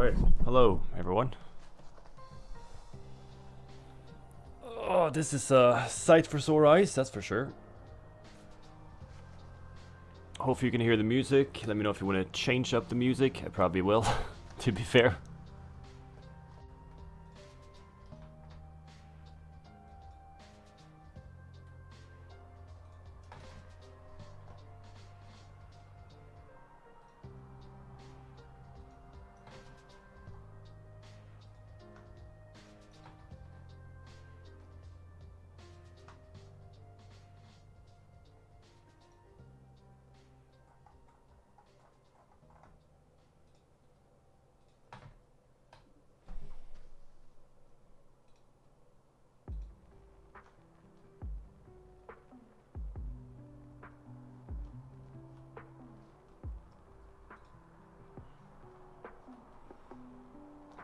Alright, hello everyone. Oh, this is a sight for sore eyes, that's for sure. Hopefully you can hear the music. Let me know if you want to change up the music. I probably will, to be fair.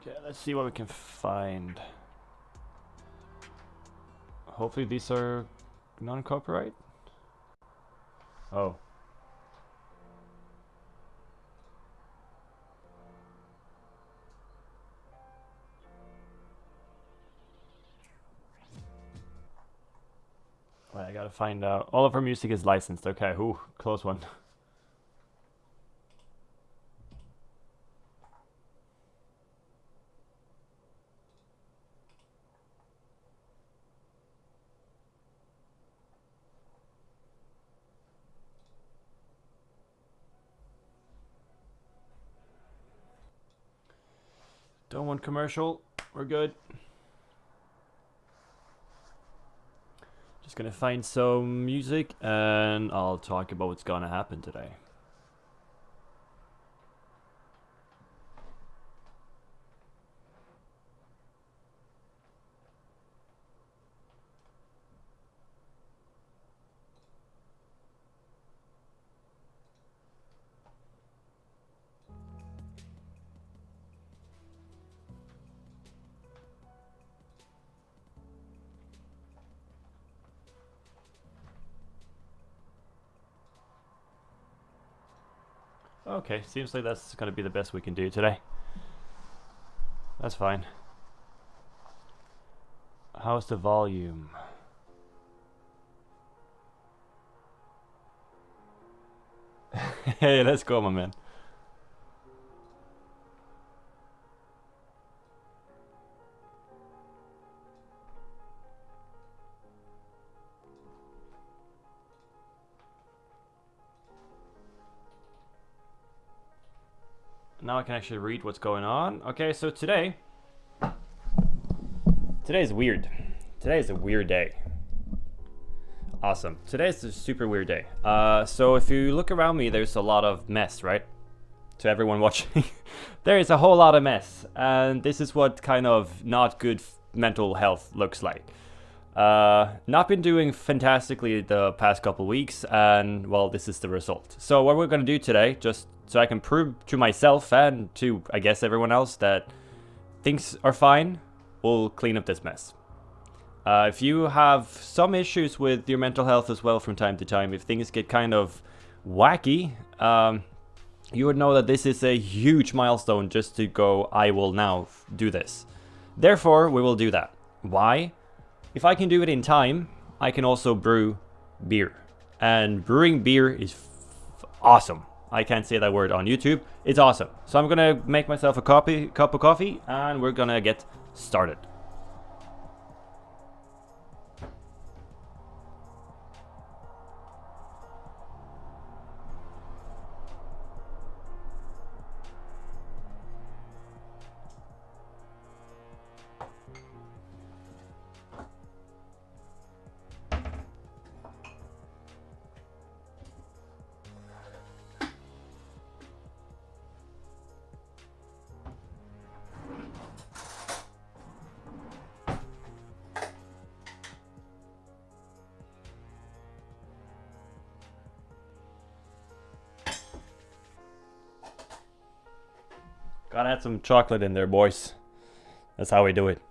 Okay, let's see what we can find. Hopefully these are non-copyright. Oh. Wait, I gotta find out. All of our music is licensed. Okay, ooh, close one. Don't want commercial. We're good. Just gonna find some music and I'll talk about what's gonna happen today. Okay, seems like that's gonna be the best we can do today. That's fine. How's the volume? Hey, let's go, my man. Now I can actually read what's going on. Okay, so today's weird. Today is a weird day. Awesome. Today's a super weird day. So if you look around me, there's a lot of mess, right? To everyone watching, there is a whole lot of mess, and this is what kind of not good mental health looks like. Not been doing fantastically the past couple weeks, and well, this is the result. So what we're gonna do today, just so I can prove to myself and to, I guess, everyone else that things are fine, we'll clean up this mess. If you have some issues with your mental health as well from time to time, if things get kind of wacky, you would know that this is a huge milestone just to go, I will now do this. Therefore, we will do that. Why? If I can do it in time, I can also brew beer. And brewing beer is awesome. I can't say that word on YouTube. It's awesome. So I'm gonna make myself a cup of coffee and we're gonna get started. Gotta add some chocolate in there, boys. That's how we do it.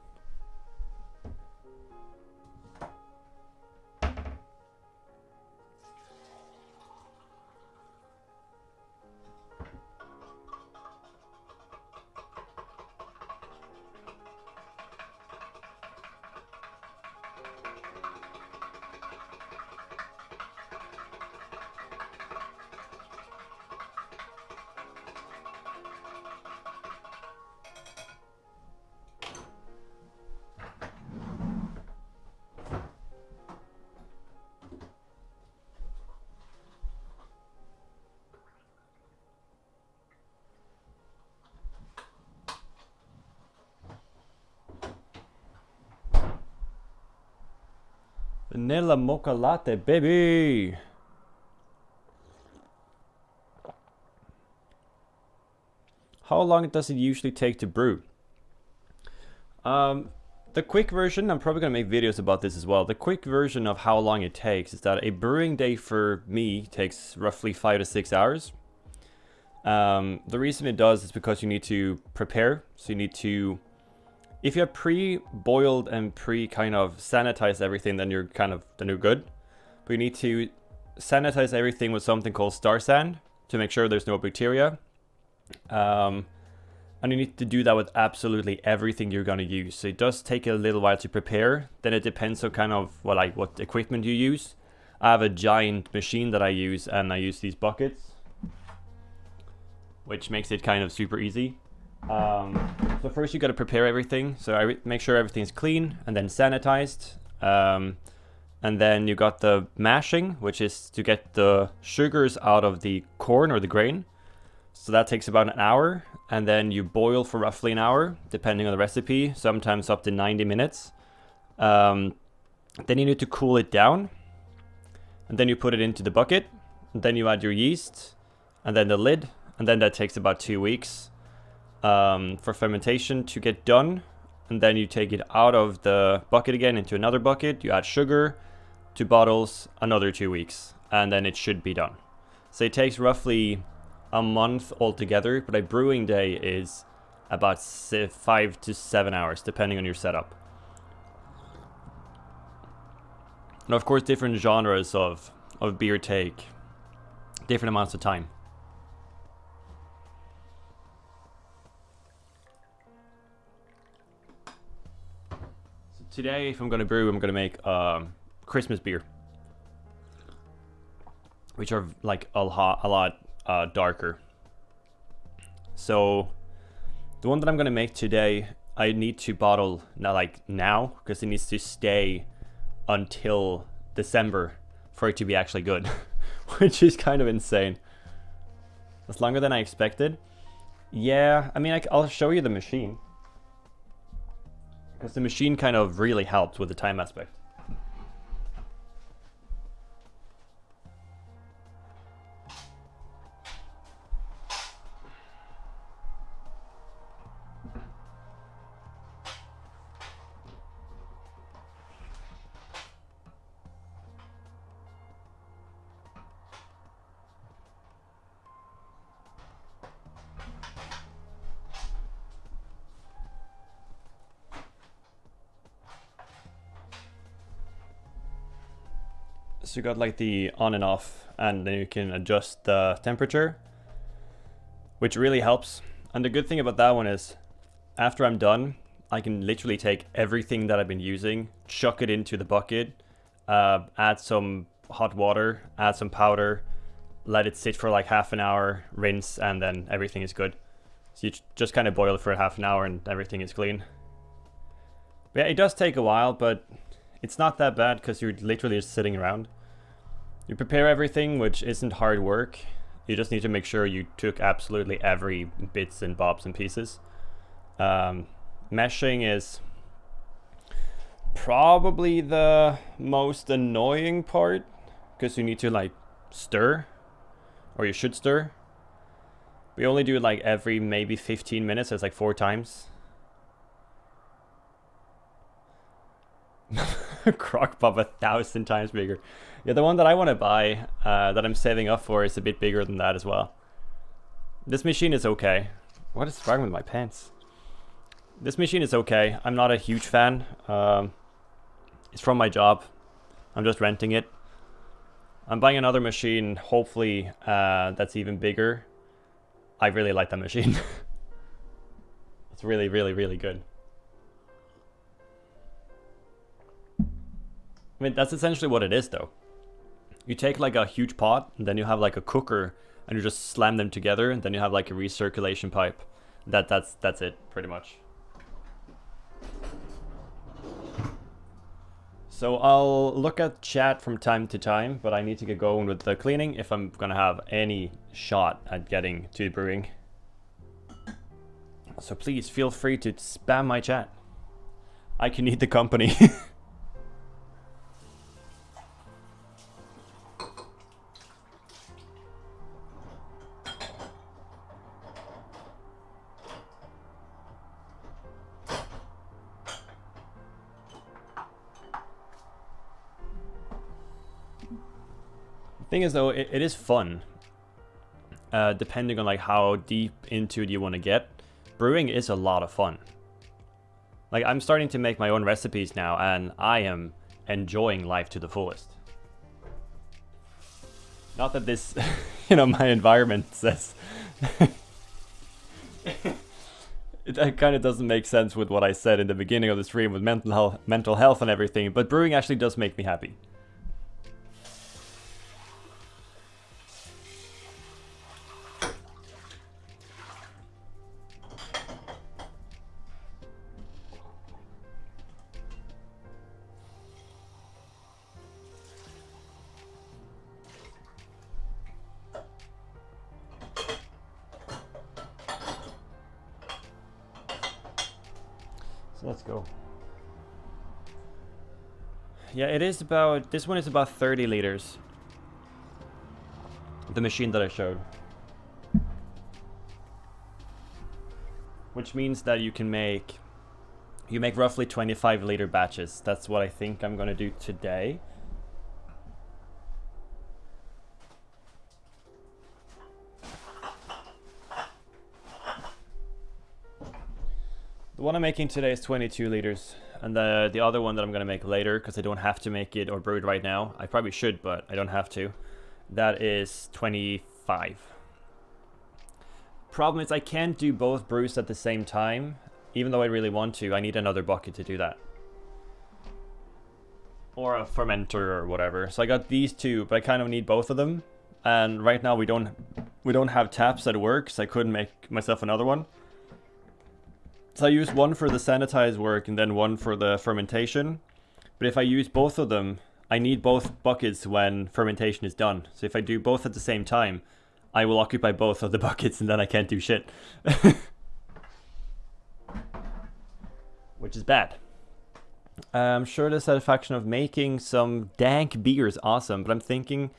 Vanilla mocha latte, baby. How long does it usually take to brew? The quick version, I'm probably gonna make videos about this as well. The quick version of how long it takes is that a brewing day for me takes roughly 5 to 6 hours. The reason it does is because you need to prepare. So you need to, if you have pre-boiled and kind of sanitized everything, then you're good. But you need to sanitize everything with something called Star Sand to make sure there's no bacteria. And you need to do that with absolutely everything you're gonna use. So it does take a little while to prepare. Then it depends on kind of what equipment you use. I have a giant machine that I use, and I use these buckets, which makes it kind of super easy. So first you gotta prepare everything. So I make sure everything's clean and then sanitized. And then you got the mashing, which is to get the sugars out of the corn or the grain. So that takes about an hour, and then you boil for roughly an hour, depending on the recipe, sometimes up to 90 minutes. Then you need to cool it down, and then you put it into the bucket, and then you add your yeast, and then the lid, and then that takes about 2 weeks for fermentation to get done. And then you take it out of the bucket again into another bucket, you add sugar, 2 bottles, another 2 weeks, and then it should be done. So it takes roughly a month altogether, but a brewing day is about 5 to 7 hours, depending on your setup. And of course, different genres of beer take different amounts of time. So today, if I'm gonna brew, I'm gonna make Christmas beer, which are like a lot darker. So the one that I'm gonna make today, I need to bottle now because it needs to stay until December for it to be actually good, which is kind of insane. It's longer than I expected. Yeah, I mean, I'll show you the machine, because the machine kind of really helped with the time aspect. So you got like the on and off, and then you can adjust the temperature, which really helps. And the good thing about that one is, after I'm done, I can literally take everything that I've been using, chuck it into the bucket, add some hot water, add some powder, let it sit for like half an hour, rinse, and then everything is good. So you just kind of boil it for half an hour and everything is clean. But yeah, it does take a while, but it's not that bad because you're literally just sitting around. You prepare everything, which isn't hard work. You just need to make sure you took absolutely every bits and bobs and pieces. Meshing is probably the most annoying part, because you need to like stir, or you should stir. We only do it like every maybe 15 minutes. It's like 4 times. Crock pot 1,000 times bigger. Yeah, the one that I want to buy, that I'm saving up for, is a bit bigger than that as well. This machine is okay. What is wrong with my pants? This machine is okay. I'm not a huge fan. It's from my job. I'm just renting it. I'm buying another machine, hopefully that's even bigger. I really like that machine. It's really, really, really good. I mean, that's essentially what it is, though. You take like a huge pot, and then you have like a cooker, and you just slam them together, and then you have like a recirculation pipe. That's it, pretty much. So I'll look at chat from time to time, but I need to get going with the cleaning if I'm gonna have any shot at getting to brewing. So please feel free to spam my chat. I can need the company. Thing is though, it is fun. Depending on like how deep into it you want to get. Brewing is a lot of fun. Like I'm starting to make my own recipes now and I am enjoying life to the fullest. Not that this, you know, my environment says it kind of doesn't make sense with what I said in the beginning of the stream with mental health and everything, but brewing actually does make me happy. So let's go. Yeah, it is about, this one is about 30 liters. The machine that I showed. Which means that you make roughly 25 liter batches. That's what I think I'm gonna do today. The one I'm making today is 22 liters, and the other one that I'm gonna make later, because I don't have to make it or brew it right now. I probably should, but I don't have to. That is 25. Problem is I can't do both brews at the same time, even though I really want to. I need another bucket to do that. Or a fermenter or whatever. So I got these two, but I kind of need both of them. And right now we don't have taps at work, so I couldn't make myself another one. So I use one for the sanitized work and then one for the fermentation. But if I use both of them, I need both buckets when fermentation is done. So if I do both at the same time, I will occupy both of the buckets and then I can't do shit. Which is bad. I'm sure the satisfaction of making some dank beer is awesome, but I'm thinking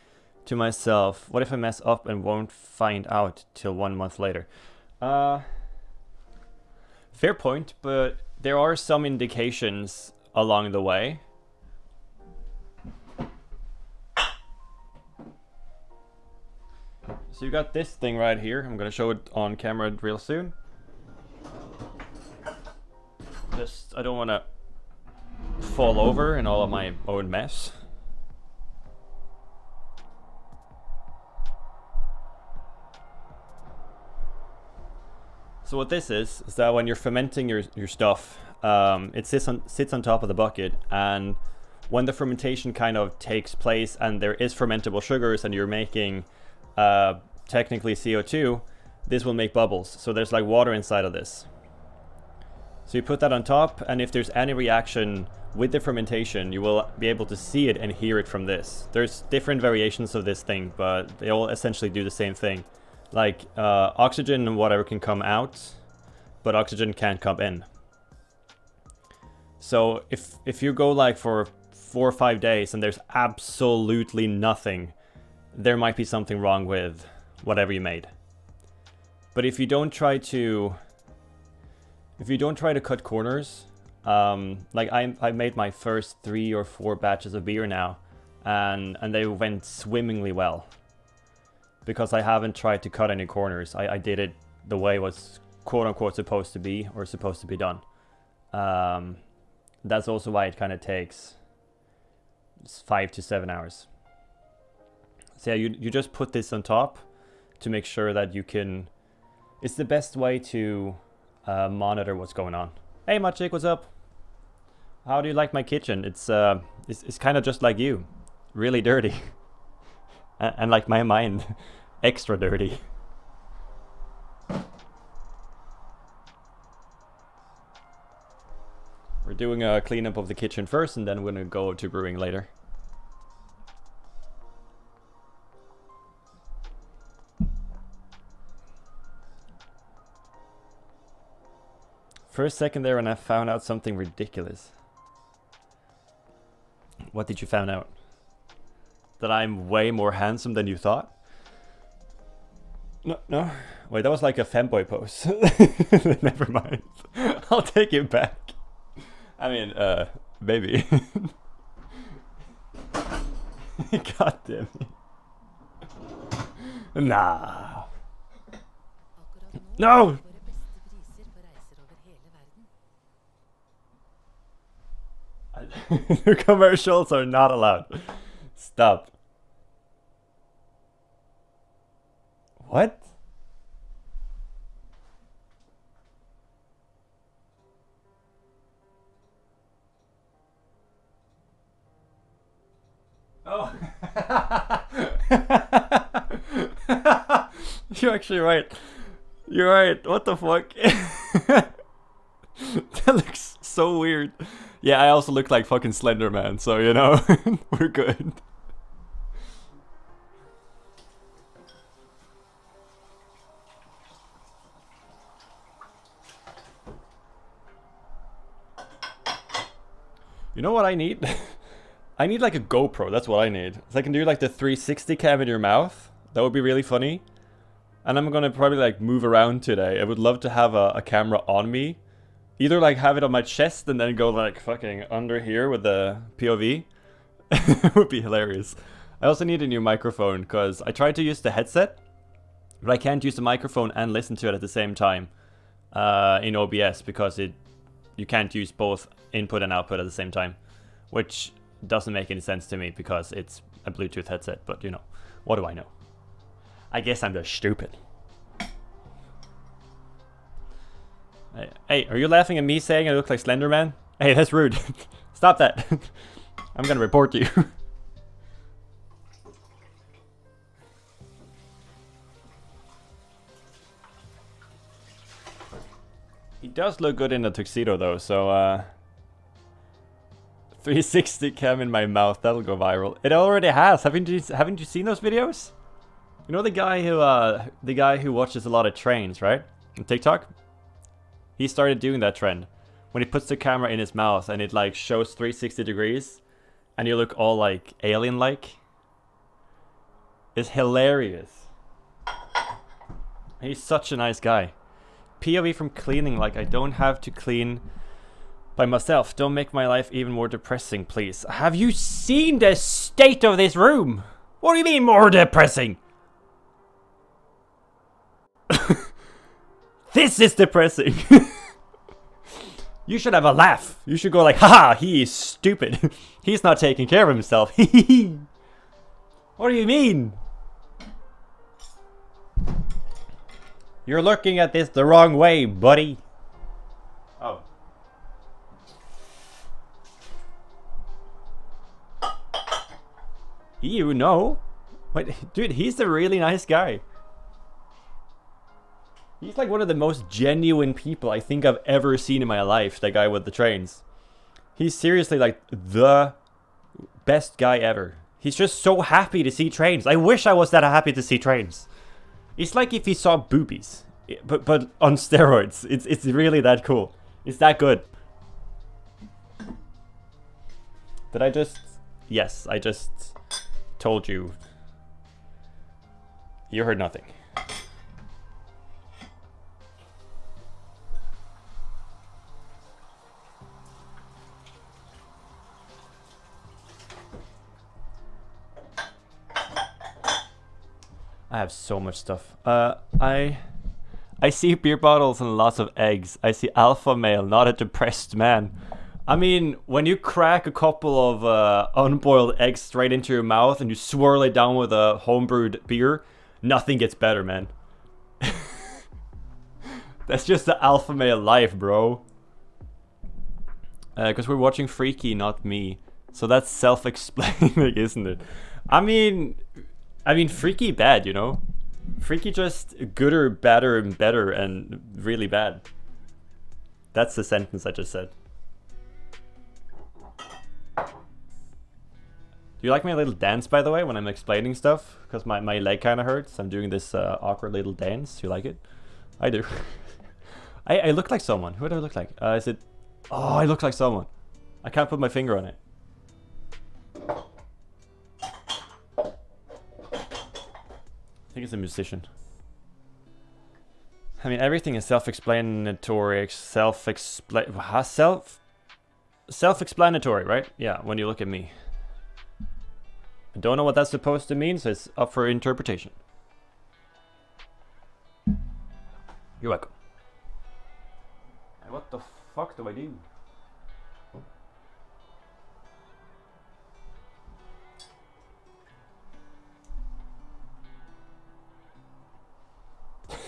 to myself, what if I mess up and won't find out till 1 month later? Fair point, but there are some indications along the way. So you got this thing right here. I'm gonna show it on camera real soon. I don't wanna fall over in all of my own mess. So what this is that when you're fermenting your stuff, it sits on top of the bucket, and when the fermentation kind of takes place and there is fermentable sugars and you're making technically CO2, this will make bubbles. So there's like water inside of this. So you put that on top, and if there's any reaction with the fermentation, you will be able to see it and hear it from this. There's different variations of this thing, but they all essentially do the same thing. Like oxygen and whatever can come out, but oxygen can't come in. So if you go like for 4 or 5 days and there's absolutely nothing, there might be something wrong with whatever you made. But if you don't try to cut corners, like I made my first 3 or 4 batches of beer now, and they went swimmingly well. Because I haven't tried to cut any corners. I did it the way it was quote-unquote supposed to be, or supposed to be done. That's also why it kind of takes 5 to 7 hours. So yeah, you just put this on top to make sure that you can... It's the best way to monitor what's going on. Hey Machik, what's up? How do you like my kitchen? It's kind of just like you. Really dirty. And like my mind, extra dirty. We're doing a cleanup of the kitchen first, and then we're gonna go to brewing later. For a second there, and I found out something ridiculous. What did you find out? That I'm way more handsome than you thought? No. Wait, that was like a femboy pose. Never mind. I'll take it back. I mean, maybe. God damn it. Nah. No! Commercials are not allowed. Stop. What? Oh. You're actually right. You're right. What the fuck? That looks so weird. Yeah, I also look like fucking Slender Man, so you know, we're good. You know what I need? I need like a GoPro, that's what I need. So I can do like the 360 cam in your mouth. That would be really funny. And I'm gonna probably like move around today. I would love to have a camera on me. Either like have it on my chest and then go like fucking under here with the POV. It would be hilarious. I also need a new microphone because I tried to use the headset, but I can't use the microphone and listen to it at the same time in OBS because you can't use both input and output at the same time, which doesn't make any sense to me because it's a Bluetooth headset, but you know, what do I know? I guess I'm just stupid. Hey, are you laughing at me saying I look like Slender Man? Hey, that's rude. Stop that. I'm gonna report you. He does look good in a tuxedo though, so 360 cam in my mouth, that'll go viral. It already has. Haven't you seen those videos? You know the guy who watches a lot of trains, right? On TikTok? He started doing that trend. When he puts the camera in his mouth and it like shows 360 degrees and you look all like alien-like. It's hilarious. He's such a nice guy. POV from cleaning, like I don't have to clean by myself. Don't make my life even more depressing, please. Have you seen the state of this room? What do you mean more depressing? This is depressing. You should have a laugh. You should go like, haha, he is stupid. He's not taking care of himself. What do you mean? You're looking at this the wrong way, buddy. Oh. You know? Wait, dude, he's a really nice guy. He's like one of the most genuine people I think I've ever seen in my life, that guy with the trains. He's seriously like the best guy ever. He's just so happy to see trains. I wish I was that happy to see trains. It's like if he saw boobies, but on steroids. It's really that cool. It's that good. Did I just... Yes, I just told you. You heard nothing. I have so much stuff. I see beer bottles and lots of eggs. I see alpha male, not a depressed man. I mean, when you crack a couple of unboiled eggs straight into your mouth and you swirl it down with a homebrewed beer, nothing gets better, man. That's just the alpha male life, bro. Because we're watching Freaky, not me. So that's self-explaining, isn't it? I mean, Freaky bad, you know? Freaky just gooder, badder, and better, and really bad. That's the sentence I just said. Do you like my little dance, by the way, when I'm explaining stuff? Because my leg kind of hurts. I'm doing this awkward little dance. You like it? I do. I look like someone. Who do I look like? Is it... Oh, I look like someone. I can't put my finger on it. I think it's a musician. I mean, everything is self-explanatory, self-explanatory, right? Yeah, when you look at me. I don't know what that's supposed to mean, so it's up for interpretation. You're welcome. And what the fuck do I do?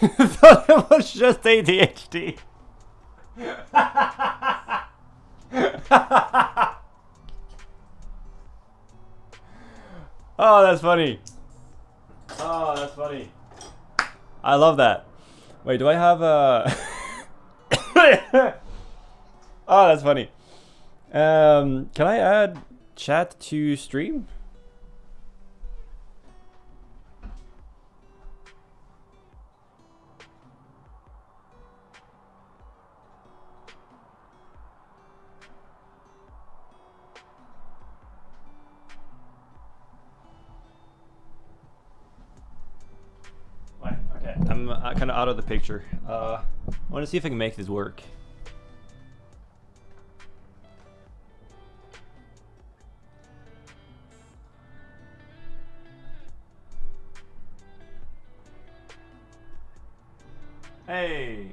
I thought it was just ADHD. Oh, that's funny. Oh, that's funny. I love that. Wait, do I have a... Oh, that's funny. Can I add chat to stream? Wait, okay. I'm kind of out of the picture. I want to see if I can make this work. Hey.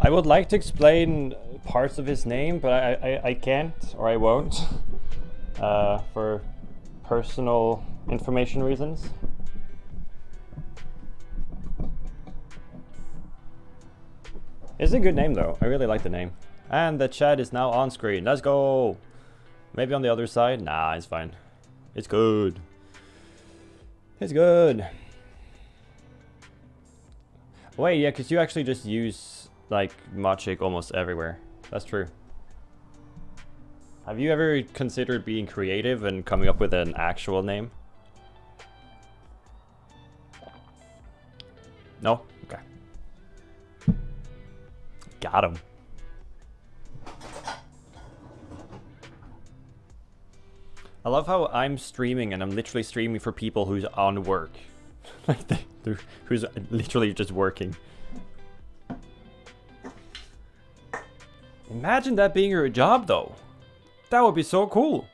I would like to explain parts of his name, but I can't, or I won't, for personal information reasons. It's a good name though, I really like the name. And the chat is now on screen, let's go! Maybe on the other side? Nah, it's fine. It's good. It's good. Wait, yeah, because you actually just use like Maciek almost everywhere. That's true. Have you ever considered being creative and coming up with an actual name? No? Okay. Got him. I love how I'm streaming and I'm literally streaming for people who's on work. Like who's literally just working. Imagine that being your job though. That would be so cool.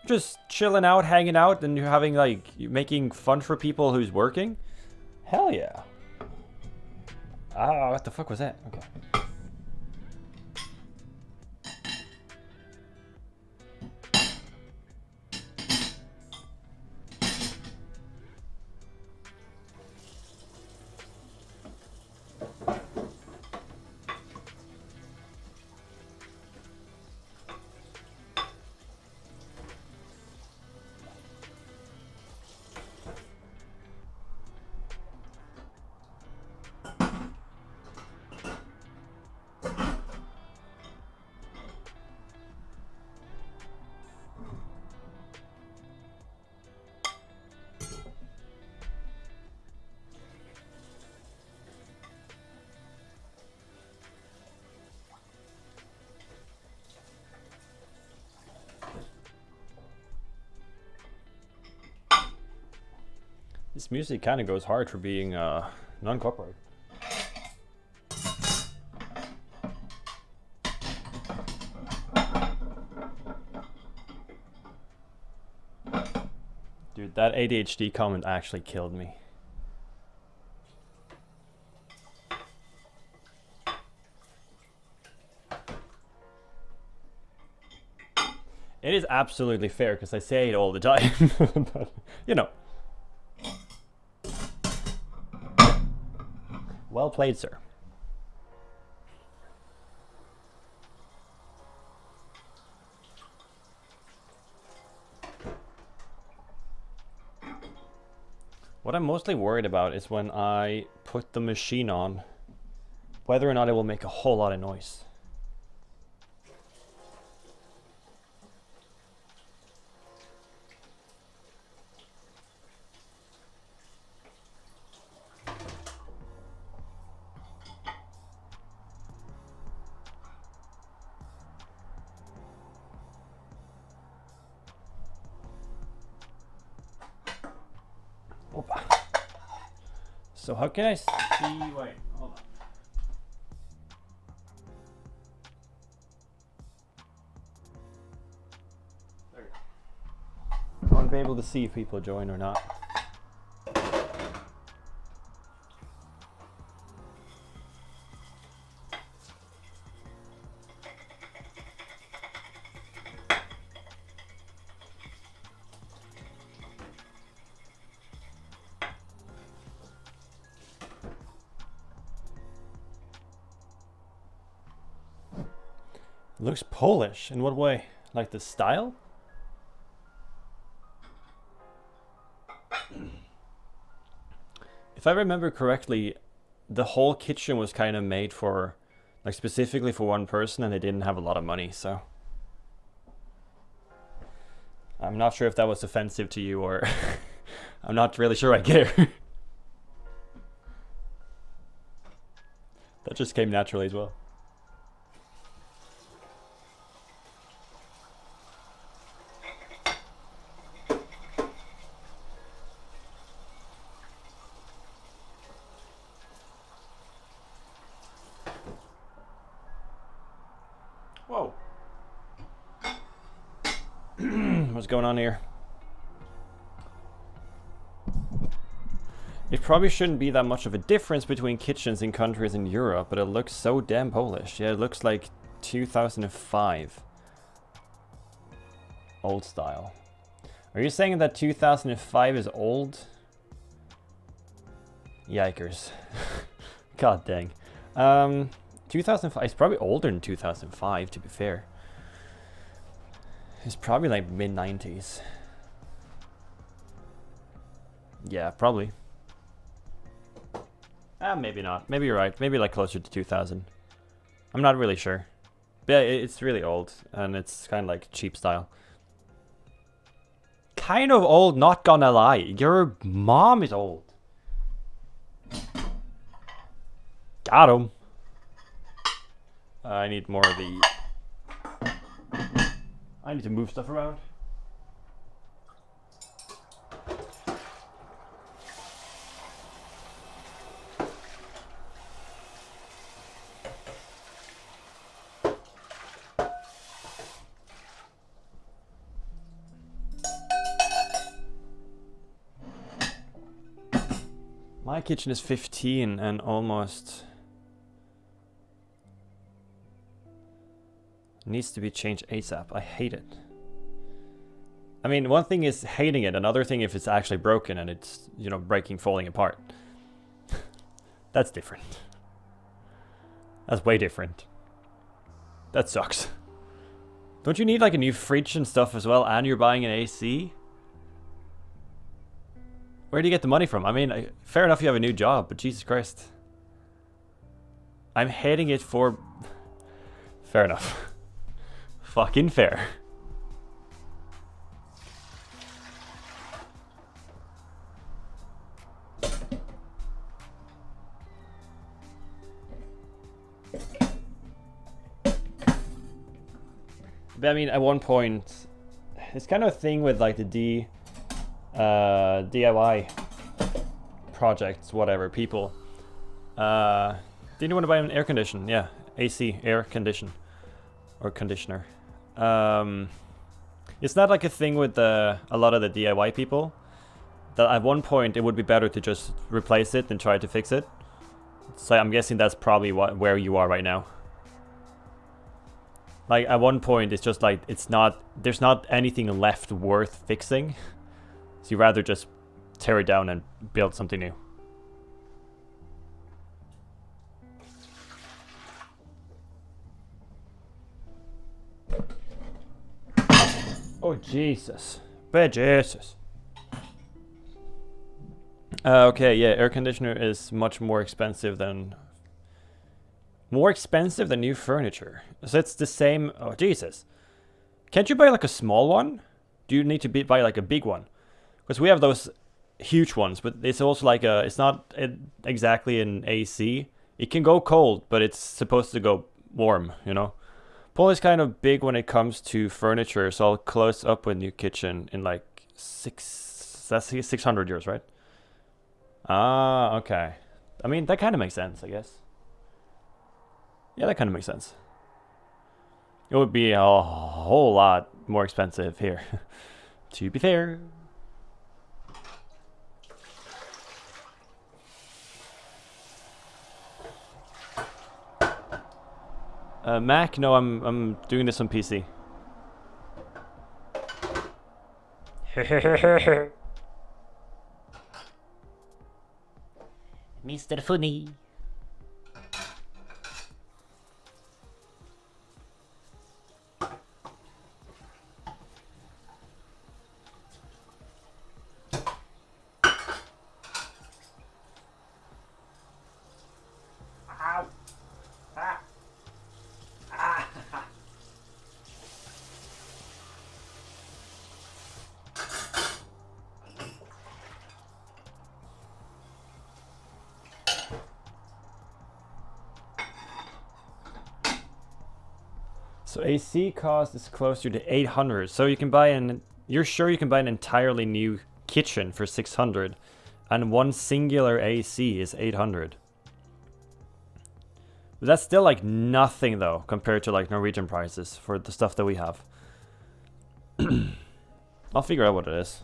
Just chilling out, hanging out, and you're having like making fun for people who's working. Hell yeah. Ah, what the fuck was that? Okay. This music kind of goes hard for being non-copyright. Dude, that ADHD comment actually killed me. It is absolutely fair because I say it all the time, but you know. Well played, sir. What I'm mostly worried about is when I put the machine on, whether or not it will make a whole lot of noise. Opa. So how can I see? Wait, hold on. There we go. I want to be able to see if people join or not. Looks Polish. In what way? Like the style? If I remember correctly, the whole kitchen was kind of made for, like specifically for one person, and they didn't have a lot of money, so. I'm not sure if that was offensive to you, or I'm not really sure I care. That just came naturally as well. Whoa. What's going on here? It probably shouldn't be that much of a difference between kitchens in countries in Europe, but it looks so damn Polish. Yeah, it looks like 2005. Old style. Are you saying that 2005 is old? Yikers. God dang. 2005, it's probably older than 2005, to be fair. It's probably like mid-90s. Yeah, probably. Maybe not. Maybe you're right. Maybe like closer to 2000. I'm not really sure. But yeah, it's really old, and it's kind of like cheap style. Kind of old, not gonna lie. Your mom is old. Got him. I need more of the... I need to move stuff around. My kitchen is 15 and almost needs to be changed ASAP. I hate it. I mean, one thing is hating it, another thing if it's actually broken and it's, you know, breaking, falling apart. That's different. That's way different. That sucks. Don't you need like a new fridge and stuff as well, and you're buying an AC? Where do you get the money from? I mean, fair enough you have a new job, but Jesus Christ. I'm hating it for... Fair enough. Fucking fair. But I mean, at one point, it's kind of a thing with like the DIY projects, whatever, people. Didn't you want to buy an air conditioner? Yeah, AC, air condition, or conditioner. It's not like a thing with a lot of the DIY people, that at one point it would be better to just replace it than try to fix it. So I'm guessing that's probably where you are right now. Like at one point it's just like there's not anything left worth fixing. So you rather just tear it down and build something new. Oh Jesus. But Jesus. Okay, yeah, air conditioner is much more expensive than new furniture. So it's the same. Oh Jesus! Can't you buy like a small one? Do you need to buy like a big one? Because we have those huge ones, but it's also like a. It's not exactly an AC. It can go cold, but it's supposed to go warm. You know. Paul is kind of big when it comes to furniture, so I'll close up a new kitchen in like 600 euros, right? Ah, okay. I mean, that kind of makes sense, I guess. Yeah, that kind of makes sense. It would be a whole lot more expensive here, to be fair. Mac? No, I'm doing this on PC. Mr. Funny. Ow. Ah. Ah. So AC cost is closer to 800. So you can buy you're sure you can buy an entirely new kitchen for 600 and one singular AC is 800. But that's still like nothing though compared to like Norwegian prices for the stuff that we have. I'll figure out what it is.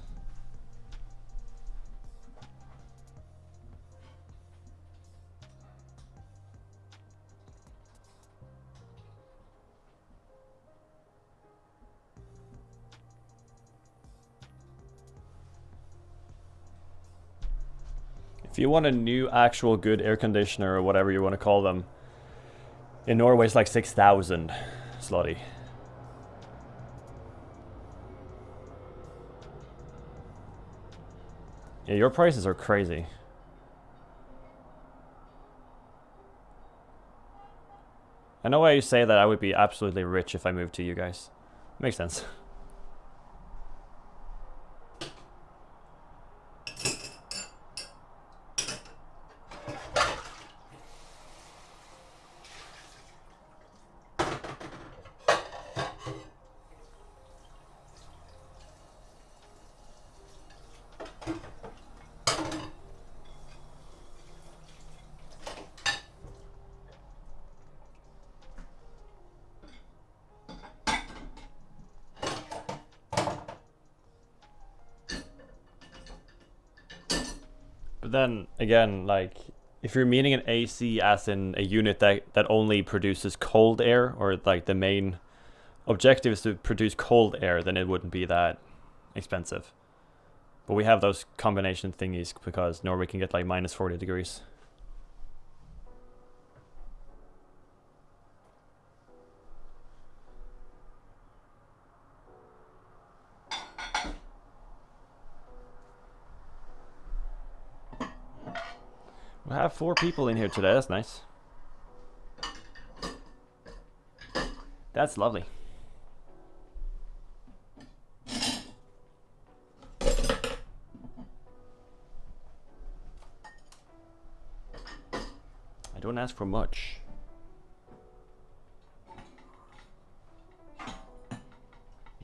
If you want a new actual good air conditioner or whatever you want to call them, in Norway it's like 6,000 zloty. Yeah, your prices are crazy. I know why you say that I would be absolutely rich if I moved to you guys. Makes sense. But then again, like if you're meaning an AC as in a unit that only produces cold air, or like the main objective is to produce cold air, then it wouldn't be that expensive. But we have those combination thingies because Norway can get like minus 40 degrees. We have 4 people in here today, that's nice. That's lovely. I don't ask for much.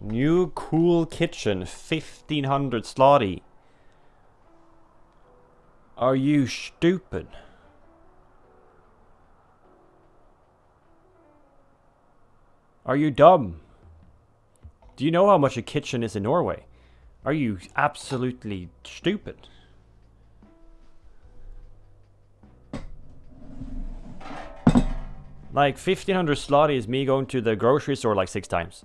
New cool kitchen, 1500 zloty. Are you stupid? Are you dumb? Do you know how much a kitchen is in Norway? Are you absolutely stupid? Like 1500 zloty is me going to the grocery store like 6 times.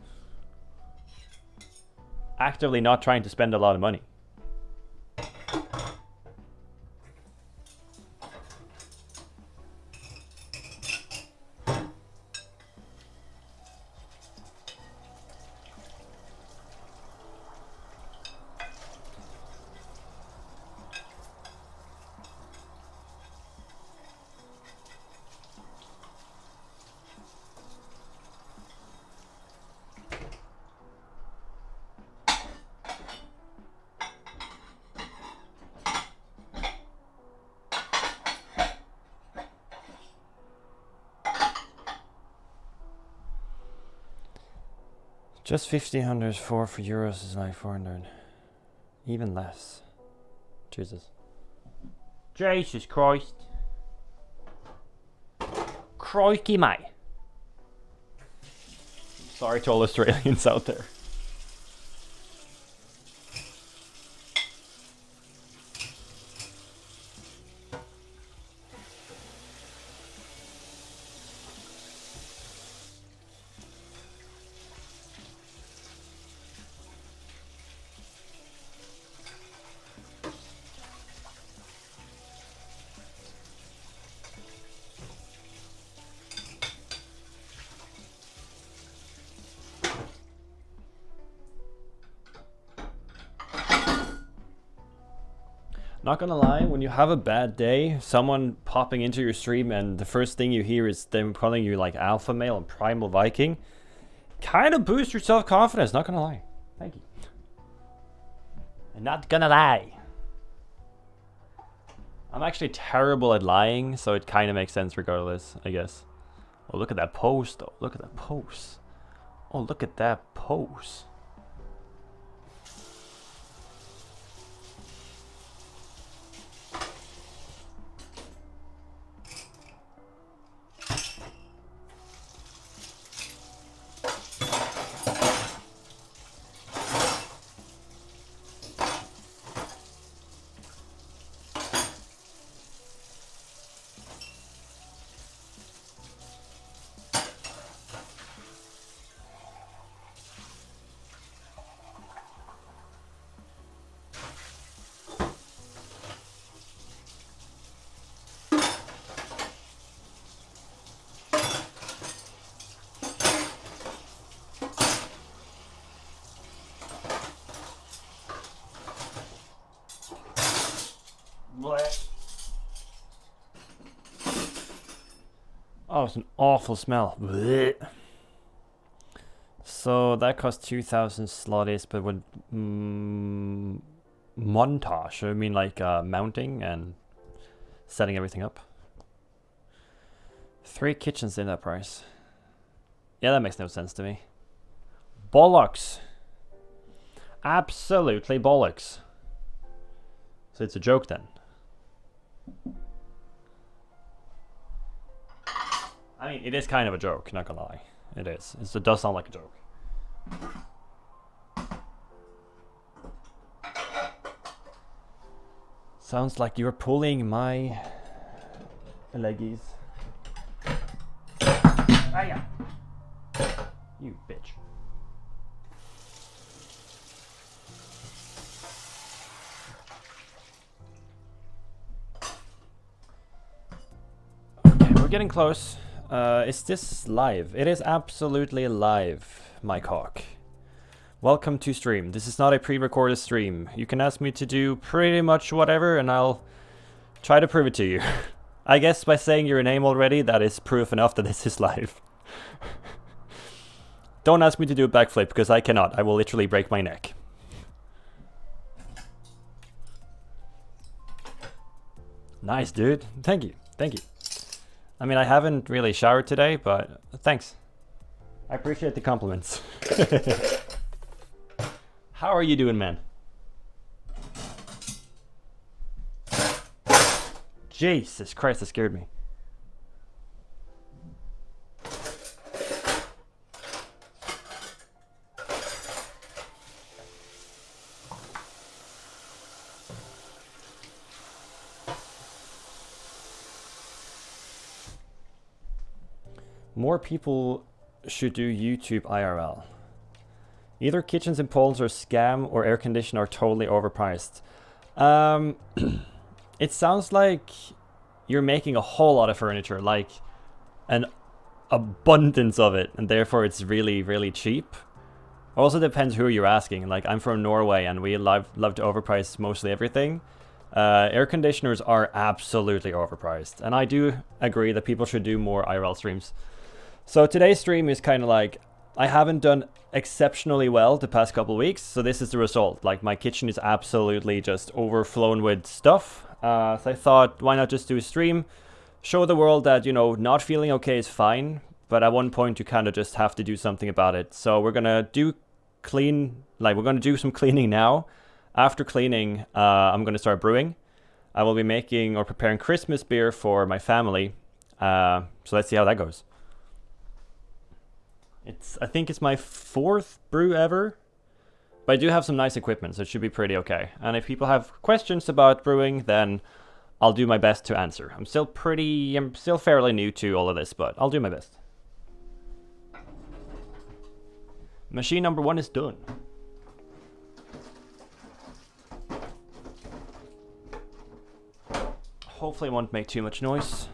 Actively not trying to spend a lot of money. Just 1500 for euros is like 400. Even less. Jesus. Jesus Christ. Crikey, mate. Sorry to all Australians out there. Not gonna lie, when you have a bad day, someone popping into your stream and the first thing you hear is them calling you like alpha male and primal Viking, kind of boosts your self-confidence, not gonna lie. Thank you. I'm not gonna lie. I'm actually terrible at lying, so it kind of makes sense regardless, I guess. Oh, look at that pose though. Look at that pose. Oh, look at that pose. Oh, it's an awful smell. Blech. So that cost 2,000 slotties, but with montage, I mean like mounting and setting everything up. 3 kitchens in that price. Yeah, that makes no sense to me. Bollocks. Absolutely bollocks. So it's a joke then. I mean, it is kind of a joke, not gonna lie. It is. It does sound like a joke. Sounds like you're pulling my leggies. Ah, yeah. You bitch. Okay, we're getting close. Is this live? It is absolutely live, my cock. Welcome to stream. This is not a pre-recorded stream. You can ask me to do pretty much whatever and I'll try to prove it to you. I guess by saying your name already, that is proof enough that this is live. Don't ask me to do a backflip because I cannot. I will literally break my neck. Nice, dude. Thank you. Thank you. I mean, I haven't really showered today, but thanks. I appreciate the compliments. How are you doing, man? Jesus Christ, that scared me. More people should do YouTube IRL. Either kitchens in Poland are scam or air conditioning are totally overpriced. It sounds like you're making a whole lot of furniture, like an abundance of it, and therefore it's really, really cheap. Also depends who you're asking. Like, I'm from Norway and we love to overprice mostly everything. Air conditioners are absolutely overpriced, and I do agree that people should do more IRL streams. So today's stream is kind of like, I haven't done exceptionally well the past couple weeks, so this is the result. Like, my kitchen is absolutely just overflown with stuff. So I thought, why not just do a stream, show the world that, you know, not feeling okay is fine, but at one point you kind of just have to do something about it. So we're gonna do we're gonna do some cleaning now. After cleaning, I'm gonna start brewing. I will be making or preparing Christmas beer for my family. So let's see how that goes. I think it's my 4th brew ever, but I do have some nice equipment, so it should be pretty okay. And if people have questions about brewing, then I'll do my best to answer. I'm still fairly new to all of this, but I'll do my best. Machine number 1 is done. Hopefully it won't make too much noise.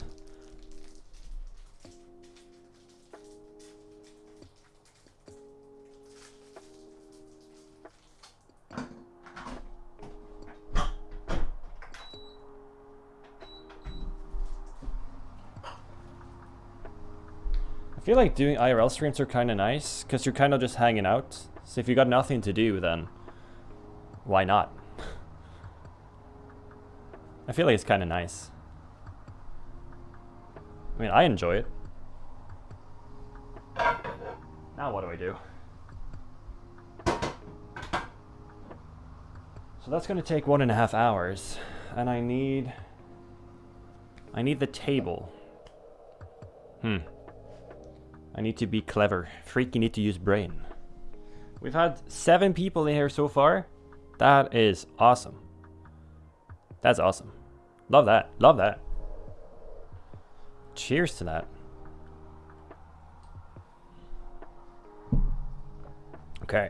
I feel like doing IRL streams are kind of nice, because you're kind of just hanging out. So if you got nothing to do, then why not? I feel like it's kind of nice. I mean, I enjoy it. Now what do I do? So that's going to take 1.5 hours, and I need the table. I need to be clever. Freaky need to use brain. We've had 7 people in here so far. That is awesome. That's awesome. Love that. Love that. Cheers to that. Okay.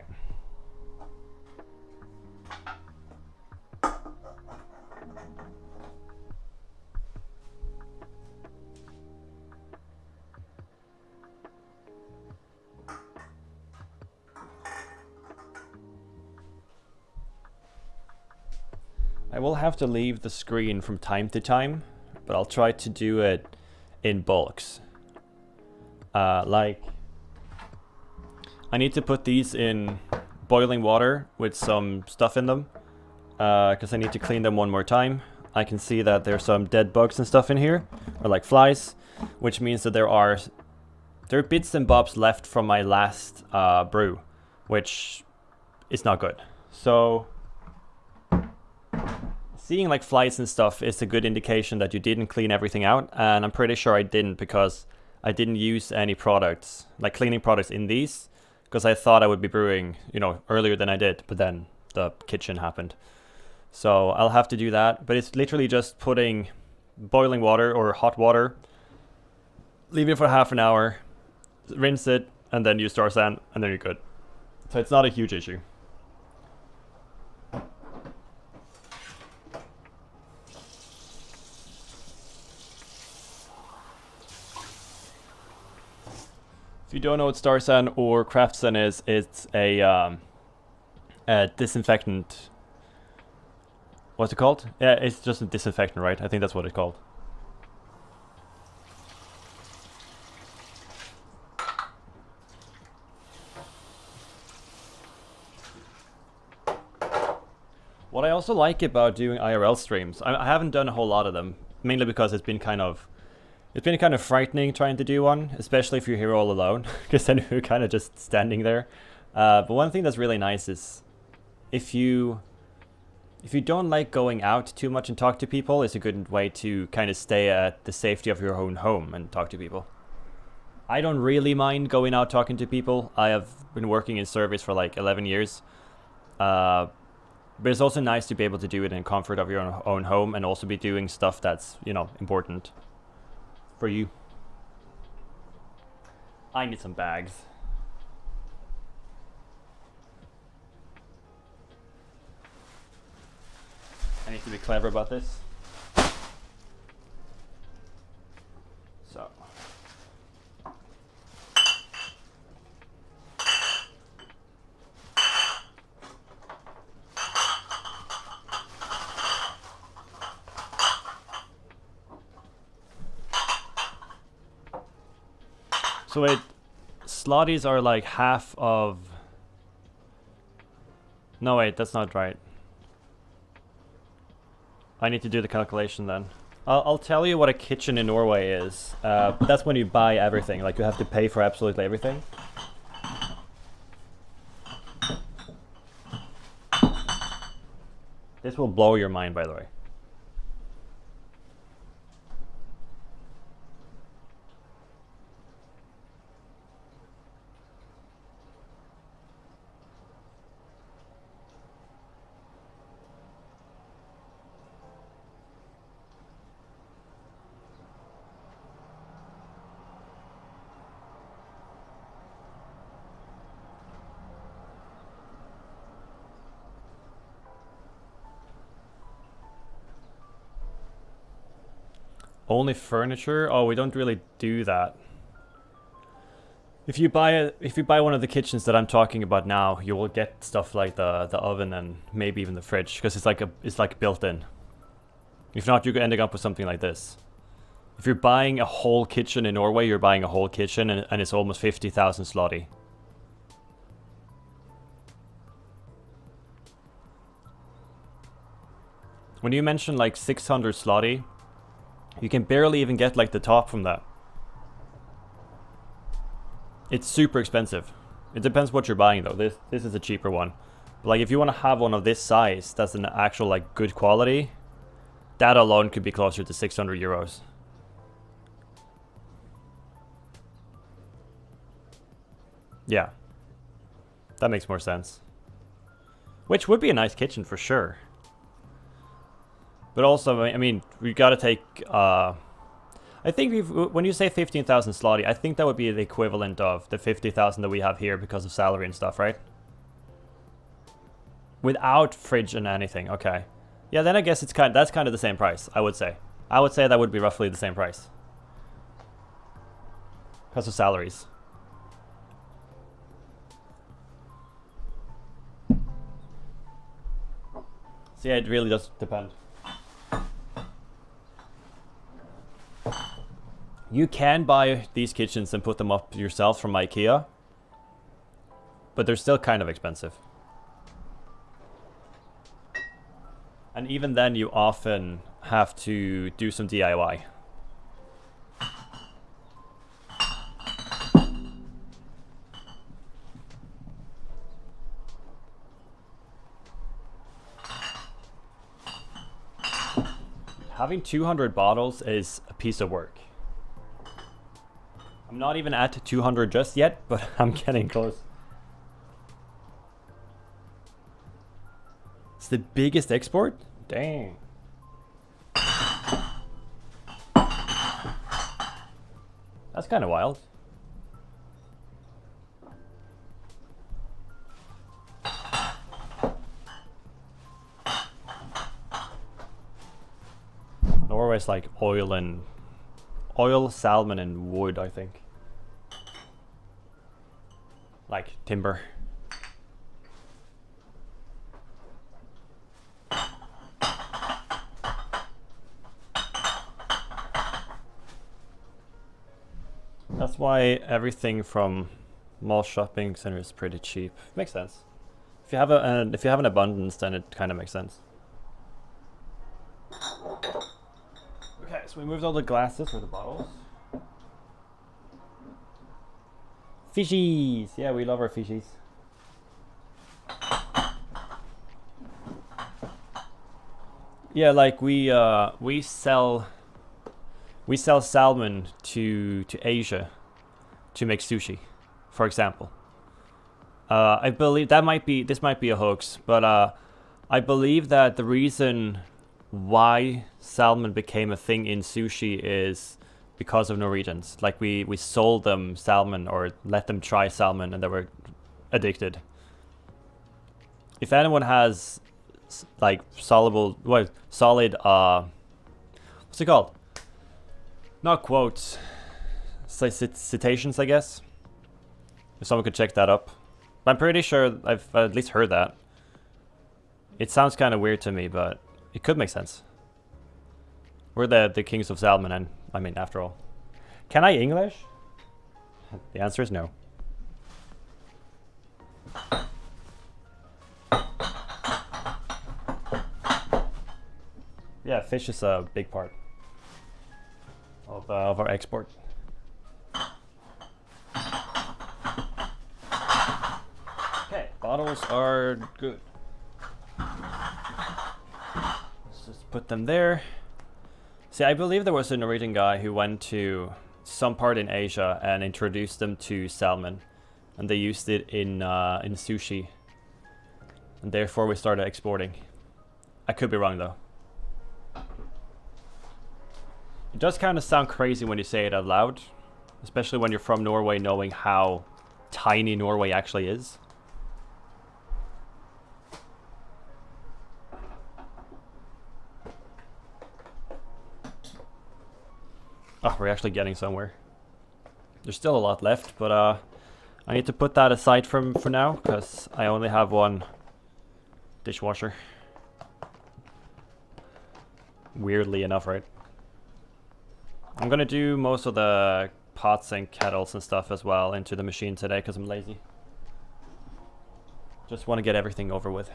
I will have to leave the screen from time to time, but I'll try to do it in bulks. Like, I need to put these in boiling water with some stuff in them, because I need to clean them one more time. I can see that there's some dead bugs and stuff in here, or like flies, which means that there are bits and bobs left from my last brew, which is not good. So seeing like flies and stuff is a good indication that you didn't clean everything out, and I'm pretty sure I didn't, because I didn't use any products, like cleaning products in these, because I thought I would be brewing, you know, earlier than I did, but then the kitchen happened. So I'll have to do that, but it's literally just putting boiling water or hot water, leave it for half an hour, rinse it, and then use Star San, and then you're good. So it's not a huge issue. If you don't know what Star San or Craft San is, it's a disinfectant. What's it called? Yeah, it's just a disinfectant, right? I think that's what it's called. What I also like about doing IRL streams, I haven't done a whole lot of them, mainly because it's been kind of frightening trying to do one, especially if you're here all alone, because then you're kind of just standing there. But one thing that's really nice is if you don't like going out too much and talk to people, it's a good way to kind of stay at the safety of your own home and talk to people. I don't really mind going out talking to people. I have been working in service for like 11 years. But it's also nice to be able to do it in comfort of your own home, and also be doing stuff that's, you know, important for you. I need some bags. I need to be clever about this. So. So wait, slotties are like half of... No wait, that's not right. I need to do the calculation then. I'll tell you what a kitchen in Norway is. That's when you buy everything. Like you have to pay for absolutely everything. This will blow your mind, by the way. Only furniture? Oh, we don't really do that. If you buy one of the kitchens that I'm talking about now, you will get stuff like the oven and maybe even the fridge, because it's like built in. If not, you're ending up with something like this. If you're buying a whole kitchen in Norway, you're buying a whole kitchen, and it's almost 50,000 zloty. When you mention like 600 zloty, you can barely even get like the top from that. It's super expensive. It depends what you're buying though. This is a cheaper one. But like if you want to have one of this size, that's an actual like good quality, that alone could be closer to 600 euros. Yeah. That makes more sense. Which would be a nice kitchen for sure. But also, I mean, we gotta take, I think when you say 15,000 zloty, I think that would be the equivalent of the 50,000 that we have here because of salary and stuff, right? Without fridge and anything, okay. Yeah, then I guess that's kind of the same price, I would say. I would say that would be roughly the same price. Because of salaries. So yeah, it really does depend. You can buy these kitchens and put them up yourself from IKEA, but they're still kind of expensive. And even then you often have to do some DIY. Having 200 bottles is a piece of work. I'm not even at 200 just yet, but I'm getting close. It's the biggest export? Dang. That's kind of wild. Norway's like oil, salmon, and wood, I think. Like timber. That's why everything from mall shopping center is pretty cheap. Makes sense. If you have an abundance, then it kind of makes sense. Okay, so we moved all the glasses or the bottles. Fishies! Yeah, we love our fishies. Yeah, like we sell salmon to Asia to make sushi, for example. I believe this might be a hoax, but I believe that the reason why salmon became a thing in sushi is because of Norwegians. Like we sold them salmon or let them try salmon and they were addicted. If anyone has like solid what's it called? Not quotes, citations, I guess. If someone could check that up. I'm pretty sure I've at least heard that. It sounds kind of weird to me, but it could make sense. We're the kings of salmon, and I mean, after all. Can I English? The answer is no. Yeah, fish is a big part. of our export. Okay, bottles are good. Let's just put them there. See, I believe there was a Norwegian guy who went to some part in Asia and introduced them to salmon, and they used it in sushi, and therefore we started exporting. I could be wrong though. It does kind of sound crazy when you say it out loud, especially when you're from Norway, knowing how tiny Norway actually is. Oh, we're actually getting somewhere. There's still a lot left, but I need to put that aside for now, because I only have one dishwasher. Weirdly enough, right? I'm gonna do most of the pots and kettles and stuff as well into the machine today, because I'm lazy. Just want to get everything over with.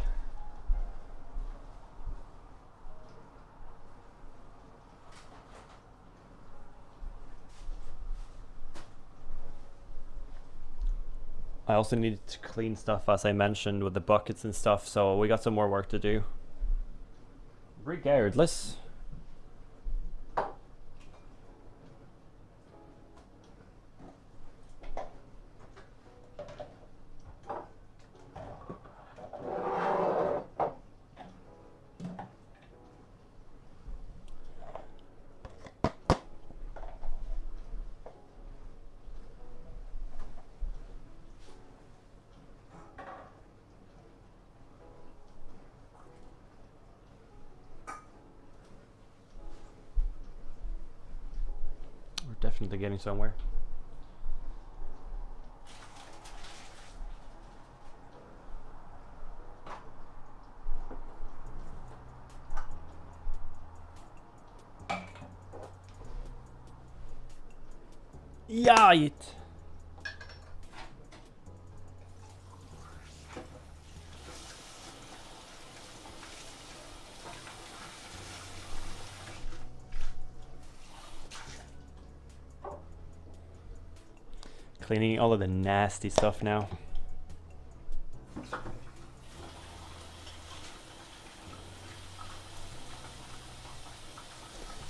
I also needed to clean stuff, as I mentioned, with the buckets and stuff, so we got some more work to do. Regardless. Definitely getting somewhere. Yait! Cleaning all of the nasty stuff now.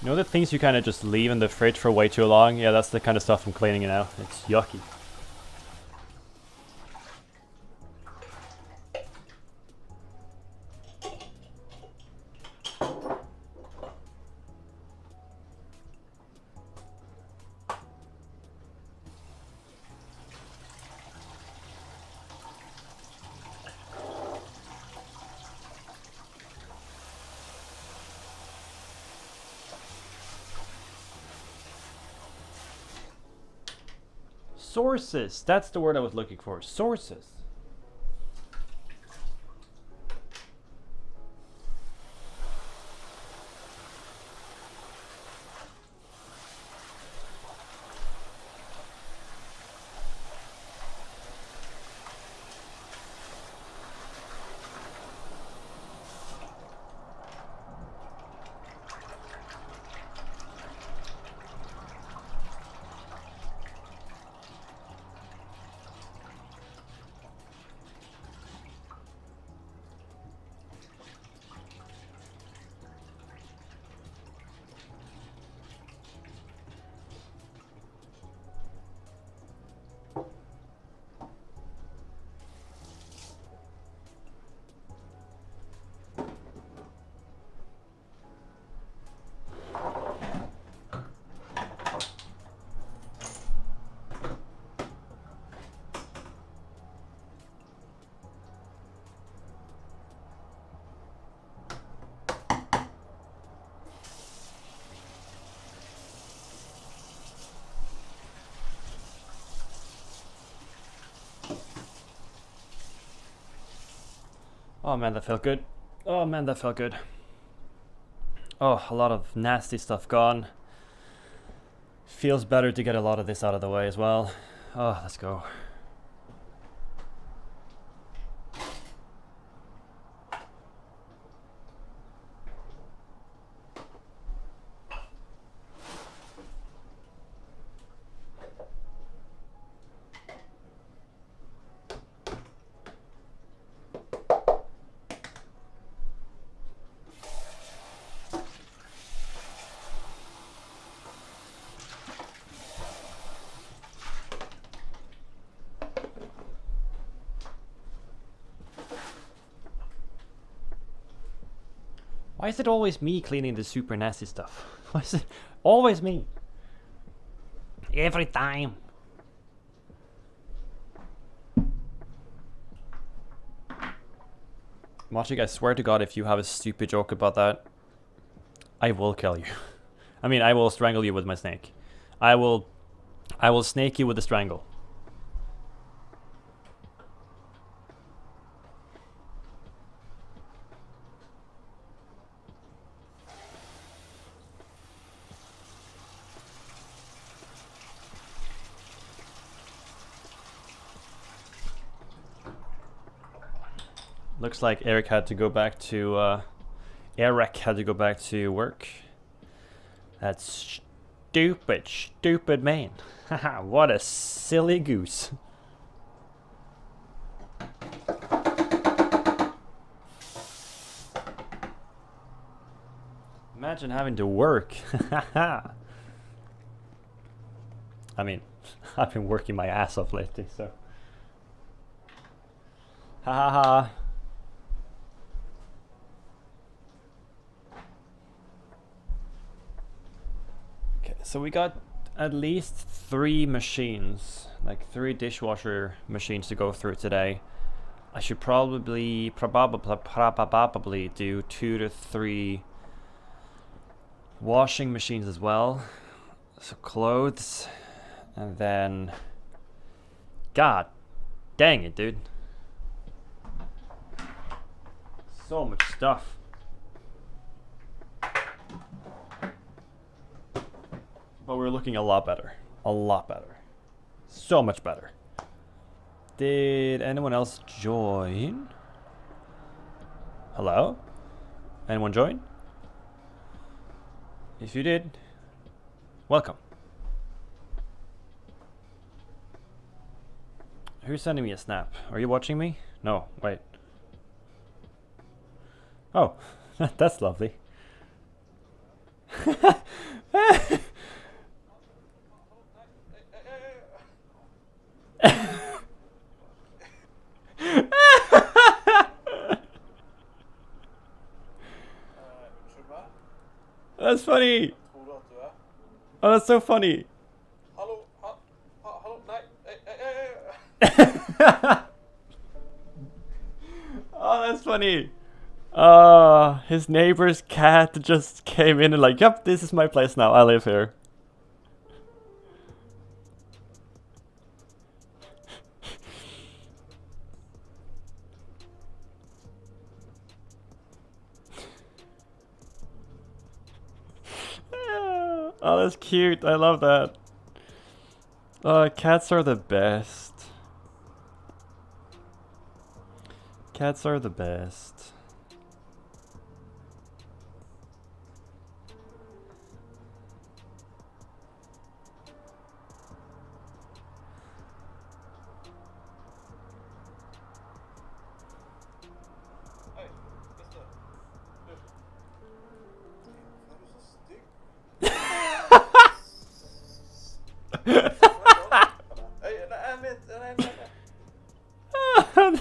You know the things you kind of just leave in the fridge for way too long? Yeah, that's the kind of stuff I'm cleaning now. It's yucky. Sources. That's the word I was looking for. Sources. Oh man, that felt good. Oh man, that felt good. Oh, a lot of nasty stuff gone. Feels better to get a lot of this out of the way as well. Oh, let's go. Why is it always me cleaning the super nasty stuff? Why is it always me? Every time. Machik, I swear to God, if you have a stupid joke about that, I will kill you. I mean, I will strangle you with my snake. I will snake you with a strangle. Looks like Eric had to go back to work. That's stupid man. Haha, what a silly goose. Imagine having to work. I mean, I've been working my ass off lately, so. Ha ha ha. So we got at least 3 machines, like 3 dishwasher machines to go through today. I should probably do 2 to 3 washing machines as well. So clothes, and then, God dang it, dude. So much stuff. But we're looking a lot better. A lot better. So much better. Did anyone else join? Hello? Anyone join? If you did, welcome. Who's sending me a snap? Are you watching me? No, wait. Oh, that's lovely. That's funny. Oh, that's so funny. Oh, that's funny. His neighbor's cat just came in and like, yep, this is my place now. I live here. Oh, that's cute. I love that. Cats are the best. Cats are the best.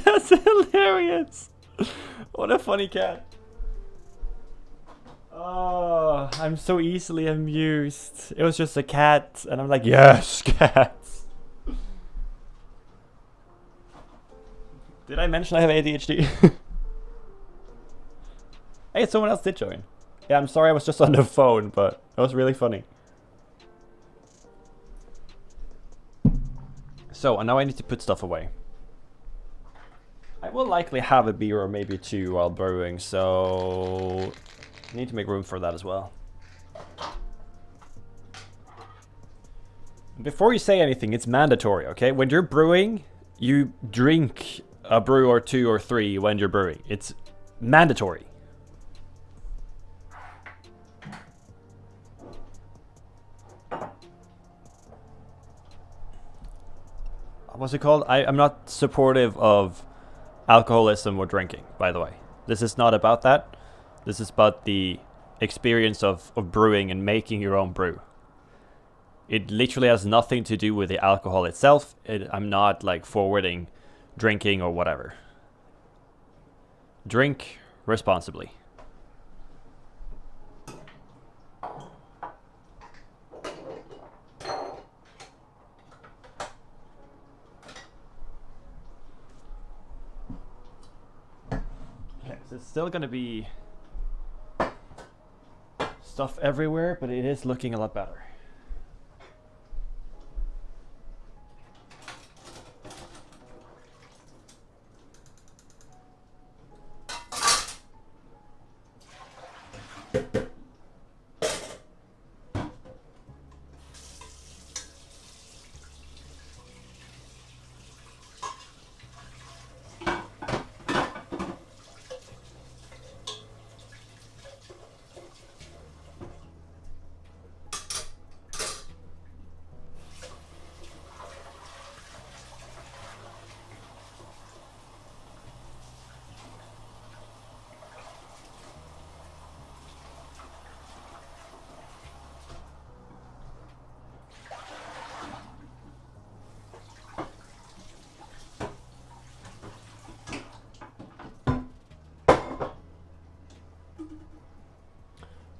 That's hilarious. What a funny cat. Oh, I'm so easily amused. It was just a cat, and I'm like, yes, cats. Did I mention I have ADHD? Hey, someone else did join. Yeah, I'm sorry I was just on the phone, but it was really funny. So, and now I need to put stuff away. I will likely have a beer or maybe 2 while brewing, so I need to make room for that as well. Before you say anything, it's mandatory, okay? When you're brewing, you drink a brew or 2 or 3 when you're brewing. It's mandatory. What's it called? I'm not supportive of alcoholism or drinking, by the way. This is not about that. This is about the experience of brewing and making your own brew. It literally has nothing to do with the alcohol itself. I'm not like forwarding drinking or whatever. Drink responsibly. It's still gonna be stuff everywhere, but it is looking a lot better.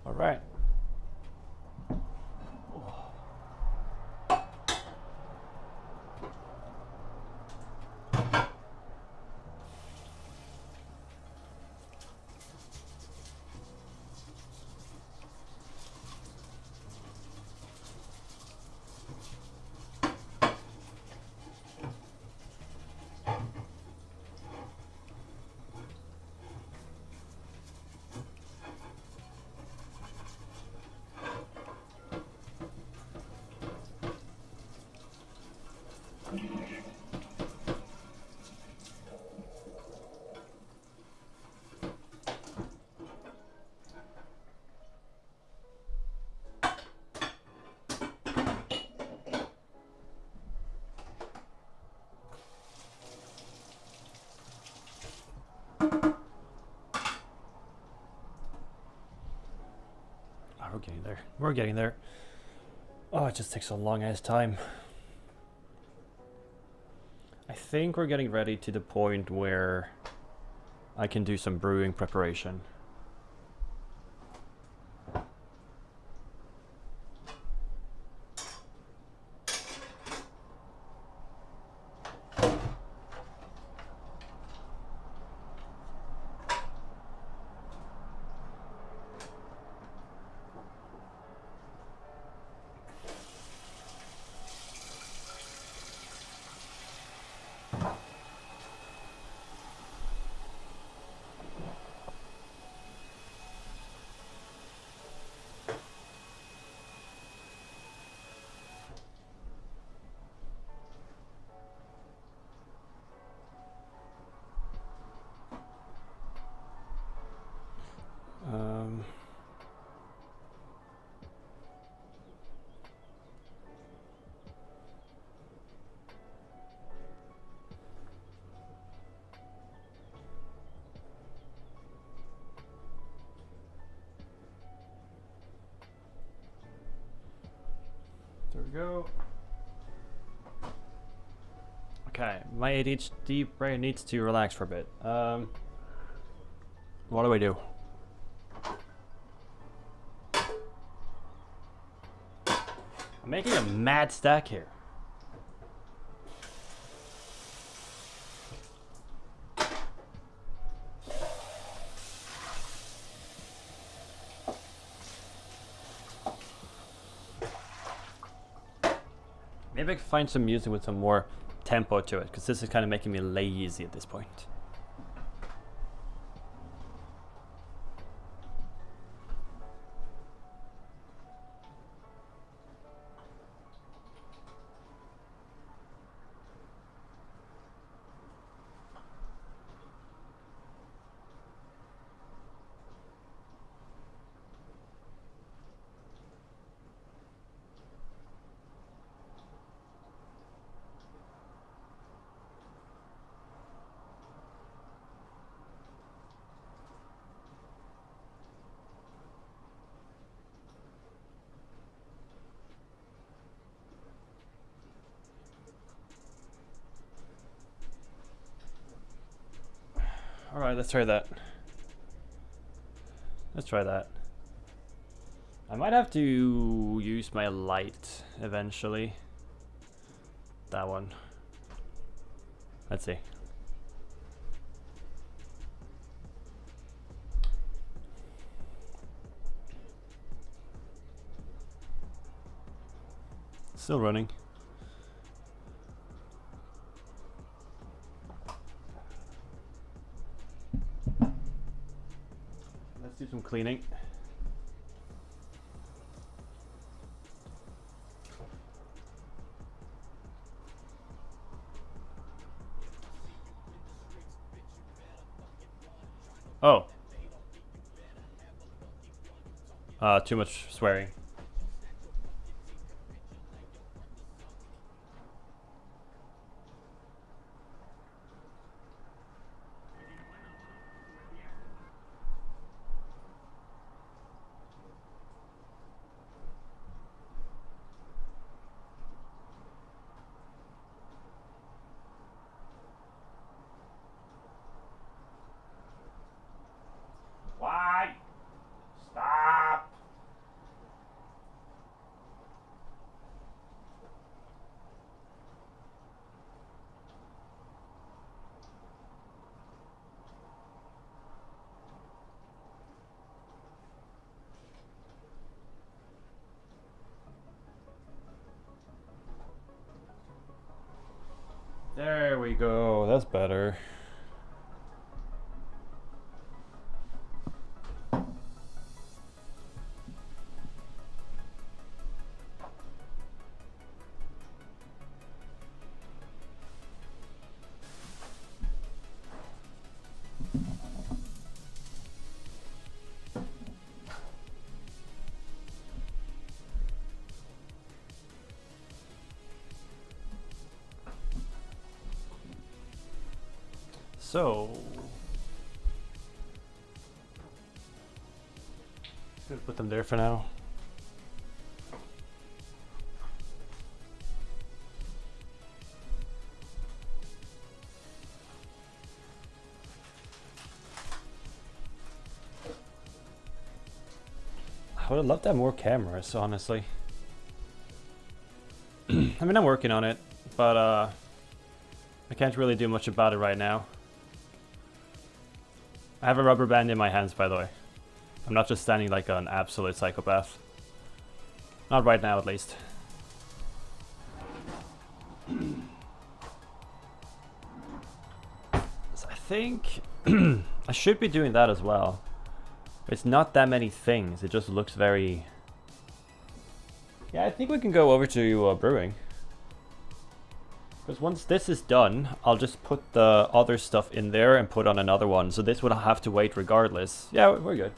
All right. We're getting there. We're getting there. Oh, it just takes a long ass time. I think we're getting ready to the point where I can do some brewing preparation. There we go. Okay, my ADHD brain needs to relax for a bit. What do I do? I'm making a mad stack here. Maybe I can find some music with some more tempo to it, because this is kind of making me lazy at this point. Alright, let's try that. Let's try that. I might have to use my light eventually. That one. Let's see. Still running. Let's do some cleaning. Oh. Too much swearing. Why? Stop! There we go. That's better. So, gonna put them there for now. I would have loved to have more cameras, honestly. I mean, I'm working on it, but I can't really do much about it right now. I have a rubber band in my hands, by the way. I'm not just standing like an absolute psychopath. Not right now, at least. So I think I should be doing that as well. It's not that many things. It just looks very... Yeah, I think we can go over to brewing. Because once this is done, I'll just put the other stuff in there and put on another one. So this would have to wait regardless. Yeah, we're good.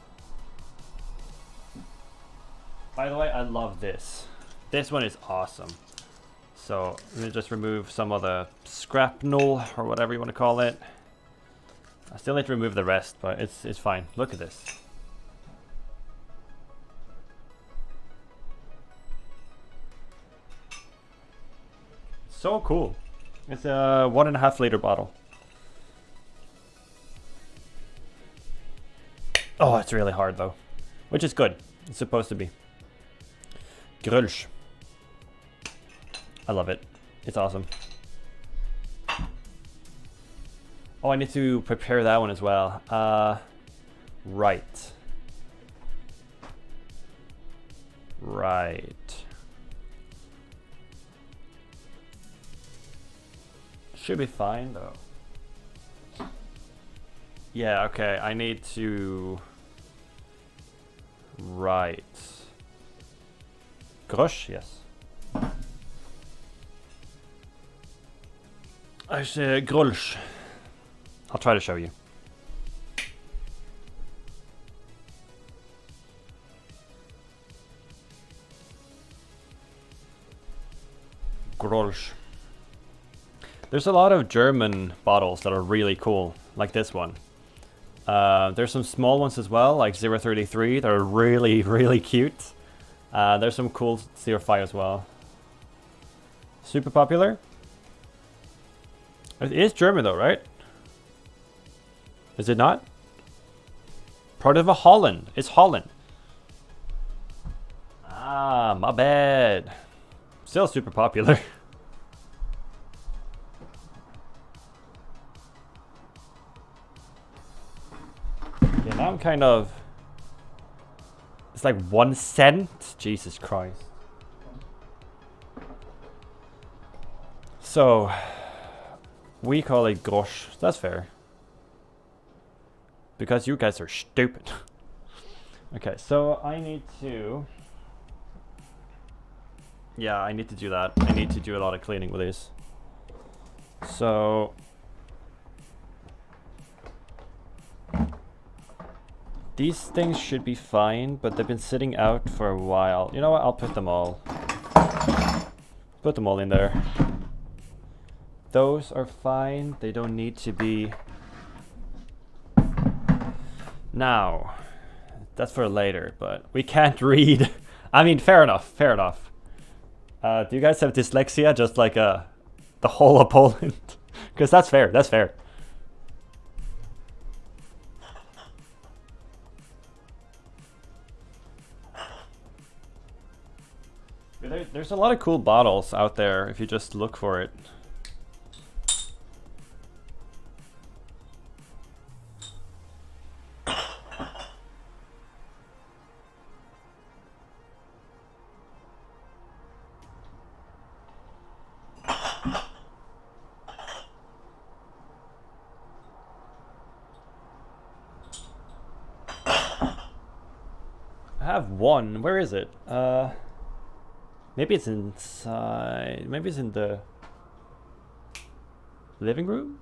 By the way, I love this. This one is awesome. So let me just remove some of the scrapnel or whatever you want to call it. I still need to remove the rest, but it's fine. Look at this. So cool. It's a 1.5 liter bottle. Oh, it's really hard though, which is good. It's supposed to be. Grölsch. I love it. It's awesome. Oh, I need to prepare that one as well. Right. Right. Should be fine though. Yeah, okay, I need to... Right. Grosch, yes. I say Grölsch. I'll try to show you. Grölsch. There's a lot of German bottles that are really cool, like this one. There's some small ones as well, like 033, that are really, really cute. There's some cool 05 as well. Super popular. It is German though, right? Is it not? Part of Holland. It's Holland. Ah, my bad. Still super popular. Yeah, now I'm kind of... It's like 1 cent? Jesus Christ. So we call it grosch. That's fair. Because you guys are stupid. Okay, so I need to... Yeah, I need to do that. I need to do a lot of cleaning with this. So... These things should be fine, but they've been sitting out for a while. You know what? I'll put them all. Put them all in there. Those are fine. They don't need to be... Now, that's for later, but we can't read. I mean, fair enough, fair enough. Do you guys have dyslexia, just like the whole of Poland? Because that's fair, that's fair. There's a lot of cool bottles out there if you just look for it. I have one. Where is it? Maybe it's inside. Maybe it's in the living room?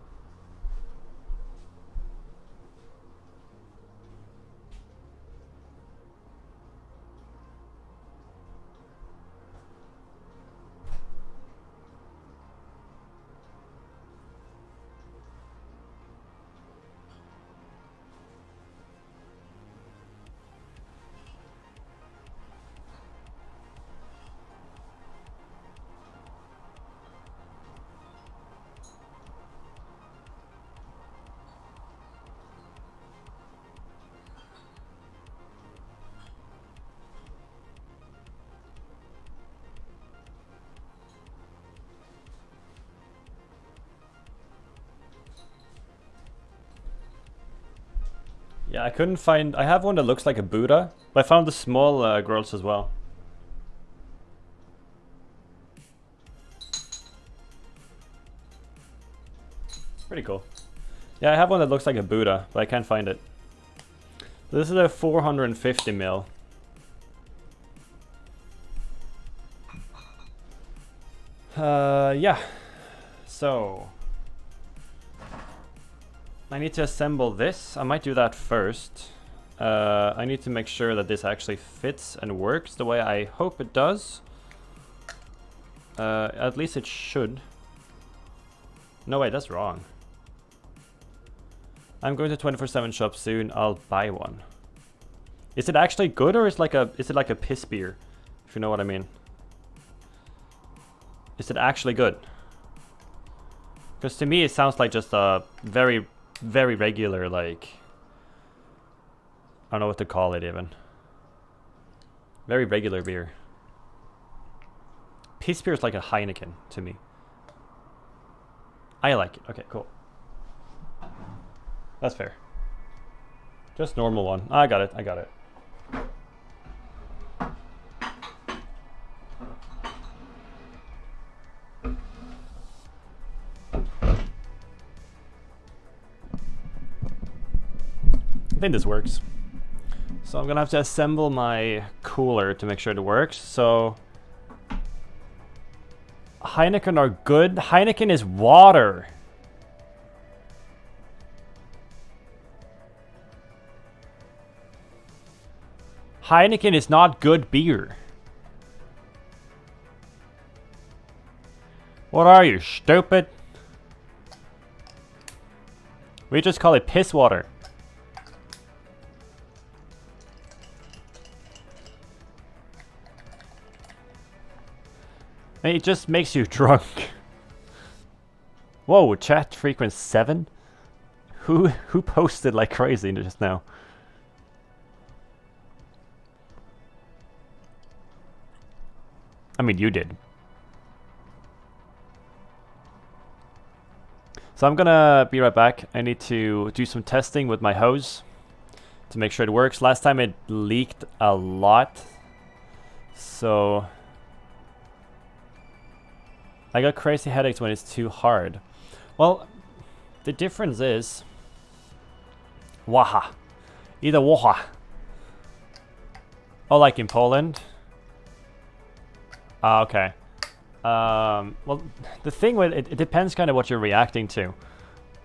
Yeah, I couldn't find... I have one that looks like a Buddha, but I found the small girls as well. Pretty cool. Yeah, I have one that looks like a Buddha, but I can't find it. This is a 450 ml. Yeah. So... I need to assemble this. I might do that first. I need to make sure that this actually fits and works the way I hope it does. At least it should. No, wait, that's wrong. I'm going to 24/7 shop soon. I'll buy one. Is it actually good, or is it like a piss beer? If you know what I mean. Is it actually good? Because to me it sounds like just a very regular, like, I don't know what to call it even. Very regular beer. Piss beer is like a Heineken to me. I like it. Okay, cool. That's fair. Just normal one. I got it. I got it. I think this works. So I'm gonna have to assemble my cooler to make sure it works. So Heineken are good. Heineken is water. Heineken is not good beer. What are you, stupid? We just call it piss water. It just makes you drunk. Whoa, chat frequency 7? Who posted like crazy just now? I mean, you did. So I'm gonna be right back. I need to do some testing with my hose to make sure it works. Last time it leaked a lot. So I got crazy headaches when it's too hard. Well, the difference is... Waha. Either waha. Oh, like in Poland? Ah, okay. Well, the thing with it depends kind of what you're reacting to.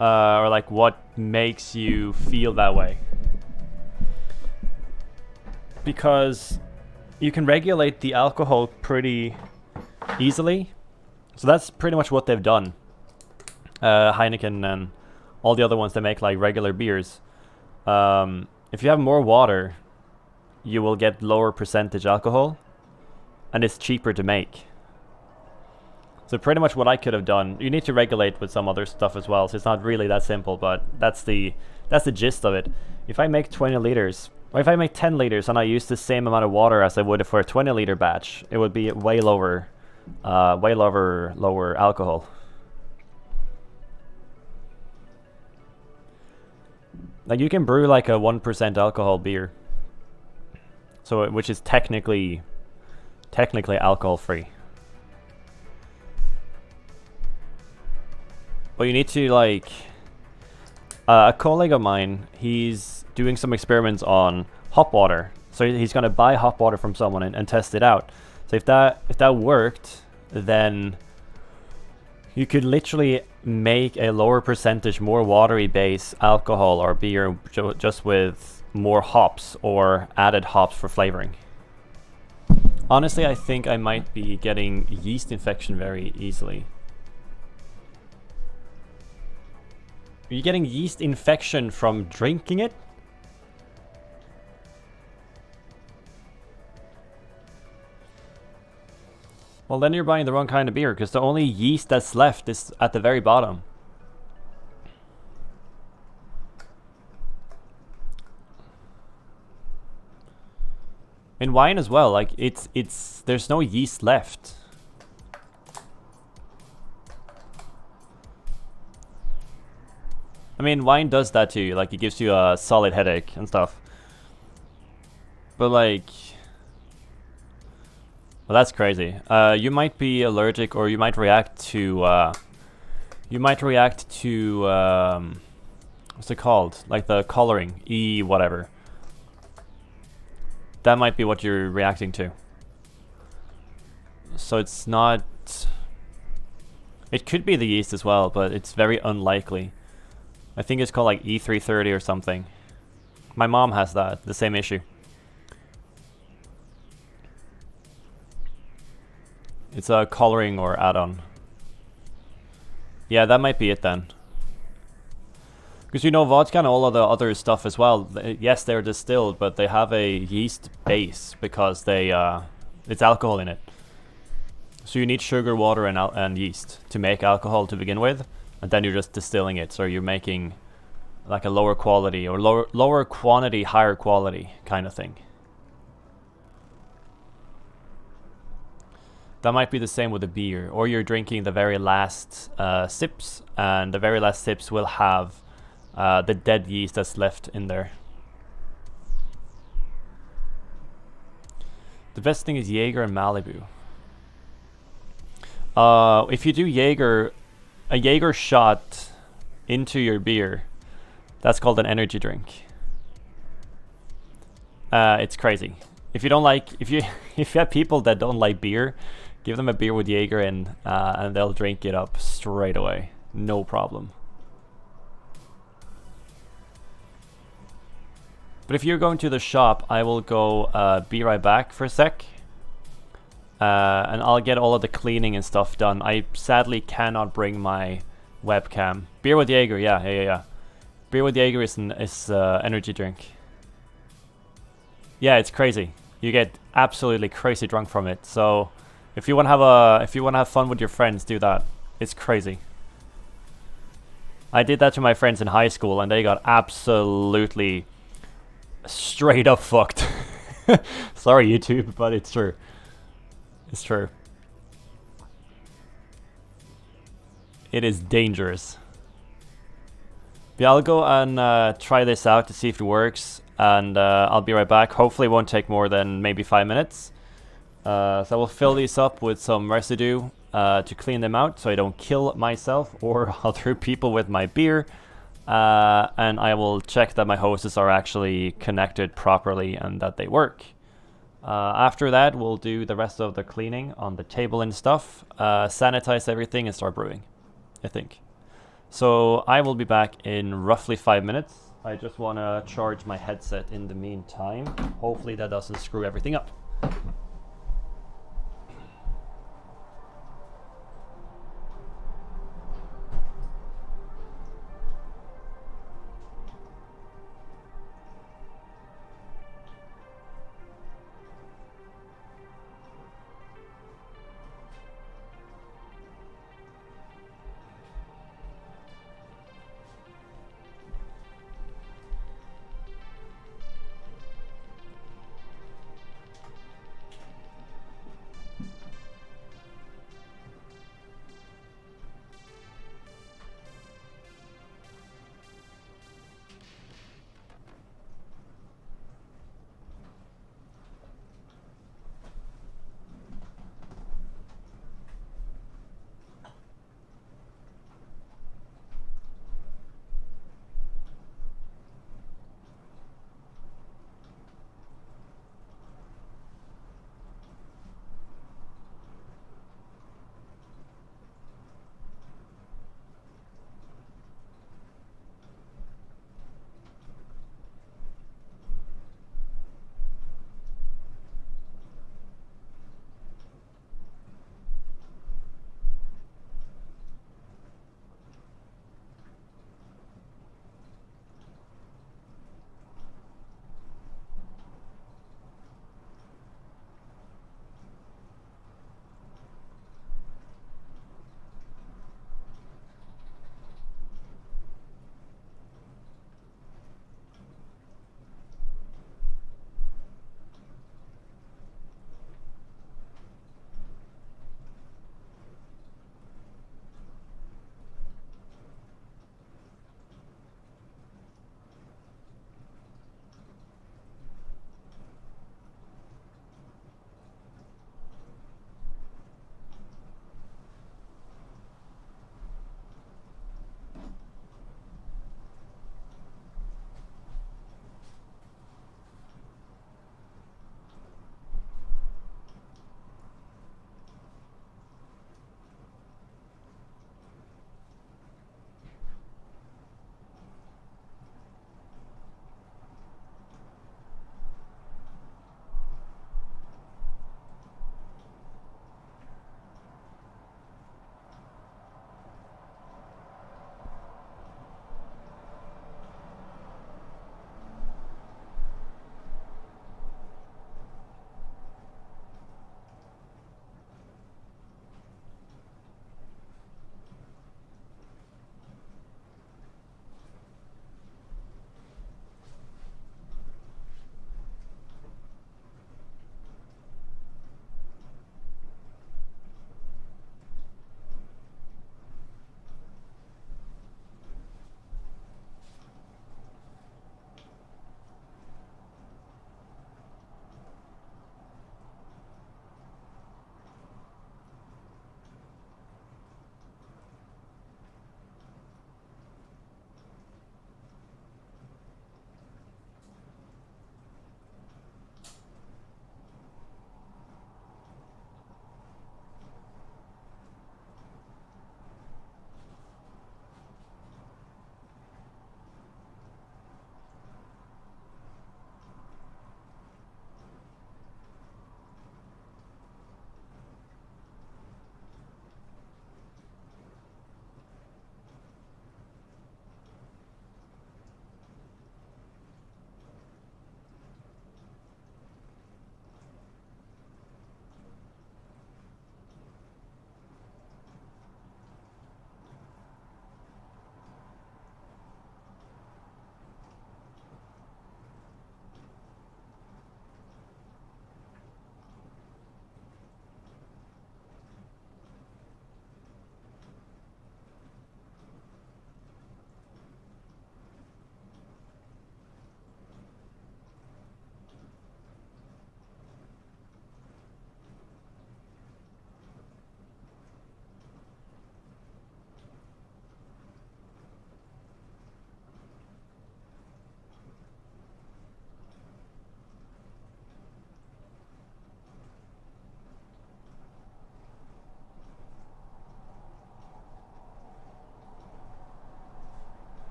Or like what makes you feel that way. Because you can regulate the alcohol pretty easily. So that's pretty much what they've done. Heineken and all the other ones that make like regular beers. If you have more water, you will get lower percentage alcohol. And it's cheaper to make. So pretty much what I could have done. You need to regulate with some other stuff as well. So it's not really that simple, but that's the gist of it. If I make 20 liters, or if I make 10 liters and I use the same amount of water as I would for a 20 liter batch, it would be way lower alcohol. Like you can brew like a 1% alcohol beer. So which is technically alcohol free. But you need to like... a colleague of mine, he's doing some experiments on hop water. So he's going to buy hop water from someone and test it out. So if that worked, then you could literally make a lower percentage, more watery base alcohol or beer just with more hops or added hops for flavoring. Honestly, I think I might be getting yeast infection very easily. Are you getting yeast infection from drinking it? Well, then you're buying the wrong kind of beer, because the only yeast that's left is at the very bottom. In wine as well, like there's no yeast left. I mean, wine does that to you, like it gives you a solid headache and stuff. But like, well, that's crazy. You might be allergic, or you might react to what's it called? Like the coloring, whatever. That might be what you're reacting to. So it's not... It could be the yeast as well, but it's very unlikely. I think it's called like E330 or something. My mom has that, the same issue. It's a coloring or add-on. Yeah, that might be it then. Because you know, vodka and all of the other stuff as well, yes, they're distilled, but they have a yeast base because it's alcohol in it. So you need sugar, water, and yeast to make alcohol to begin with, and then you're just distilling it. So you're making like a lower quality or lower quantity, higher quality kind of thing. That might be the same with a beer, or you're drinking the very last sips, and the very last sips will have the dead yeast that's left in there. The best thing is Jaeger and Malibu. If you do a Jaeger shot into your beer, that's called an energy drink. It's crazy. If you don't like, if you have people that don't like beer, give them a beer with Jaeger in, and they'll drink it up straight away, no problem. But if you're going to the shop, I will go be right back for a sec. And I'll get all of the cleaning and stuff done. I sadly cannot bring my webcam. Beer with Jaeger, yeah. Beer with Jaeger is an energy drink. Yeah, it's crazy. You get absolutely crazy drunk from it. So if you want to have fun with your friends, do that. It's crazy. I did that to my friends in high school, and they got absolutely straight up fucked. Sorry, YouTube, but it's true. It's true. It is dangerous. Yeah, I'll go and try this out to see if it works, and I'll be right back. Hopefully it won't take more than maybe 5 minutes. So I will fill these up with some residue, to clean them out so I don't kill myself or other people with my beer. And I will check that my hoses are actually connected properly and that they work. After that, we'll do the rest of the cleaning on the table and stuff, sanitize everything and start brewing, I think. So I will be back in roughly 5 minutes. I just want to charge my headset in the meantime. Hopefully that doesn't screw everything up.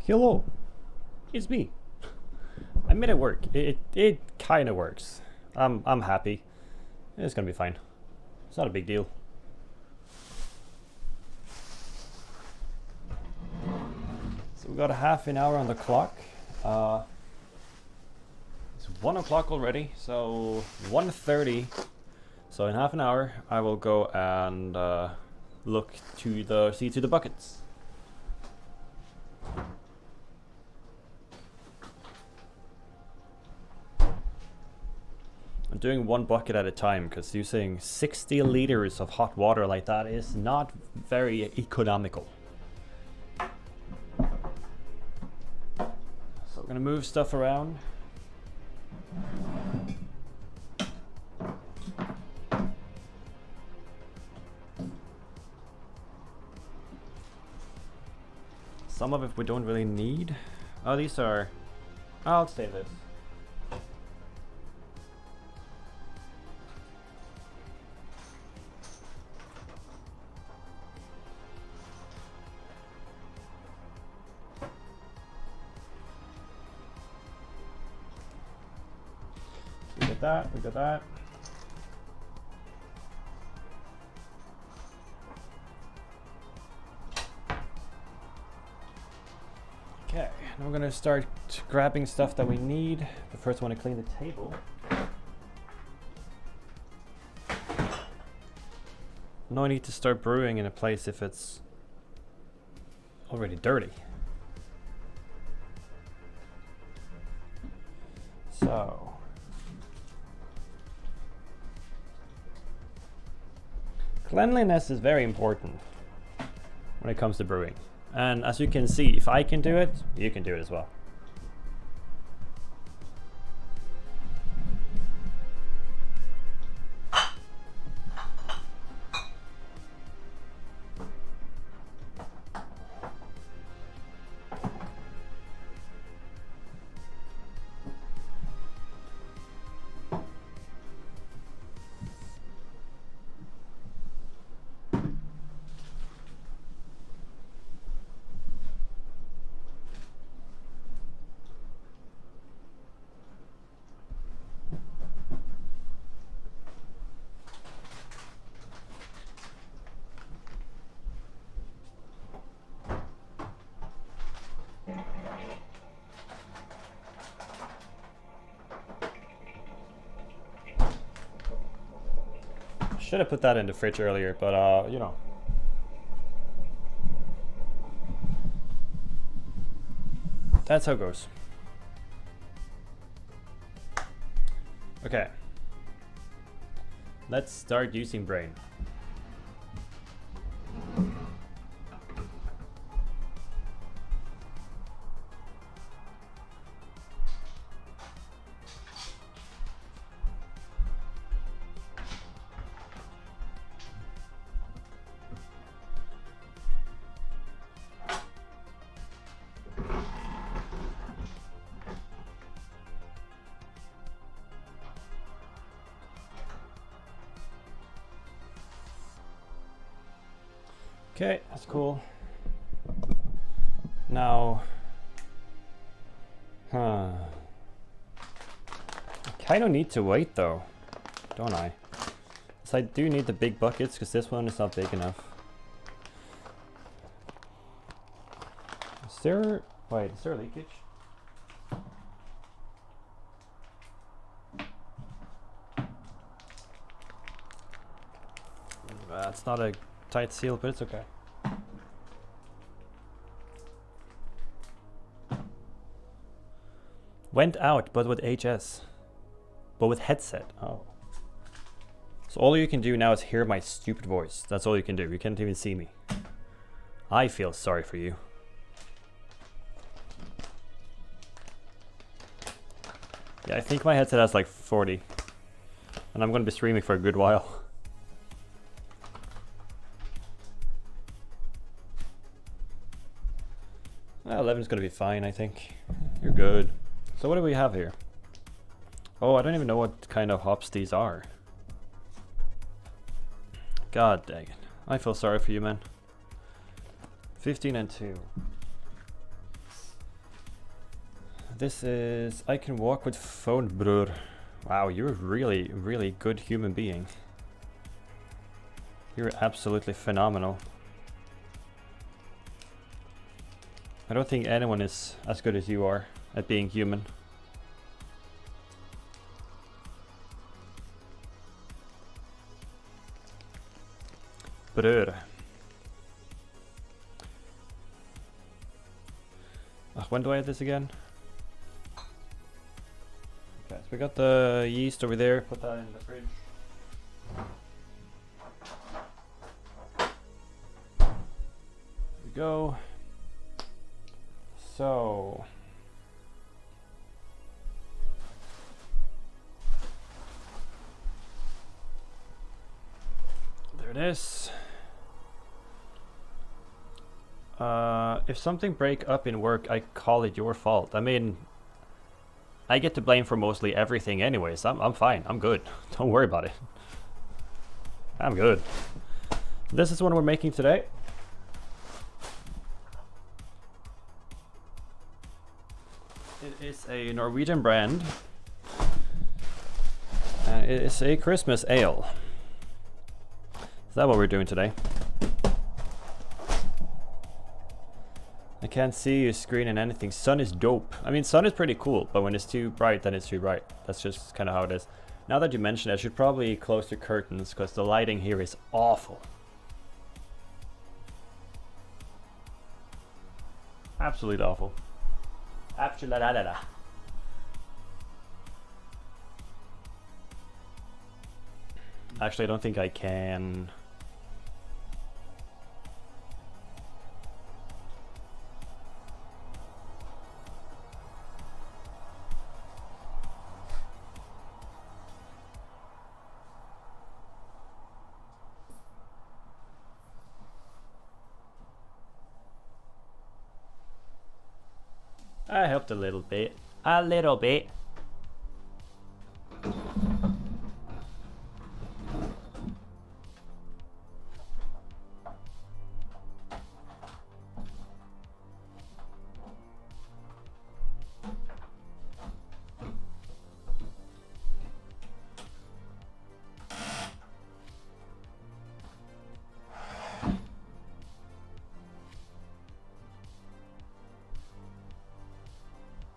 Hello, it's me. I made it work. It kind of works. I'm happy. It's gonna be fine. It's not a big deal. So we got a half an hour on the clock. It's 1 o'clock already, so 1:30. So in half an hour, I will go and see to the buckets. I'm doing one bucket at a time because using 60 liters of hot water like that is not very economical. So we're gonna move stuff around. Some of it we don't really need. Oh, these are... I'll save this. We got that, we got that. Okay, now we're gonna start grabbing stuff that we need. But first I want to clean the table. No need to start brewing in a place if it's already dirty. So cleanliness is very important when it comes to brewing. And as you can see, if I can do it, you can do it as well. Should have put that in the fridge earlier, but you know. That's how it goes. Okay. Let's start using brain. Okay, that's cool. Now, I kind of need to wait though, don't I? So I do need the big buckets because this one is not big enough. Is there a leakage? It's not a tight seal, but it's okay. Went out, but with HS. But with headset. Oh. So all you can do now is hear my stupid voice. That's all you can do. You can't even see me. I feel sorry for you. Yeah, I think my headset has like 40. And I'm gonna be streaming for a good while. Well, 11's gonna be fine, I think. You're good. So what do we have here? Oh, I don't even know what kind of hops these are. God dang it. I feel sorry for you, man. 15 and 2. This is I can walk with phone, bror. Wow, you're a really, really good human being. You're absolutely phenomenal. I don't think anyone is as good as you are at being human. Bror. When do I have this again? Okay, so we got the yeast over there. Put that in the fridge. There we go. So there it is. If something break up in work, I call it your fault. I mean, I get to blame for mostly everything anyways. I'm fine. I'm good. Don't worry about it. I'm good. This is what we're making today. It is a Norwegian brand. And it is a Christmas ale. Is that what we're doing today? I can't see your screen and anything. Sun is dope. I mean, sun is pretty cool, but when it's too bright, then it's too bright. That's just kind of how it is. Now that you mention it, I should probably close the curtains because the lighting here is awful. Absolutely awful. Absolutely. Actually, I don't think I can. I helped a little bit. A little bit.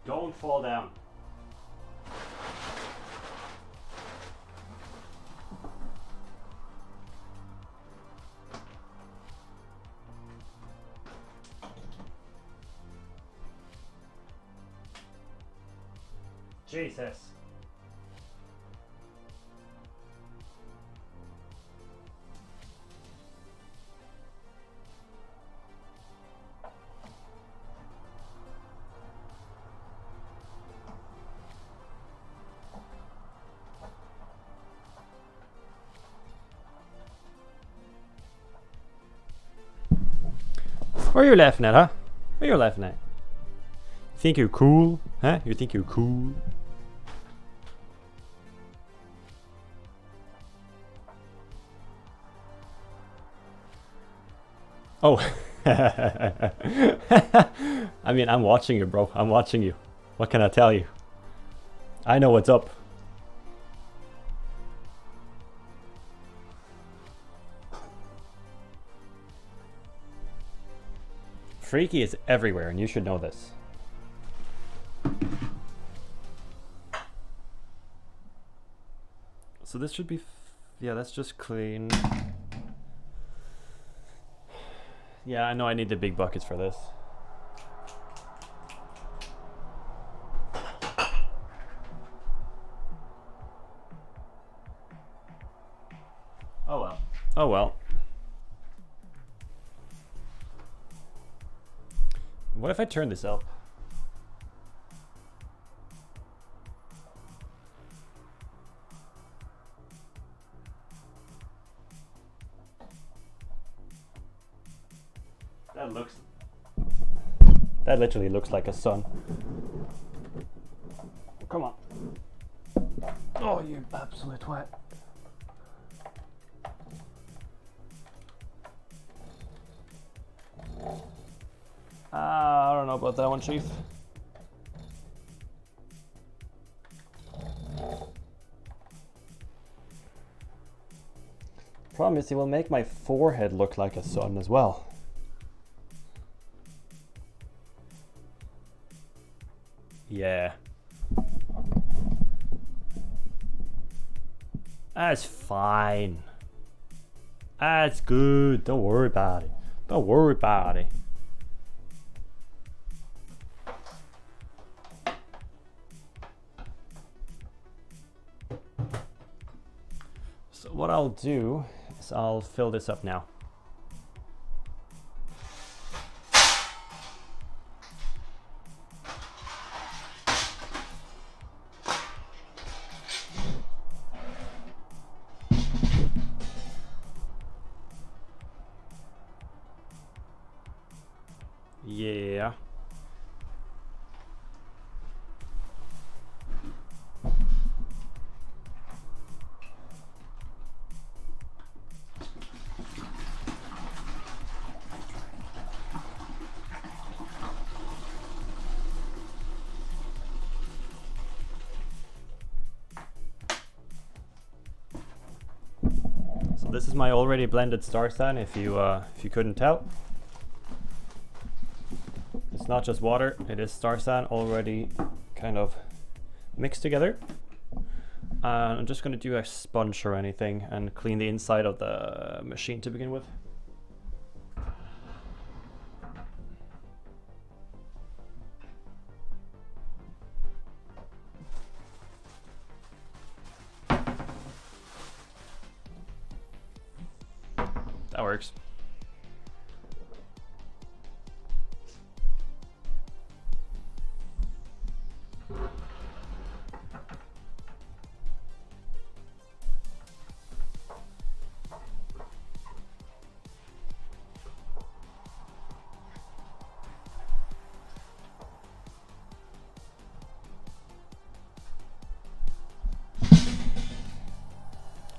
Don't fall down. Jesus. What are you laughing at, huh? What are you laughing at? You think you're cool? Huh? You think you're cool? Oh. I mean, I'm watching you, bro. I'm watching you. What can I tell you? I know what's up. Freaky is everywhere, and you should know this. So this should be, yeah, that's just clean. Yeah, I know I need the big buckets for this. Oh well. Oh well. What if I turn this up? That literally looks like a sun. Come on. Oh, you absolute wet. I don't know about that one, Chief. Problem is, it will make my forehead look like a sun as well. Yeah. That's fine. That's good. Don't worry about it. Don't worry about it. So what I'll do is I'll fill this up now. Yeah. So this is my already blended star san, if you couldn't tell. It's not just water, it is star san already kind of mixed together. I'm just going to do a sponge or anything and clean the inside of the machine to begin with. That works.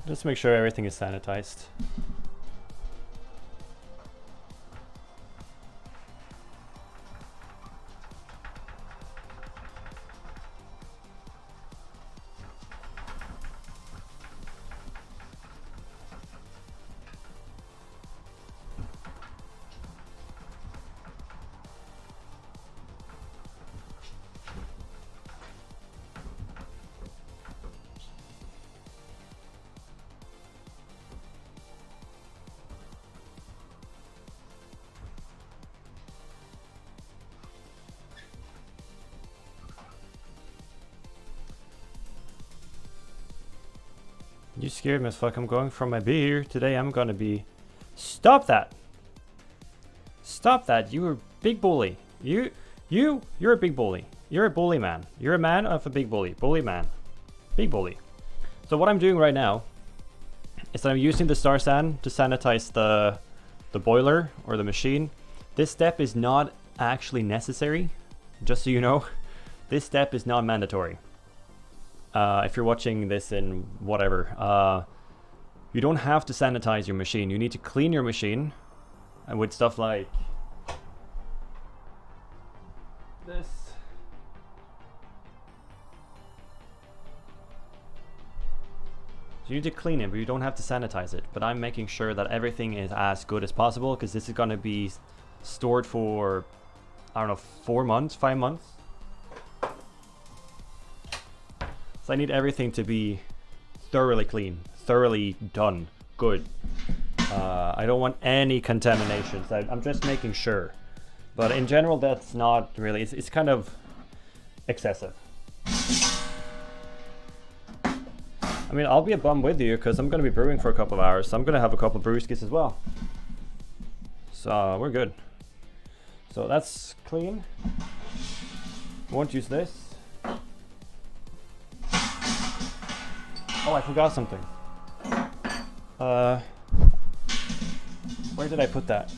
Just make sure everything is sanitized. You scared me as fuck. I'm going for my beer. Today I'm gonna be... Stop that! Stop that! You're a big bully. You're a big bully. You're a bully man. You're a man of a big bully. Bully man. Big bully. So what I'm doing right now is that I'm using the star san to sanitize the boiler or the machine. This step is not actually necessary, just so you know. This step is not mandatory. If you're watching this in whatever, you don't have to sanitize your machine. You need to clean your machine with stuff like this. So you need to clean it, but you don't have to sanitize it. But I'm making sure that everything is as good as possible, because this is going to be stored for, I don't know, 4 months, 5 months. So I need everything to be thoroughly clean, thoroughly done, good. I don't want any contaminations. I'm just making sure. But in general, that's not really, it's kind of excessive. I mean, I'll be a bum with you because I'm going to be brewing for a couple of hours. So I'm going to have a couple of brewskis as well. So we're good. So that's clean. Won't use this. Oh, I forgot something. Where did I put that?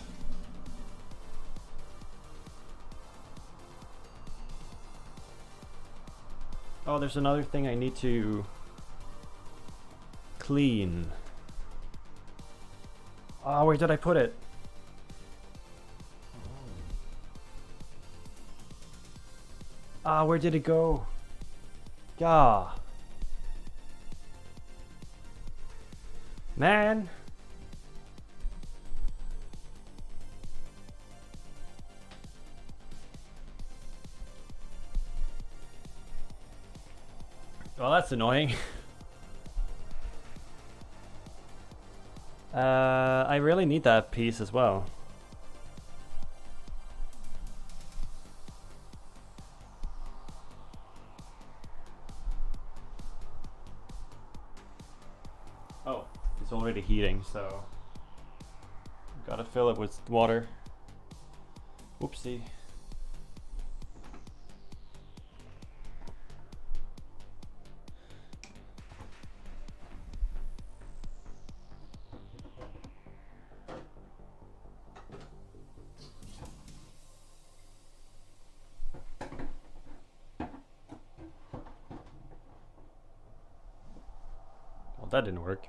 Oh, there's another thing I need to clean. Oh, where did I put it? Ah, where did it go? Gah. Man, Well, that's annoying. I really need that piece as well. Oh, it's already heating, so gotta fill it with water. Whoopsie. Well, that didn't work.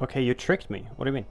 Okay, you tricked me. What do you mean?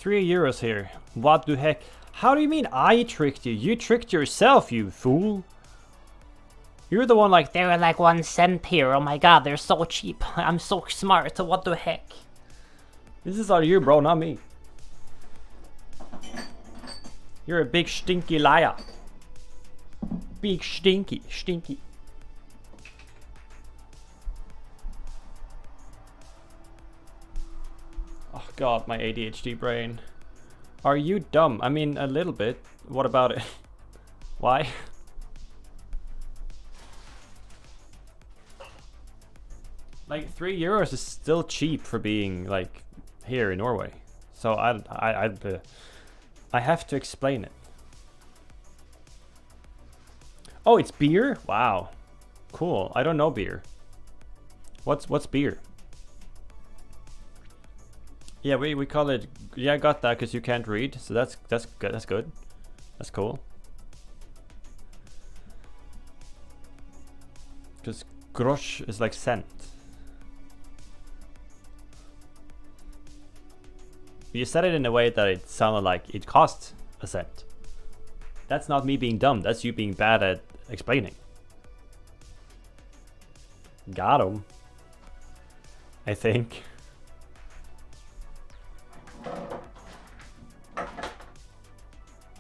€3 here. What the heck? How do you mean I tricked you? You tricked yourself, you fool. You're the one like, they were like 1 cent here. Oh my god, they're so cheap. I'm so smart. What the heck? This is on you, bro, not me. You're a big stinky liar. Big stinky. Oh god, my ADHD brain. Are you dumb? I mean, a little bit. What about it? Why? Like €3 is still cheap for being like here in Norway. So I have to explain it. Oh, it's beer? Wow. Cool. I don't know beer. What's beer? Yeah, we call it. Yeah, I got that because you can't read. So that's good. That's good. That's cool. Because grosch is like cent. You said it in a way that it sounded like it costs a cent. That's not me being dumb. That's you being bad at explaining. Got him. I think.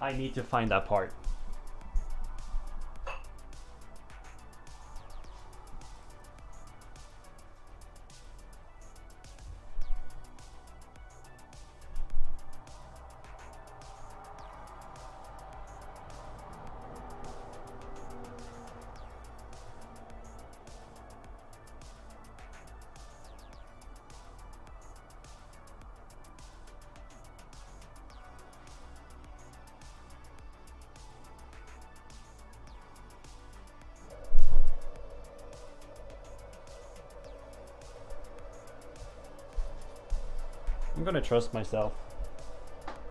I need to find that part. I'm gonna trust myself.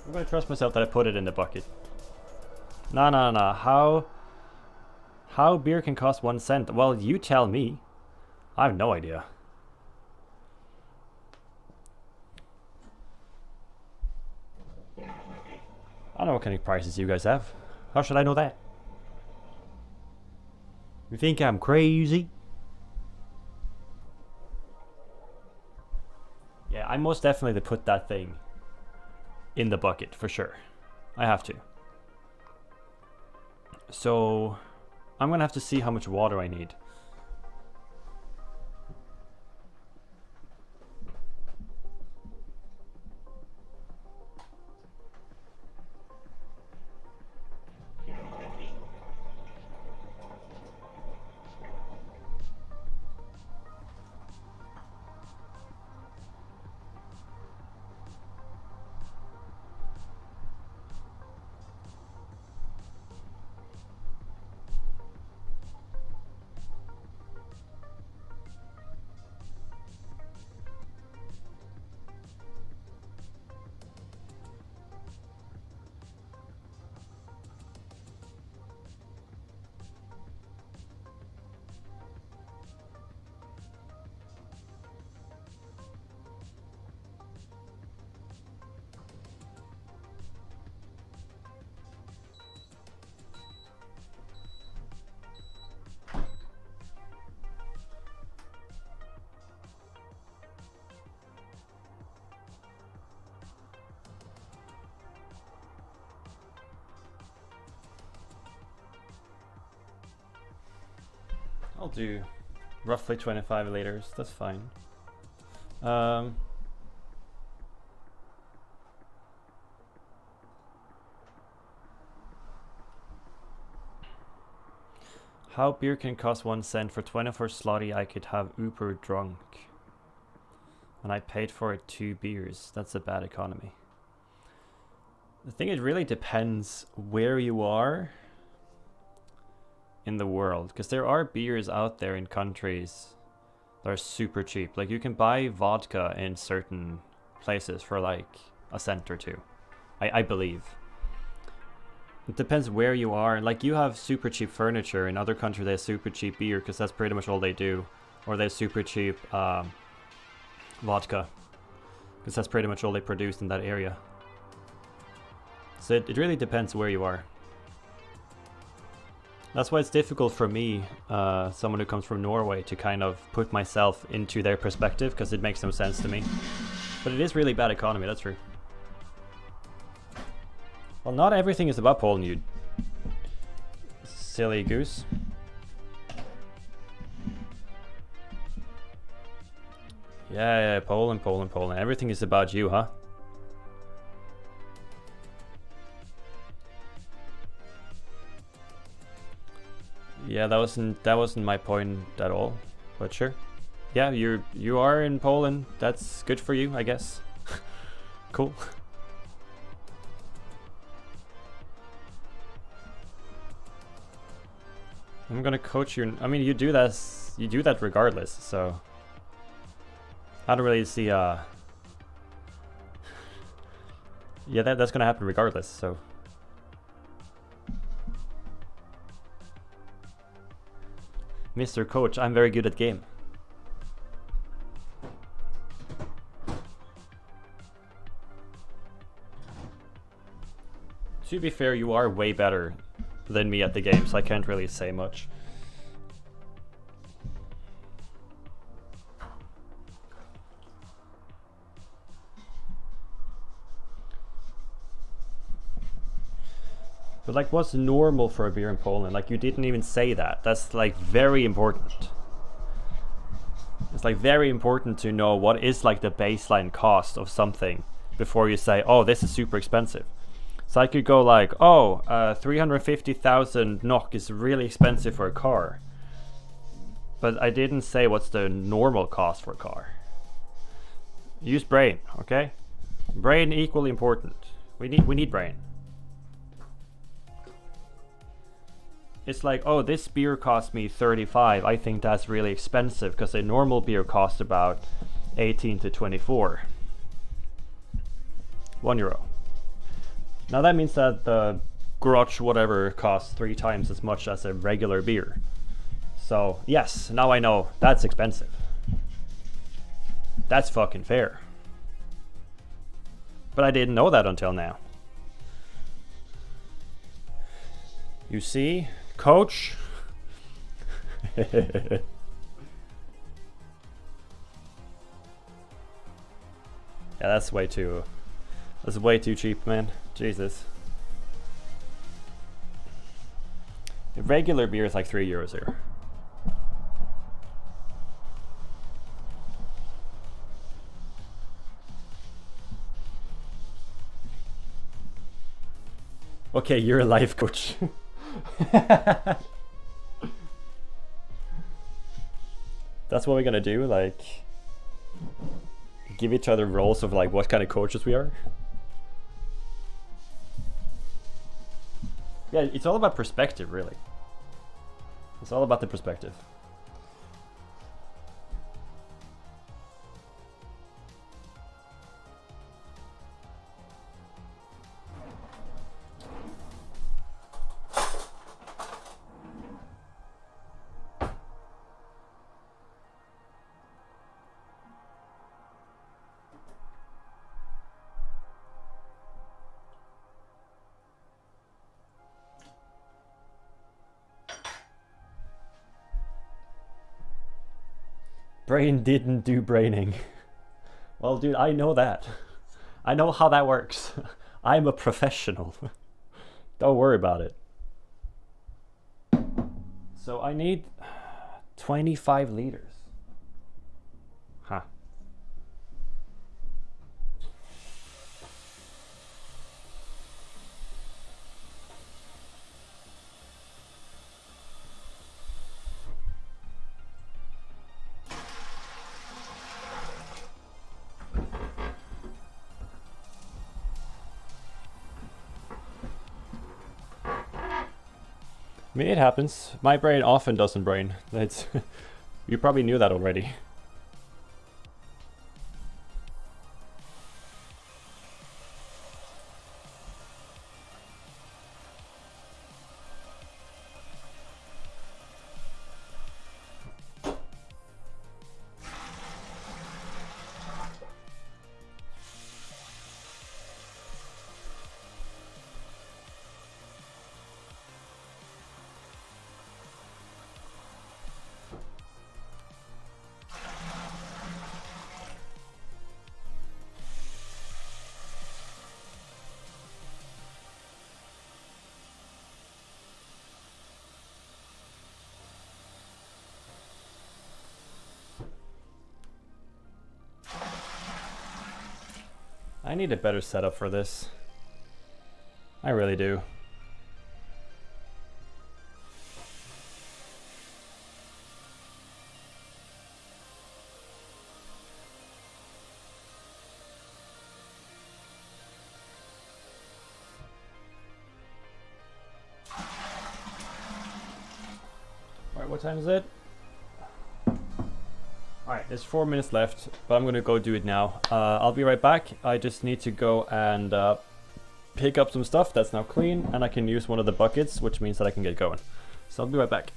I'm gonna trust myself that I put it in the bucket. No. How beer can cost 1 cent? Well, you tell me. I have no idea. I don't know what kind of prices you guys have. How should I know that? You think I'm crazy? Yeah, I most definitely put that thing in the bucket for sure. I have to. So I'm gonna have to see how much water I need. I'll do roughly 25 liters. That's fine. How beer can cost 1 cent for 24 slotty I could have uber drunk. When I paid for it 2 beers. That's a bad economy. I think it really depends where you are in the world. Because there are beers out there in countries that are super cheap. Like you can buy vodka in certain places for like a cent or two. I believe. It depends where you are. Like you have super cheap furniture. In other countries they have super cheap beer because that's pretty much all they do. Or they have super cheap vodka because that's pretty much all they produce in that area. So it really depends where you are. That's why it's difficult for me, someone who comes from Norway, to kind of put myself into their perspective because it makes no sense to me. But it is really bad economy, that's true. Well, not everything is about Poland, you silly goose. Yeah, Poland. Everything is about you, huh? Yeah, that wasn't my point at all. But sure. Yeah, you are in Poland. That's good for you, I guess. Cool. I'm gonna coach you. I mean, you do that regardless, so I don't really see yeah, that's gonna happen regardless, so Mr. Coach, I'm very good at game. To be fair, you are way better than me at the game, so I can't really say much. But like, what's normal for a beer in Poland? Like, you didn't even say that. That's like very important. It's like very important to know what is like the baseline cost of something before you say, oh, this is super expensive. So I could go like, oh, 350,000 NOK is really expensive for a car. But I didn't say what's the normal cost for a car. Use brain, okay? Brain equally important. We need brain. It's like, oh, this beer cost me 35. I think that's really expensive because a normal beer costs about 18 to 24. €1. Now that means that the Grotch whatever costs 3 times as much as a regular beer. So yes, now I know that's expensive. That's fucking fair. But I didn't know that until now. You see, coach? Yeah, that's way too cheap, man. Jesus. Regular beer is like €3 here. Okay, you're a life coach. That's what we're gonna do, like give each other roles of like what kind of coaches we are. Yeah, it's all about perspective, really. It's all about the perspective. Brain didn't do braining. Well, dude, I know that. I know how that works. I'm a professional. Don't worry about it. So I need 25 liters. Huh. I mean, it happens. My brain often doesn't brain. It's you probably knew that already. I need a better setup for this. I really do. Alright, what time is it? Alright, there's 4 minutes left, but I'm gonna go do it now. I'll be right back. I just need to go and pick up some stuff that's now clean, and I can use one of the buckets, which means that I can get going. So I'll be right back.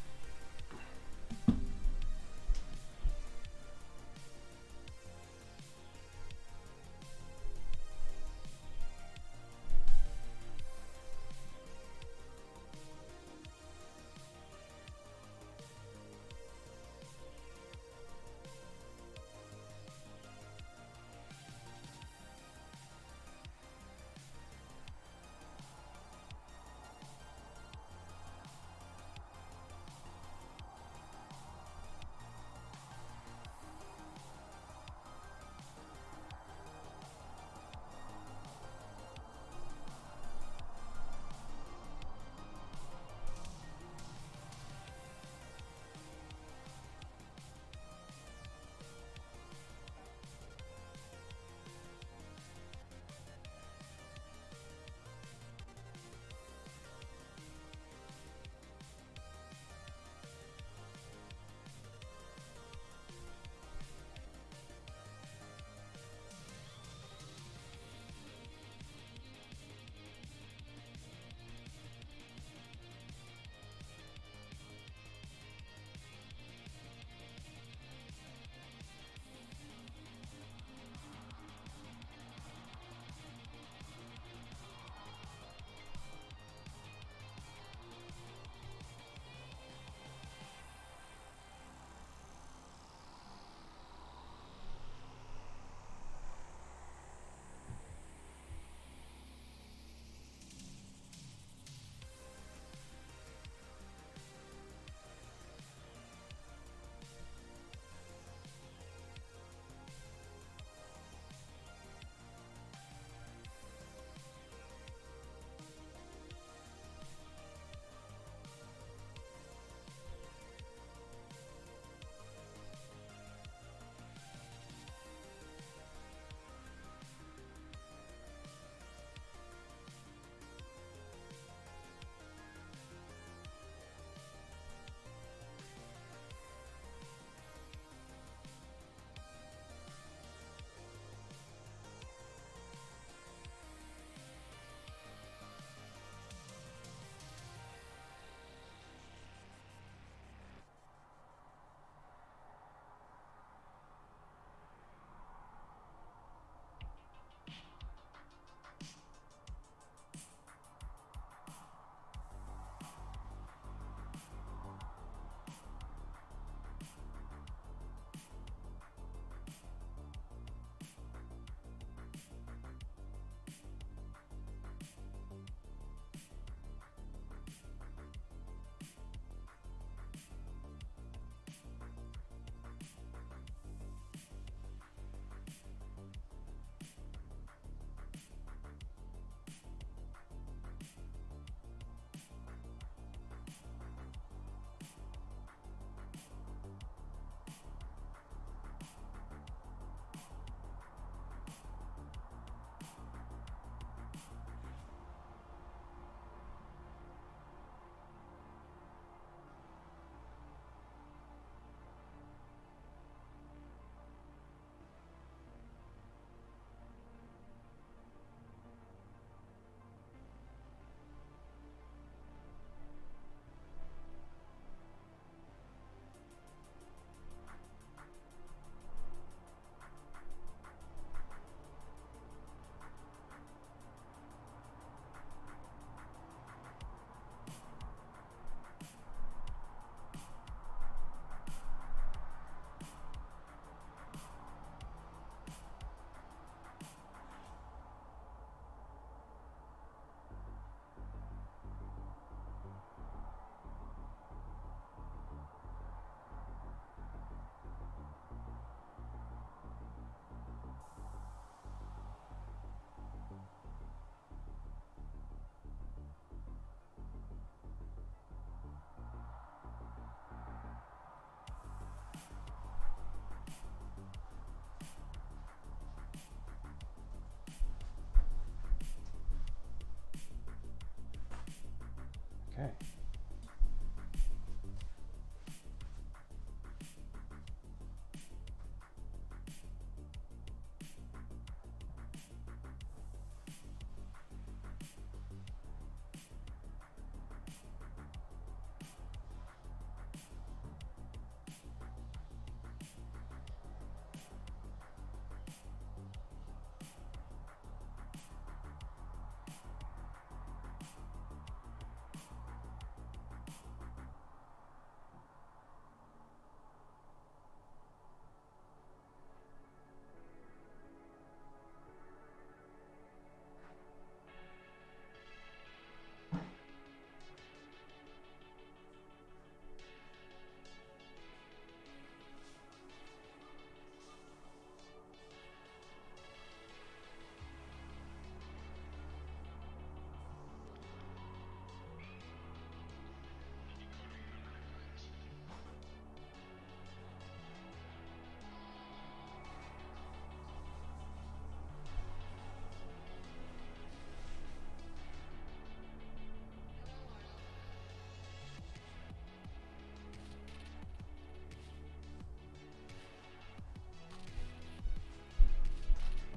Okay.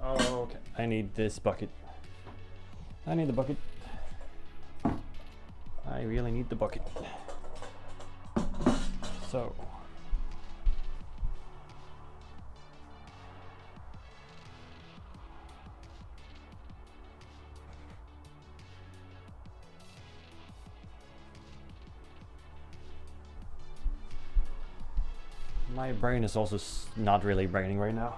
Oh, okay. I need this bucket. I need the bucket. I really need the bucket. So. My brain is also not really braining right now.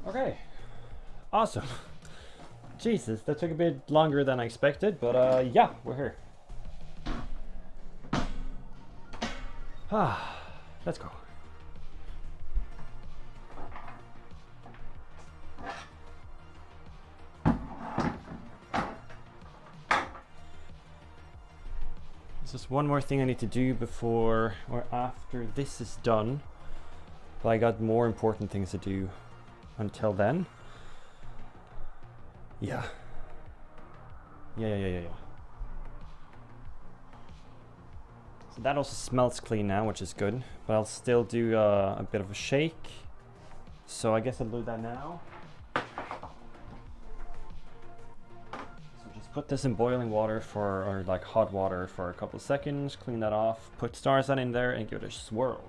Okay, awesome. Jesus, that took a bit longer than I expected, but yeah, we're here. Ah, let's go. There's just one more thing I need to do before or after this is done. But I got more important things to do until then. Yeah. Yeah. So that also smells clean now, which is good. But I'll still do a bit of a shake. So I guess I'll do that now. So just put this in boiling water or like hot water for a couple of seconds. Clean that off. Put Starsan in there and give it a swirl.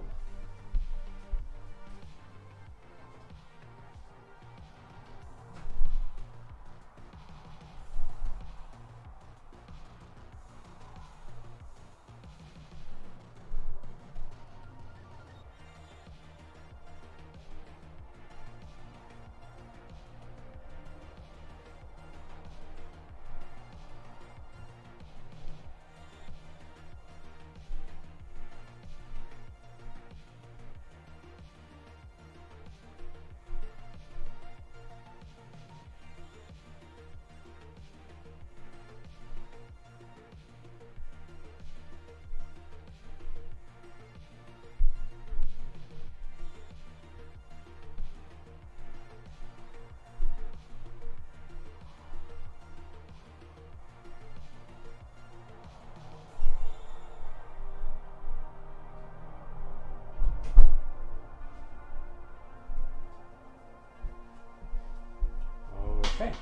Okay.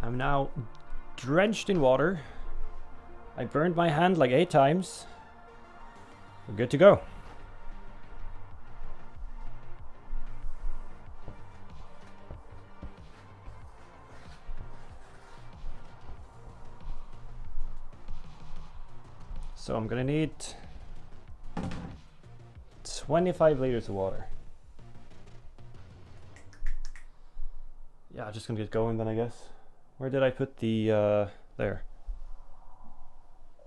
I'm now drenched in water. I burned my hand like 8 times. We're good to go. So I'm gonna need 25 liters of water. Yeah, just gonna get going then, I guess. Where did I put the, there.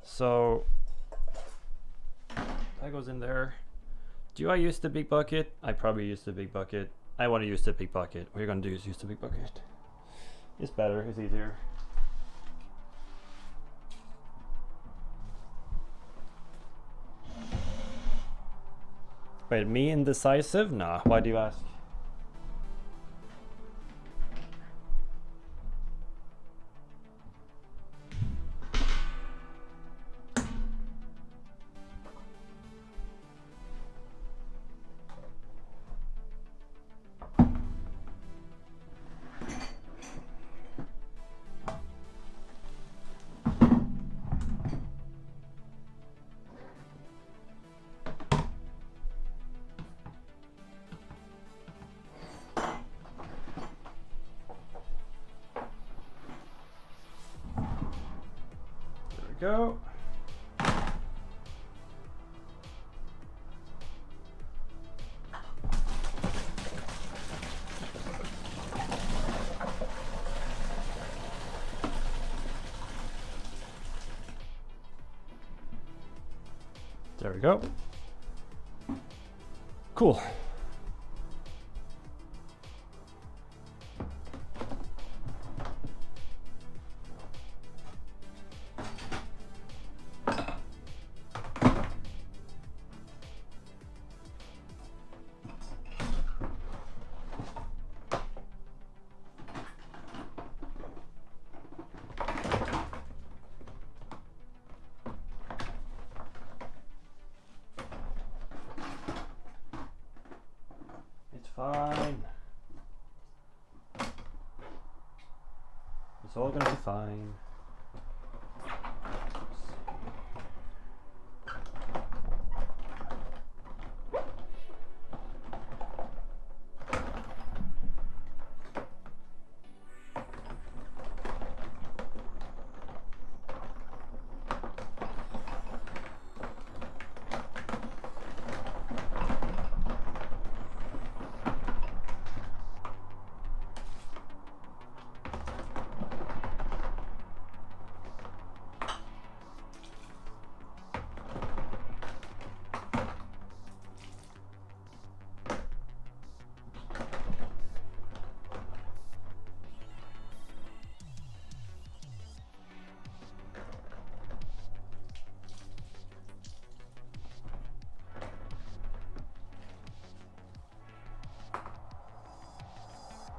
So, that goes in there. Do I use the big bucket? I probably use the big bucket. I want to use the big bucket. What you're gonna do is use the big bucket. It's better, it's easier. Wait, me indecisive? Nah, why do you ask? Go. There we go. Cool. Fine. It's all gonna be fine.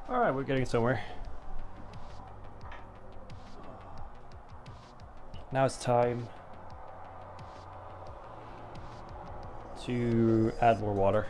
Alright, we're getting somewhere. Now it's time to add more water.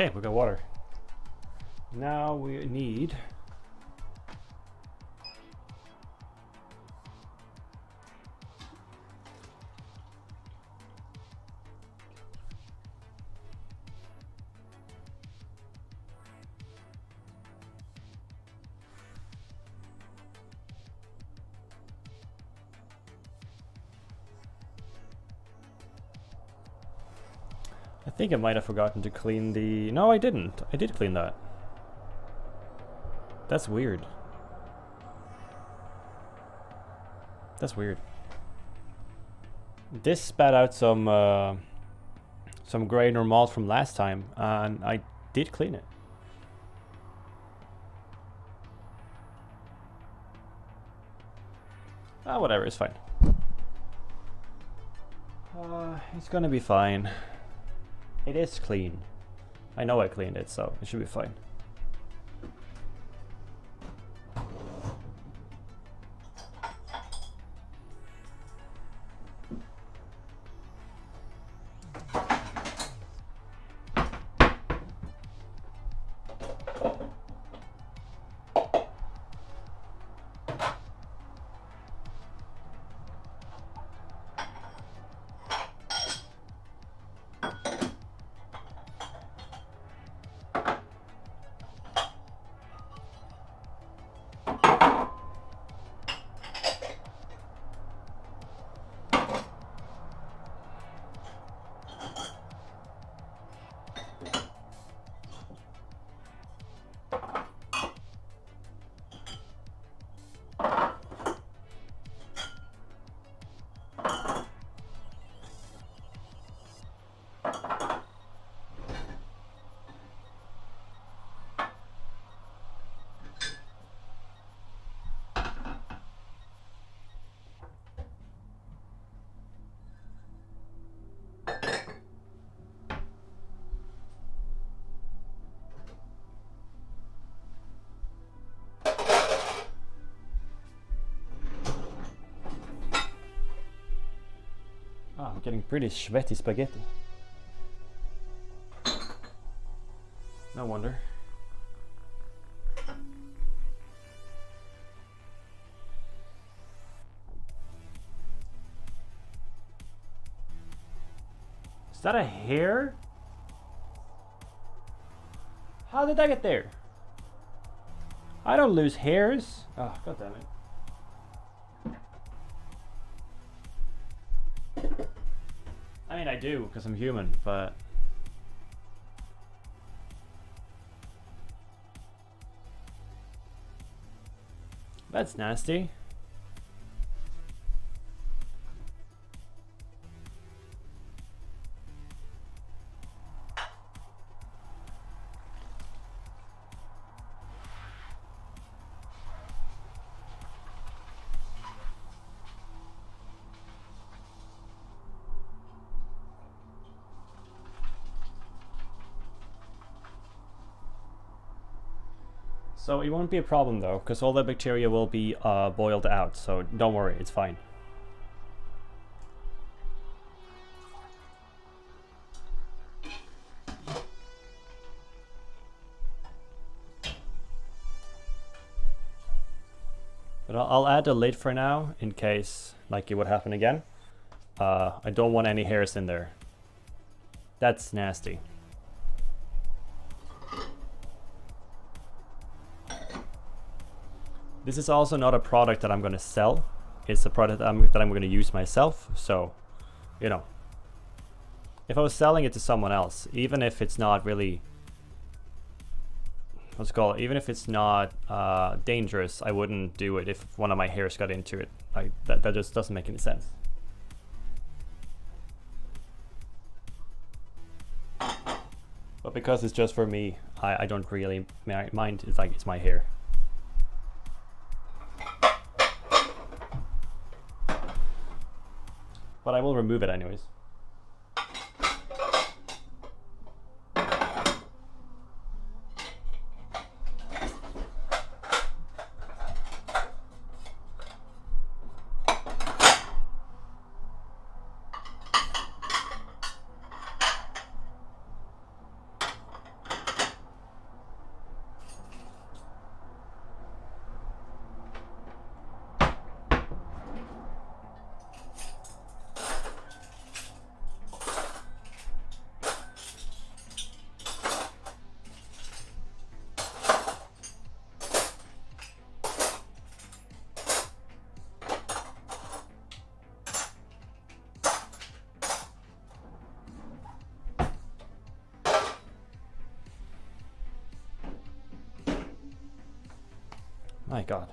Okay, we got water. Now we need I think I might have forgotten to clean the... No, I didn't. I did clean that. That's weird. That's weird. This spat out some grain or malt from last time, and I did clean it. Ah, whatever, it's fine. It's gonna be fine. It is clean. I know I cleaned it, so it should be fine. I'm getting pretty sweaty spaghetti. No wonder. Is that a hair? How did I get there? I don't lose hairs. Oh, god damn it. I mean, I do, because I'm human, but... That's nasty. So it won't be a problem though, because all the bacteria will be boiled out, so don't worry, it's fine. But I'll add a lid for now, in case like it would happen again. I don't want any hairs in there. That's nasty. This is also not a product that I'm going to sell. It's a product that I'm going to use myself. So, you know, if I was selling it to someone else, even if it's not really, what's it called? Even if it's not dangerous, I wouldn't do it if one of my hairs got into it. Like that just doesn't make any sense. But because it's just for me, I don't really mind. It's like it's my hair. But I will remove it anyways. My God.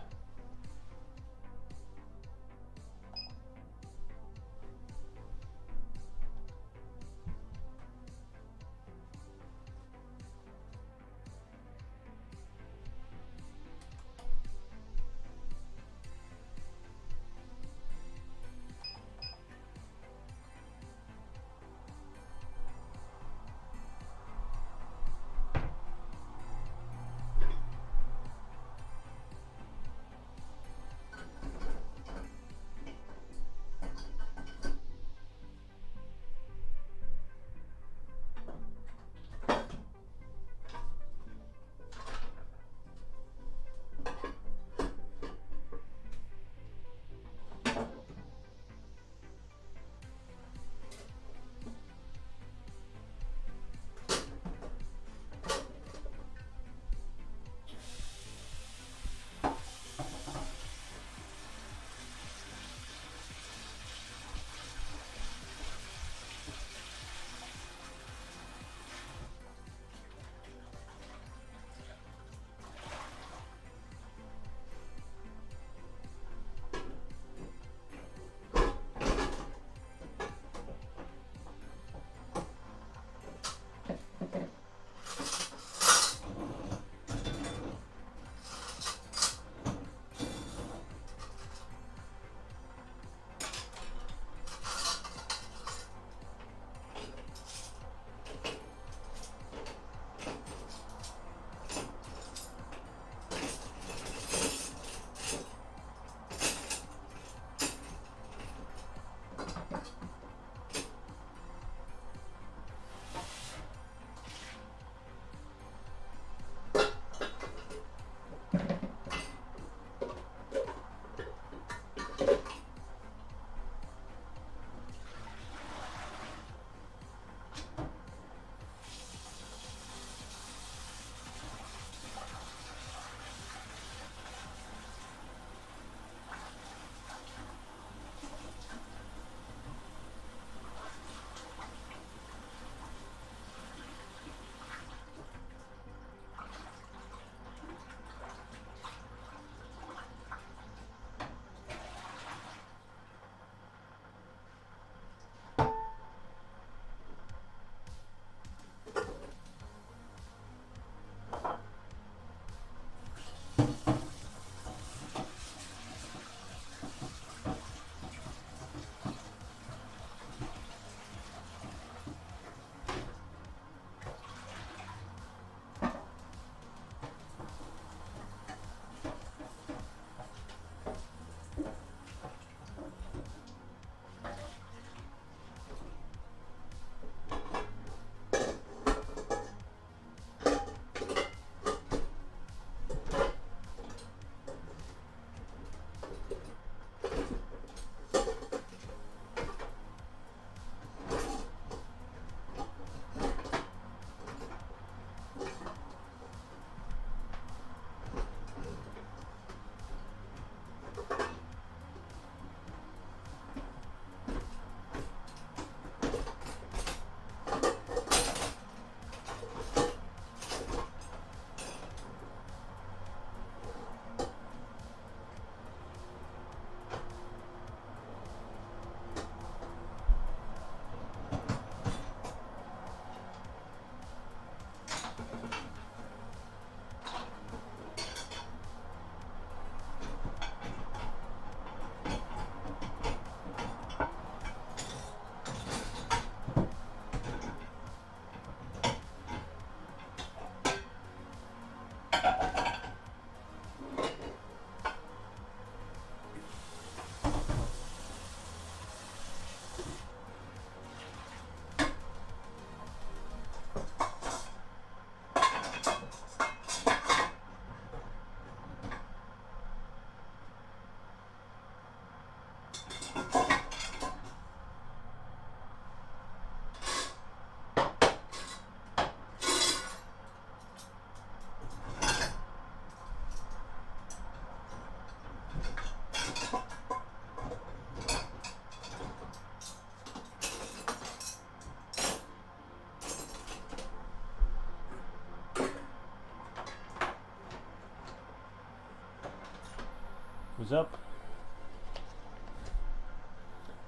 What's up?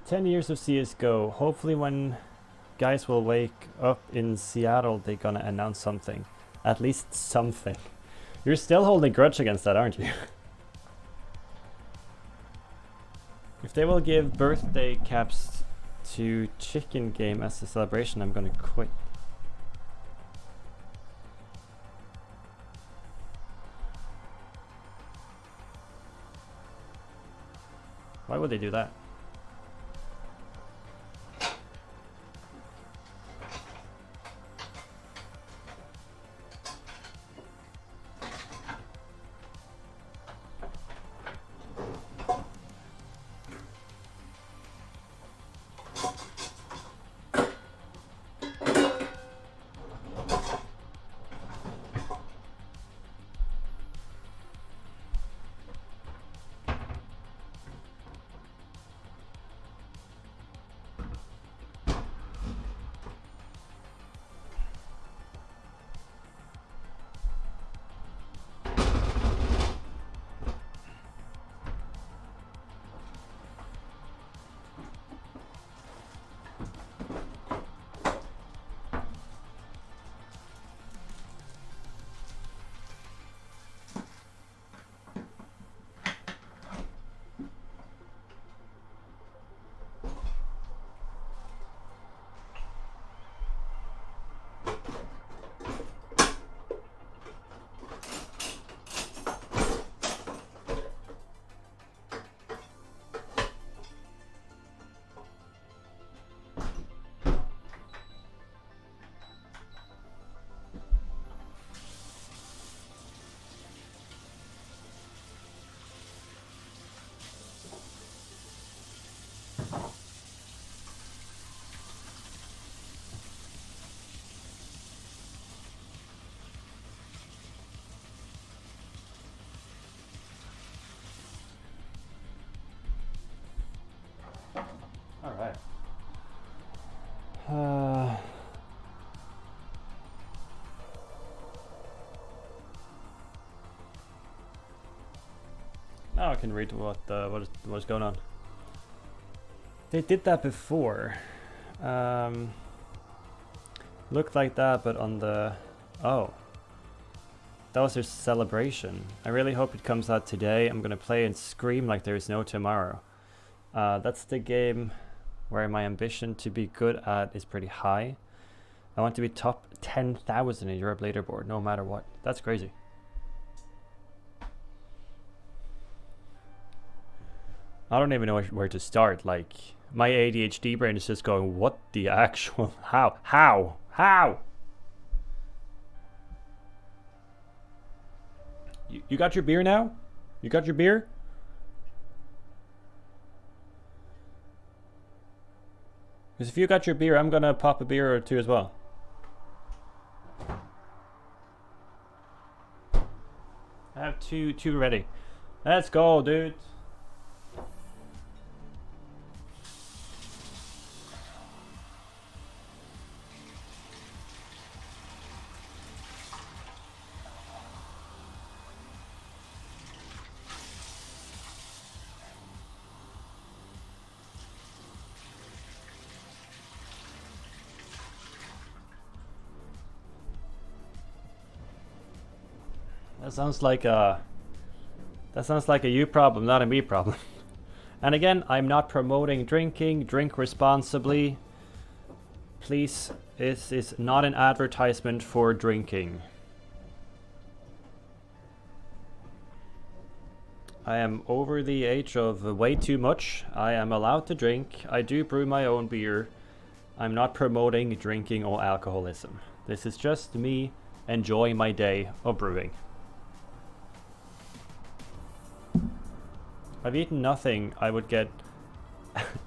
10 years of CSGO. Hopefully when guys will wake up in Seattle, they're gonna announce something. At least something. You're still holding grudge against that, aren't you? If they will give birthday caps to Chicken Game as a celebration, I'm gonna quit. Why would they do that? Alright. Now I can read what's going on. They did that before. Looked like that, but on the... Oh. That was their celebration. I really hope it comes out today. I'm gonna play and scream like there is no tomorrow. That's the game where my ambition to be good at is pretty high. I want to be top 10,000 in Europe leaderboard, no matter what. That's crazy. I don't even know where to start. Like, my ADHD brain is just going, what the actual... How? You got your beer now? You got your beer? Because if you got your beer, I'm gonna pop a beer or two as well. I have two ready. Let's go, dude. That sounds like a you problem, not a me problem. And again, I'm not promoting drinking. Drink responsibly. Please, this is not an advertisement for drinking. I am over the age of way too much. I am allowed to drink. I do brew my own beer. I'm not promoting drinking or alcoholism. This is just me enjoying my day of brewing. If I've eaten nothing, I would get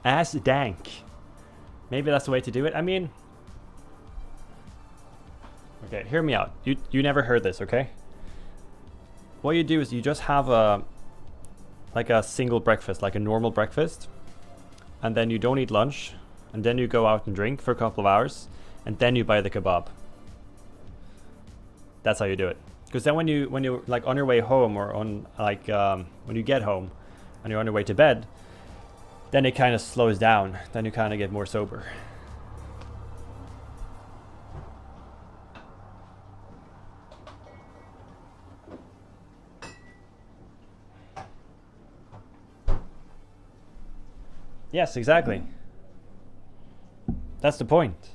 ass dank. Maybe that's the way to do it. I mean, okay, hear me out. You never heard this, okay? What you do is you just have a single breakfast, like a normal breakfast, and then you don't eat lunch, and then you go out and drink for a couple of hours, and then you buy the kebab. That's how you do it. Because then when you like on your way home or on like when you get home, and you're on your way to bed, then it kind of slows down. Then you kind of get more sober. Yes, exactly. That's the point.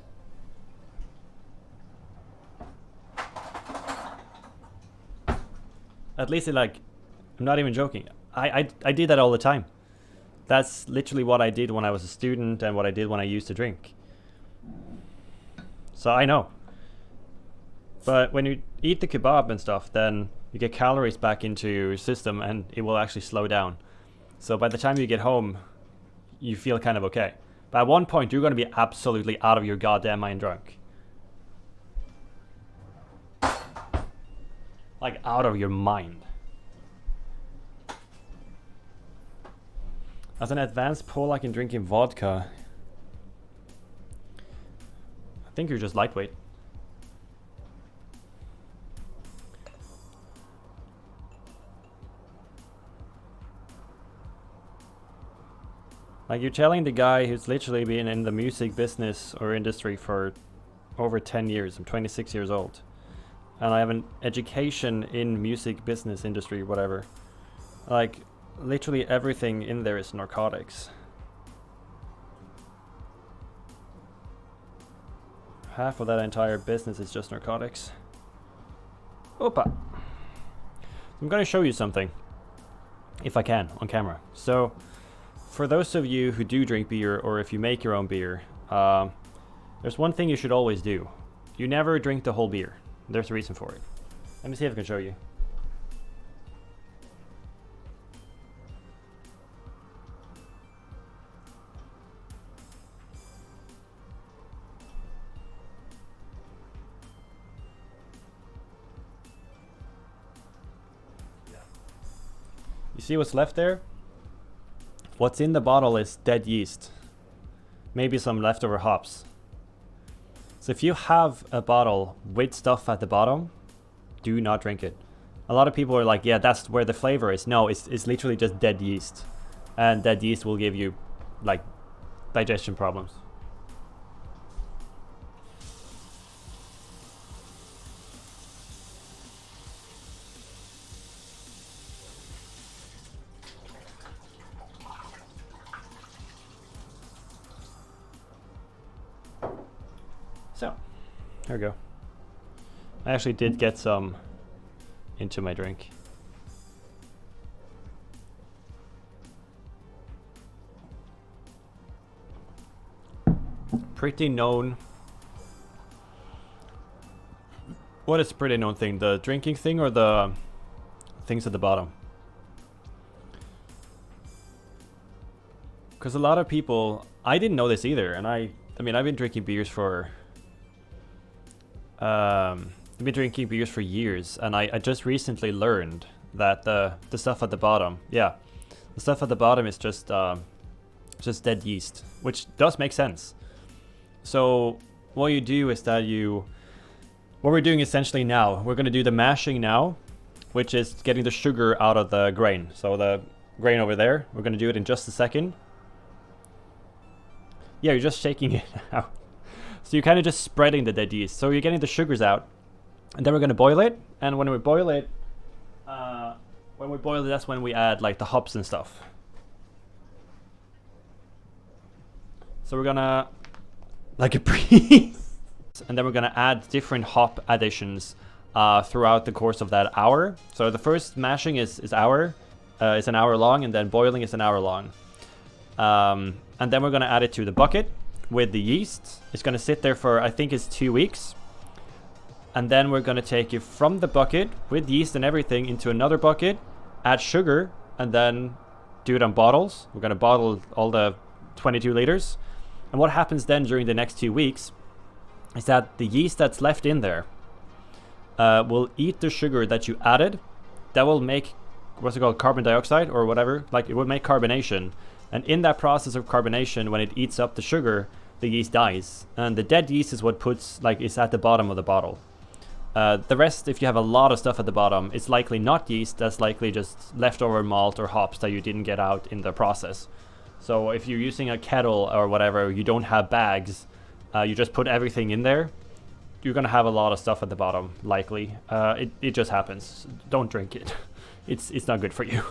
At least I'm not even joking. I did that all the time. That's literally what I did when I was a student and what I did when I used to drink. So I know. But when you eat the kebab and stuff, then you get calories back into your system and it will actually slow down. So by the time you get home, you feel kind of okay. But at one point, you're going to be absolutely out of your goddamn mind drunk. Like, out of your mind. As an advanced Polak in drinking vodka, I think you're just lightweight. Like, you're telling the guy who's literally been in the music business or industry for over 10 years. I'm 26 years old. And I have an education in music business industry, whatever. Like, literally everything in there is narcotics. Half of that entire business is just narcotics. Opa! I'm gonna show you something. If I can, on camera. So, for those of you who do drink beer, or if you make your own beer, there's one thing you should always do. You never drink the whole beer. There's a reason for it. Let me see if I can show you. You see what's left there? What's in the bottle is dead yeast. Maybe some leftover hops. So if you have a bottle with stuff at the bottom, do not drink it. A lot of people are like, yeah, that's where the flavor is. No, it's literally just dead yeast. And dead yeast will give you, like, digestion problems. So, there we go. I actually did get some into my drink. Pretty known. What is a pretty known thing? The drinking thing or the things at the bottom? Because a lot of people, I didn't know this either, and I mean, I've been drinking beers for I've been drinking beers for years, and I just recently learned that the stuff at the bottom, the stuff at the bottom is just dead yeast, which does make sense. So what you do is that what we're doing essentially now, we're going to do the mashing now, which is getting the sugar out of the grain. So the grain over there, we're going to do it in just a second. Yeah, you're just shaking it out. So you're kind of just spreading the dead yeast. So you're getting the sugars out, and then we're going to boil it. And when we boil it, that's when we add like the hops and stuff. So we're gonna, like a priest, and then we're gonna add different hop additions throughout the course of that hour. So the first mashing is an hour long, and then boiling is an hour long. And then we're gonna add it to the bucket with the yeast. It's gonna sit there for, I think it's 2 weeks. And then we're gonna take it from the bucket with yeast and everything into another bucket, add sugar, and then do it on bottles. We're gonna bottle all the 22 liters. And what happens then during the next 2 weeks is that the yeast that's left in there will eat the sugar that you added. That will make, what's it called, carbon dioxide or whatever. Like, it will make carbonation. And in that process of carbonation, when it eats up the sugar, the yeast dies. And the dead yeast is what is at the bottom of the bottle. The rest, if you have a lot of stuff at the bottom, it's likely not yeast, that's likely just leftover malt or hops that you didn't get out in the process. So if you're using a kettle or whatever, you don't have bags, you just put everything in there, you're gonna have a lot of stuff at the bottom, likely. It just happens. Don't drink it. It's not good for you.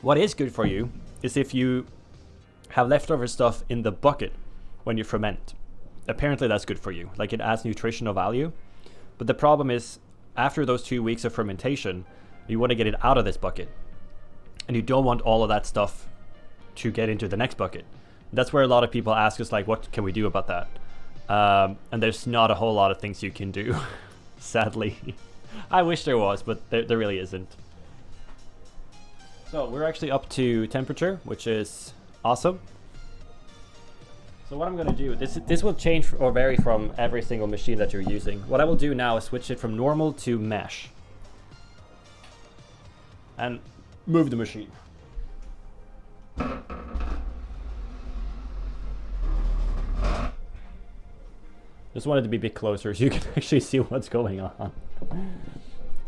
What is good for you is if you have leftover stuff in the bucket when you ferment. Apparently that's good for you. Like, it adds nutritional value. But the problem is, after those 2 weeks of fermentation, you want to get it out of this bucket. And you don't want all of that stuff to get into the next bucket. That's where a lot of people ask us, like, what can we do about that? And there's not a whole lot of things you can do, sadly. I wish there was, but there really isn't. So we're actually up to temperature, which is awesome. So what I'm going to do, this will change or vary from every single machine that you're using. What I will do now is switch it from normal to mesh. And move the machine. Just wanted to be a bit closer so you can actually see what's going on.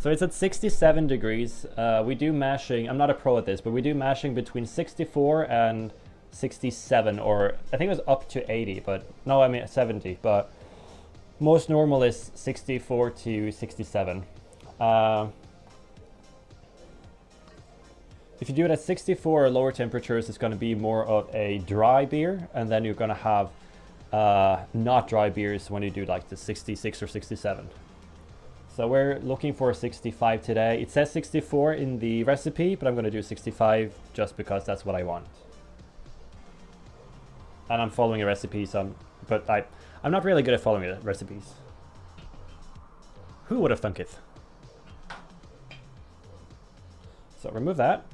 So it's at 67 degrees. We do mashing, I'm not a pro at this, but we do mashing between 64 and 67, or I think it was up to 80, but no, I mean 70, but most normal is 64 to 67. If you do it at 64 or lower temperatures, it's going to be more of a dry beer, and then you're going to have not dry beers when you do like the 66 or 67. So we're looking for 65 today. It says 64 in the recipe, but I'm going to do 65 just because that's what I want. And I'm following a recipe, but I'm not really good at following recipes. Who would have thunk it? So remove that.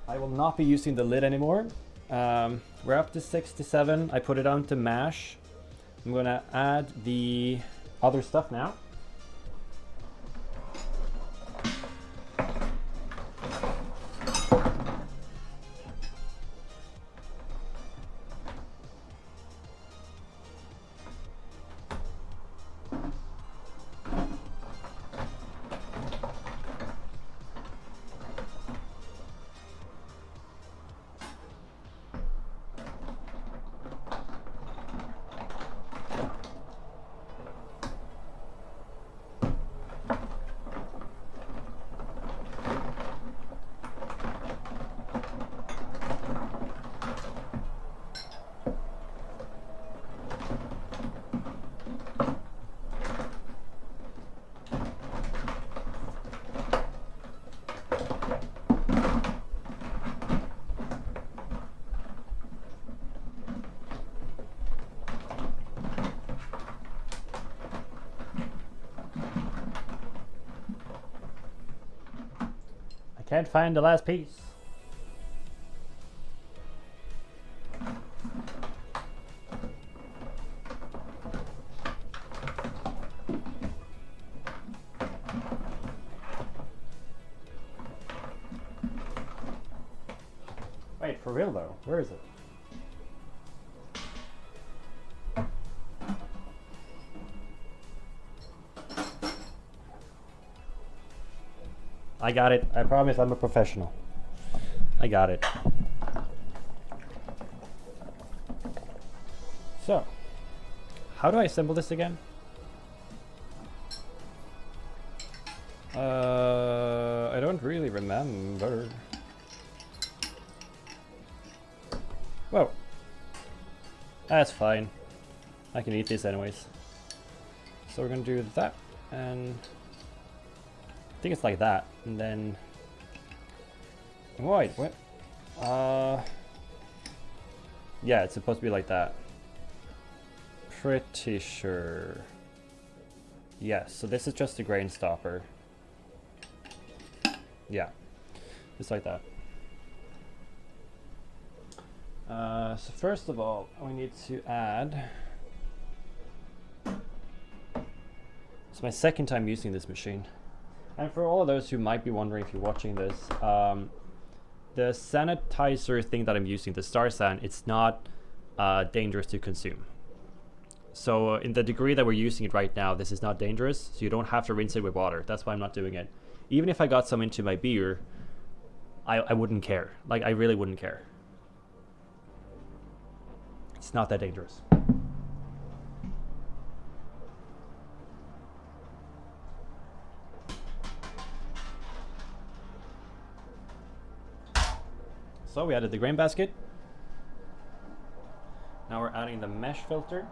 I will not be using the lid anymore. We're up to 67. I put it on to mash. I'm gonna add the other stuff now. Can't find the last piece. Wait, for real though, where is it? I got it. I promise I'm a professional. I got it. So, how do I assemble this again? I don't really remember. Whoa. That's fine. I can eat this anyways. So we're gonna do that, and I think it's like that, and then wait, what? Yeah, it's supposed to be like that. Pretty sure. Yes, so this is just a grain stopper. Yeah, just like that. So first of all, we need to add. It's my second time using this machine. And for all of those who might be wondering if you're watching this, the sanitizer thing that I'm using, the Star San, it's not dangerous to consume. So in the degree that we're using it right now, this is not dangerous, so you don't have to rinse it with water. That's why I'm not doing it. Even if I got some into my beer, I wouldn't care. Like, I really wouldn't care. It's not that dangerous. So we added the grain basket. Now we're adding the mesh filter.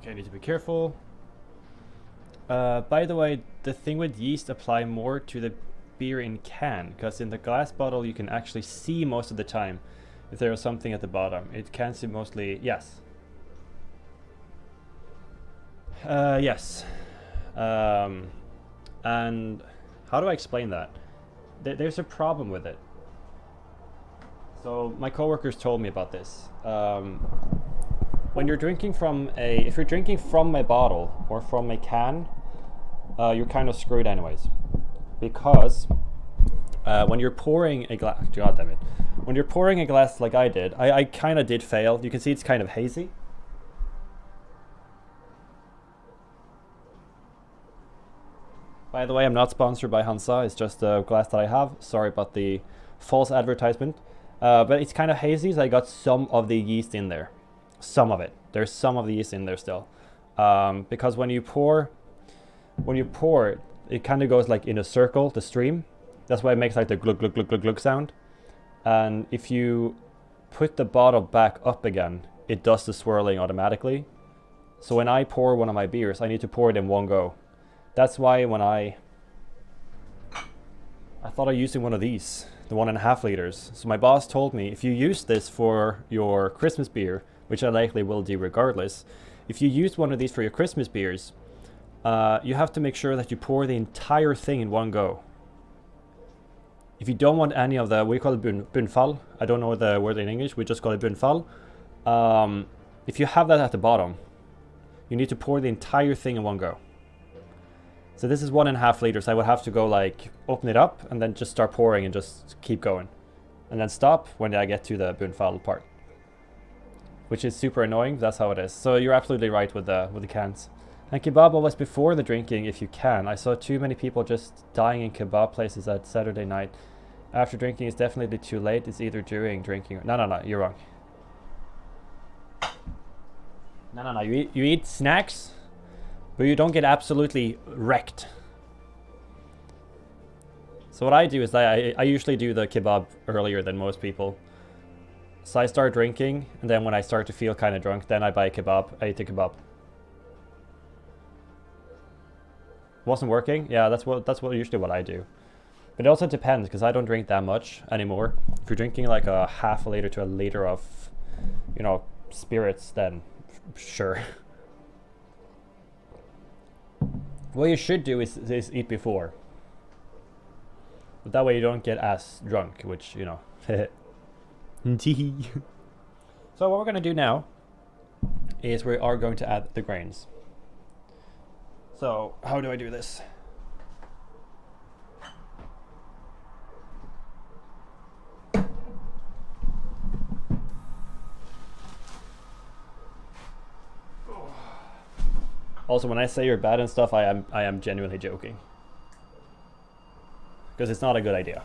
Okay, I need to be careful. By the way, the thing with yeast apply more to the beer in can, because in the glass bottle you can actually see most of the time if there is something at the bottom. It can see mostly, yes. Yes. And how do I explain that? There's a problem with it. So my coworkers told me about this. When you're drinking from if you're drinking from a bottle or from a can, you're kind of screwed anyways. Because when you're pouring a glass, god damn it, when you're pouring a glass like I did, I kind of did fail. You can see it's kind of hazy. By the way, I'm not sponsored by Hansa, it's just a glass that I have. Sorry about the false advertisement. But it's kind of hazy, so I got some of the yeast in there. Some of it. There's some of the yeast in there still. Because when you pour, it kind of goes like in a circle, the stream. That's why it makes like the glug glug glug glug glug sound. And if you put the bottle back up again, it does the swirling automatically. So when I pour one of my beers, I need to pour it in one go. That's why when I thought I was using one of these, the 1.5 liters. So my boss told me, if you use this for your Christmas beer, which I likely will do regardless, if you use one of these for your Christmas beers, you have to make sure that you pour the entire thing in one go. If you don't want any of the, we call it bunfall. I don't know the word in English, we just call it bunfall. If you have that at the bottom, you need to pour the entire thing in one go. So this is 1.5 liters. I would have to go like open it up and then just start pouring and just keep going. And then stop when I get to the bunfall part. Which is super annoying, that's how it is. So you're absolutely right with the cans. And kebab always before the drinking if you can. I saw too many people just dying in kebab places at Saturday night. After drinking is definitely too late. It's either during drinking or... No, you're wrong. No, you eat snacks, but you don't get absolutely wrecked. So what I do is I usually do the kebab earlier than most people. So I start drinking, and then when I start to feel kind of drunk, then I buy a kebab. I eat a kebab. Wasn't working? Yeah, that's usually what I do. But it also depends, because I don't drink that much anymore. If you're drinking like a 1/2 liter to 1 liter of, you know, spirits, then sure. What you should do is eat before. But that way you don't get as drunk, which, you know. So what we're going to do now is we are going to add the grains. So how do I do this? Also, when I say you're bad and stuff, I am genuinely joking. Because it's not a good idea.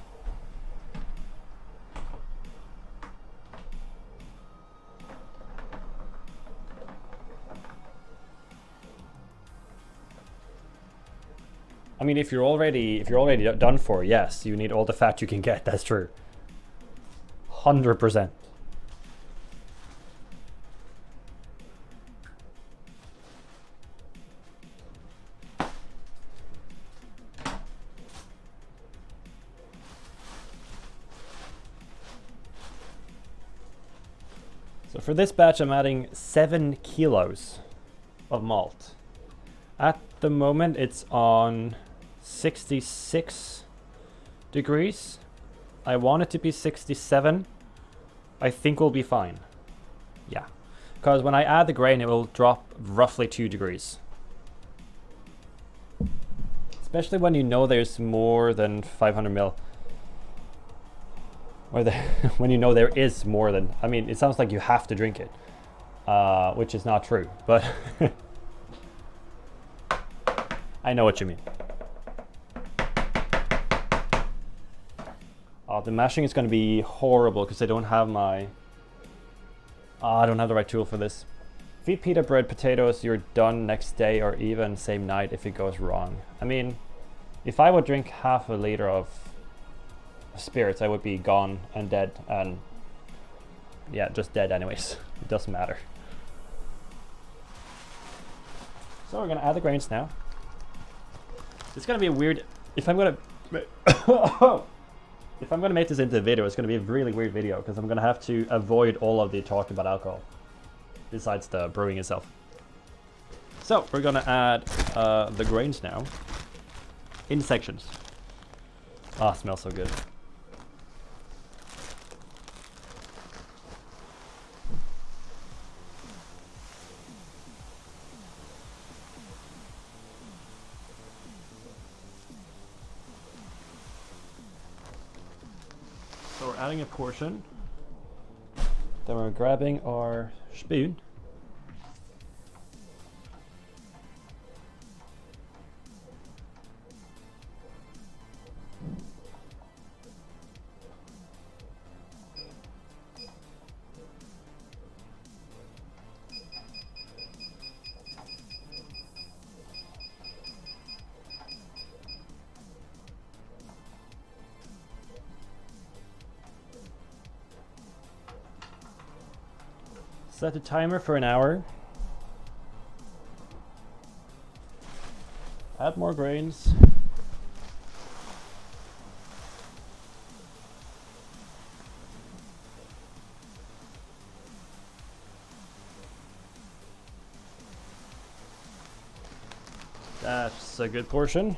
I mean, if you're already done for, yes, you need all the fat you can get. That's true. 100%. So for this batch, I'm adding 7 kilos of malt. At the moment, it's on 66 degrees. I want it to be 67. I think we'll be fine. Yeah, because when I add the grain, it will drop roughly 2 degrees. Especially when you know there's more than 500 mil. Or when you know there is more than, I mean, it sounds like you have to drink it, which is not true, but I know what you mean. The mashing is going to be horrible because I don't have my, I don't have the right tool for this. Feed pita bread potatoes, you're done next day or even same night if it goes wrong. I mean, if I would drink half a liter of spirits, I would be gone and dead, and yeah, just dead anyways. It doesn't matter. So we're gonna add the grains now. It's gonna be a weird, if I'm gonna make this into a video, it's gonna be a really weird video because I'm gonna have to avoid all of the talk about alcohol besides the brewing itself. So we're gonna add the grains now in sections. Ah, smells so good. So we're adding a portion. Then we're grabbing our spoon. Set the timer for an hour. Add more grains. That's a good portion.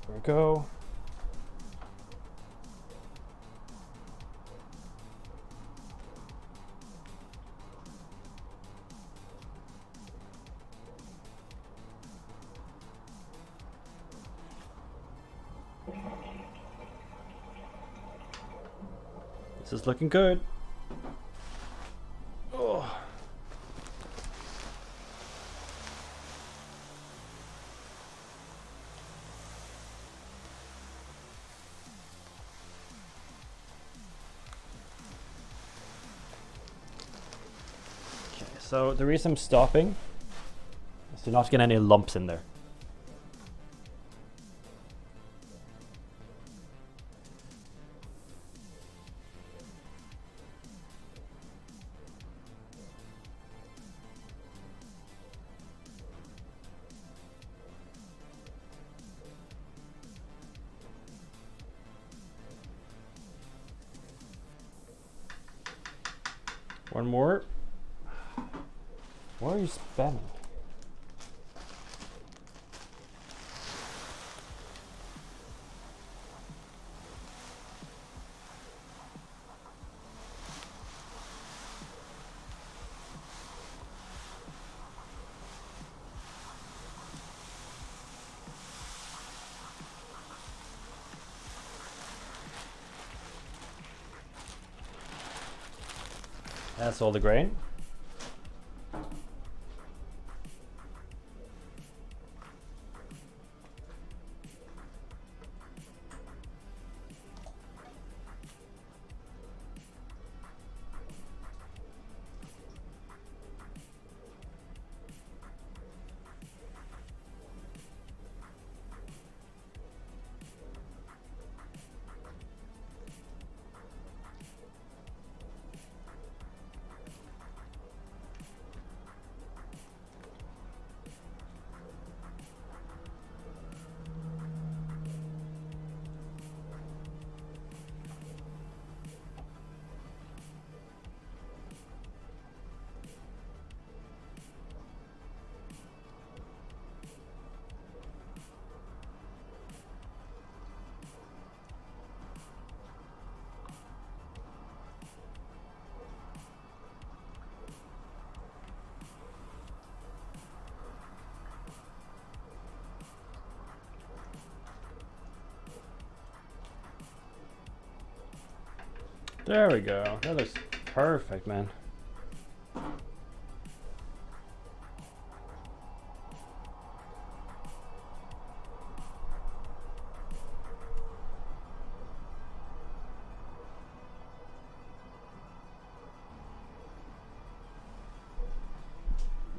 There we go. This is looking good. Oh. Okay, so the reason I'm stopping is to not get any lumps in there. One more. What are you spamming? That's all the grain. There we go. That looks perfect, man.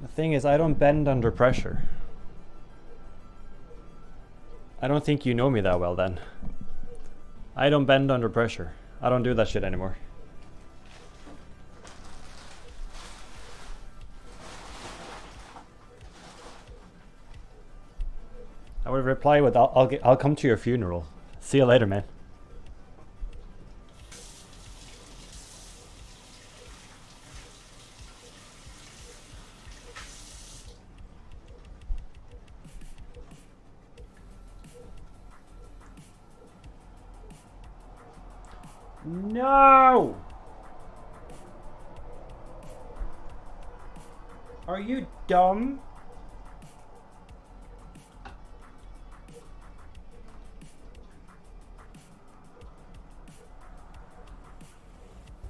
The thing is, I don't bend under pressure. I don't think you know me that well then. I don't bend under pressure. I don't do that shit anymore. I would reply with, I'll come to your funeral. See you later, man. No! Are you dumb?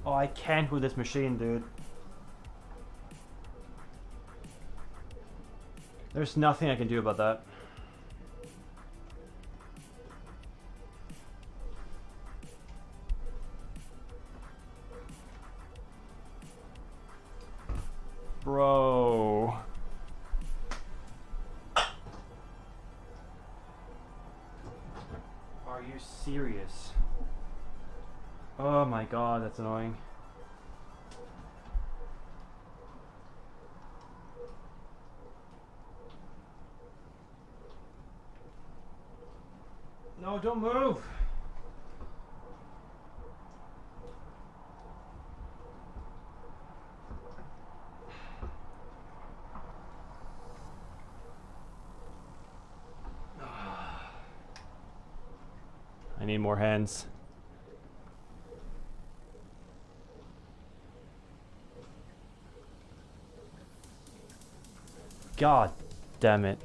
Oh, I can't with this machine, dude. There's nothing I can do about that. Bro. Are you serious? Oh my god, that's annoying. No, don't move. I need more hands. God damn it.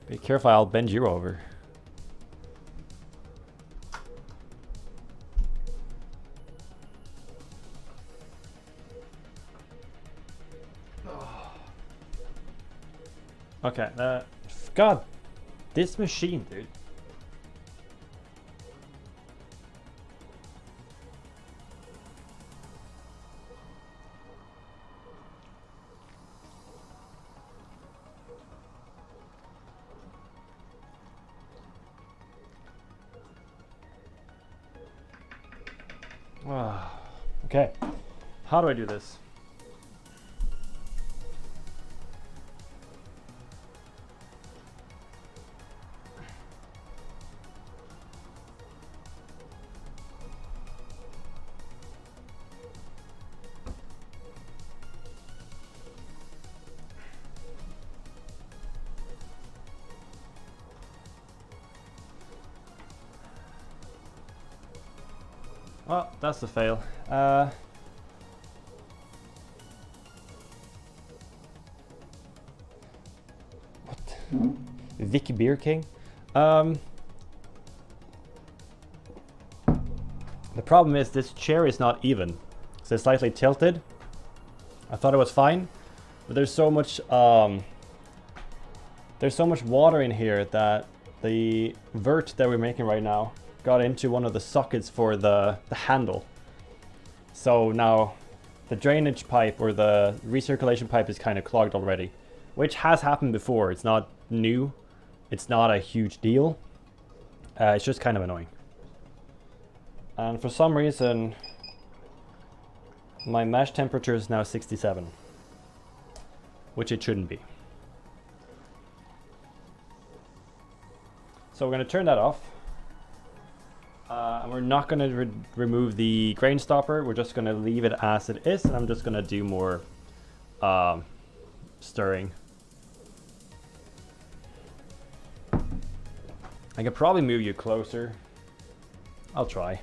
Be careful, I'll bend you over. Okay, God, this machine, dude. Okay, how do I do this? Well, that's a fail. What? Vicky Beer King? The problem is this chair is not even. So it's slightly tilted. I thought it was fine, but there's so much water in here that the vert that we're making right now got into one of the sockets for the handle. So now the drainage pipe or the recirculation pipe is kind of clogged already, which has happened before. It's not new. It's not a huge deal. It's just kind of annoying. And for some reason, my mash temperature is now 67, which it shouldn't be. So we're going to turn that off. And we're not going to remove the grain stopper. We're just going to leave it as it is. And I'm just going to do more stirring. I could probably move you closer. I'll try.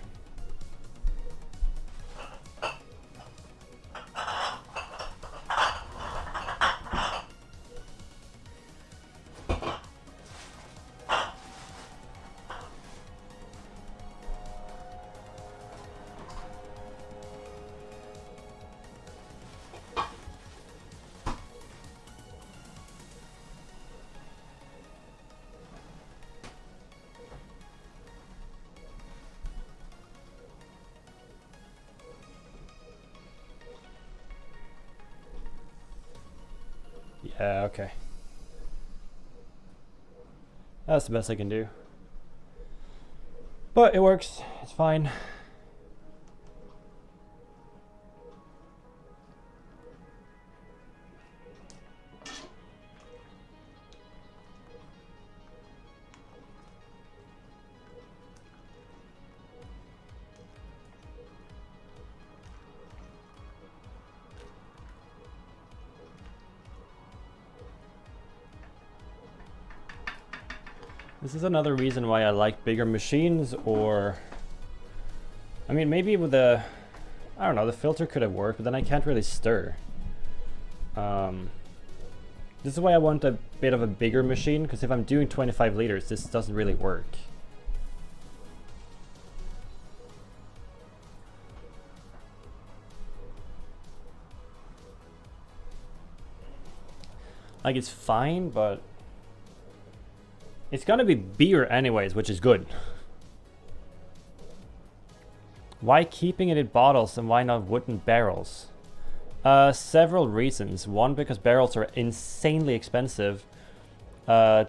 Yeah, okay. That's the best I can do. But it works. It's fine. This is another reason why I like bigger machines, or I mean, maybe with the, I don't know, the filter could have worked, but then I can't really stir. This is why I want a bit of a bigger machine, because if I'm doing 25 liters, this doesn't really work. Like, it's fine, but it's gonna be beer anyways, which is good. Why keeping it in bottles and why not wooden barrels? Several reasons. One, because barrels are insanely expensive.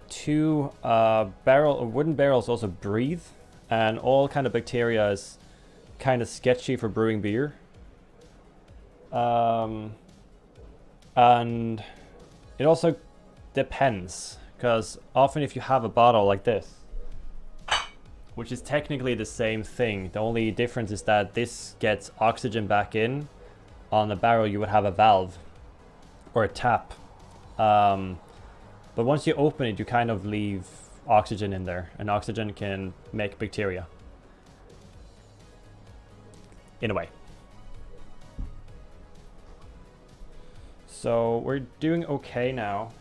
Two, wooden barrels also breathe, and all kind of bacteria is kind of sketchy for brewing beer. And it also depends, because often if you have a bottle like this, which is technically the same thing, the only difference is that this gets oxygen back in. On the barrel you would have a valve or a tap, but once you open it you kind of leave oxygen in there, and oxygen can make bacteria in a way. So we're doing okay now.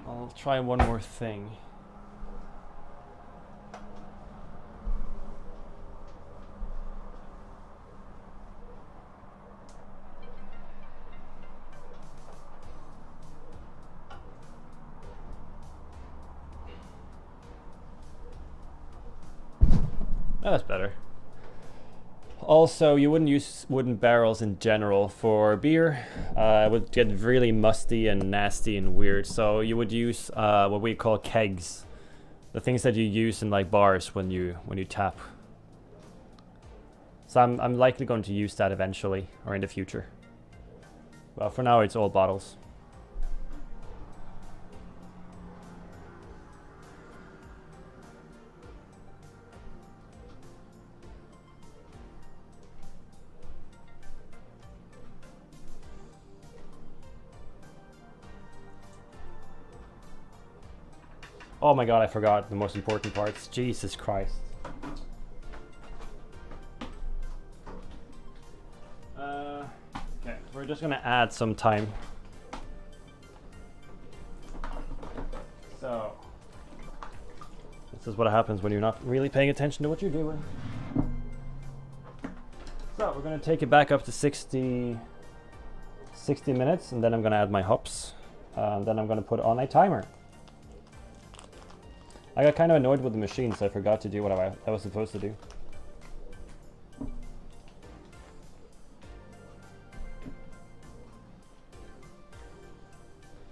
I'll try one more thing. Oh, that's better. Also, you wouldn't use wooden barrels in general for beer. It would get really musty and nasty and weird. So you would use what we call kegs, the things that you use in like bars when you tap. So I'm likely going to use that eventually or in the future. Well, for now it's all bottles. Oh my god, I forgot the most important parts. Jesus Christ. Okay, we're just gonna add some time. So, this is what happens when you're not really paying attention to what you're doing. So, we're gonna take it back up to 60 minutes, and then I'm gonna add my hops. Then I'm gonna put on a timer. I got kind of annoyed with the machine, so I forgot to do what I was supposed to do.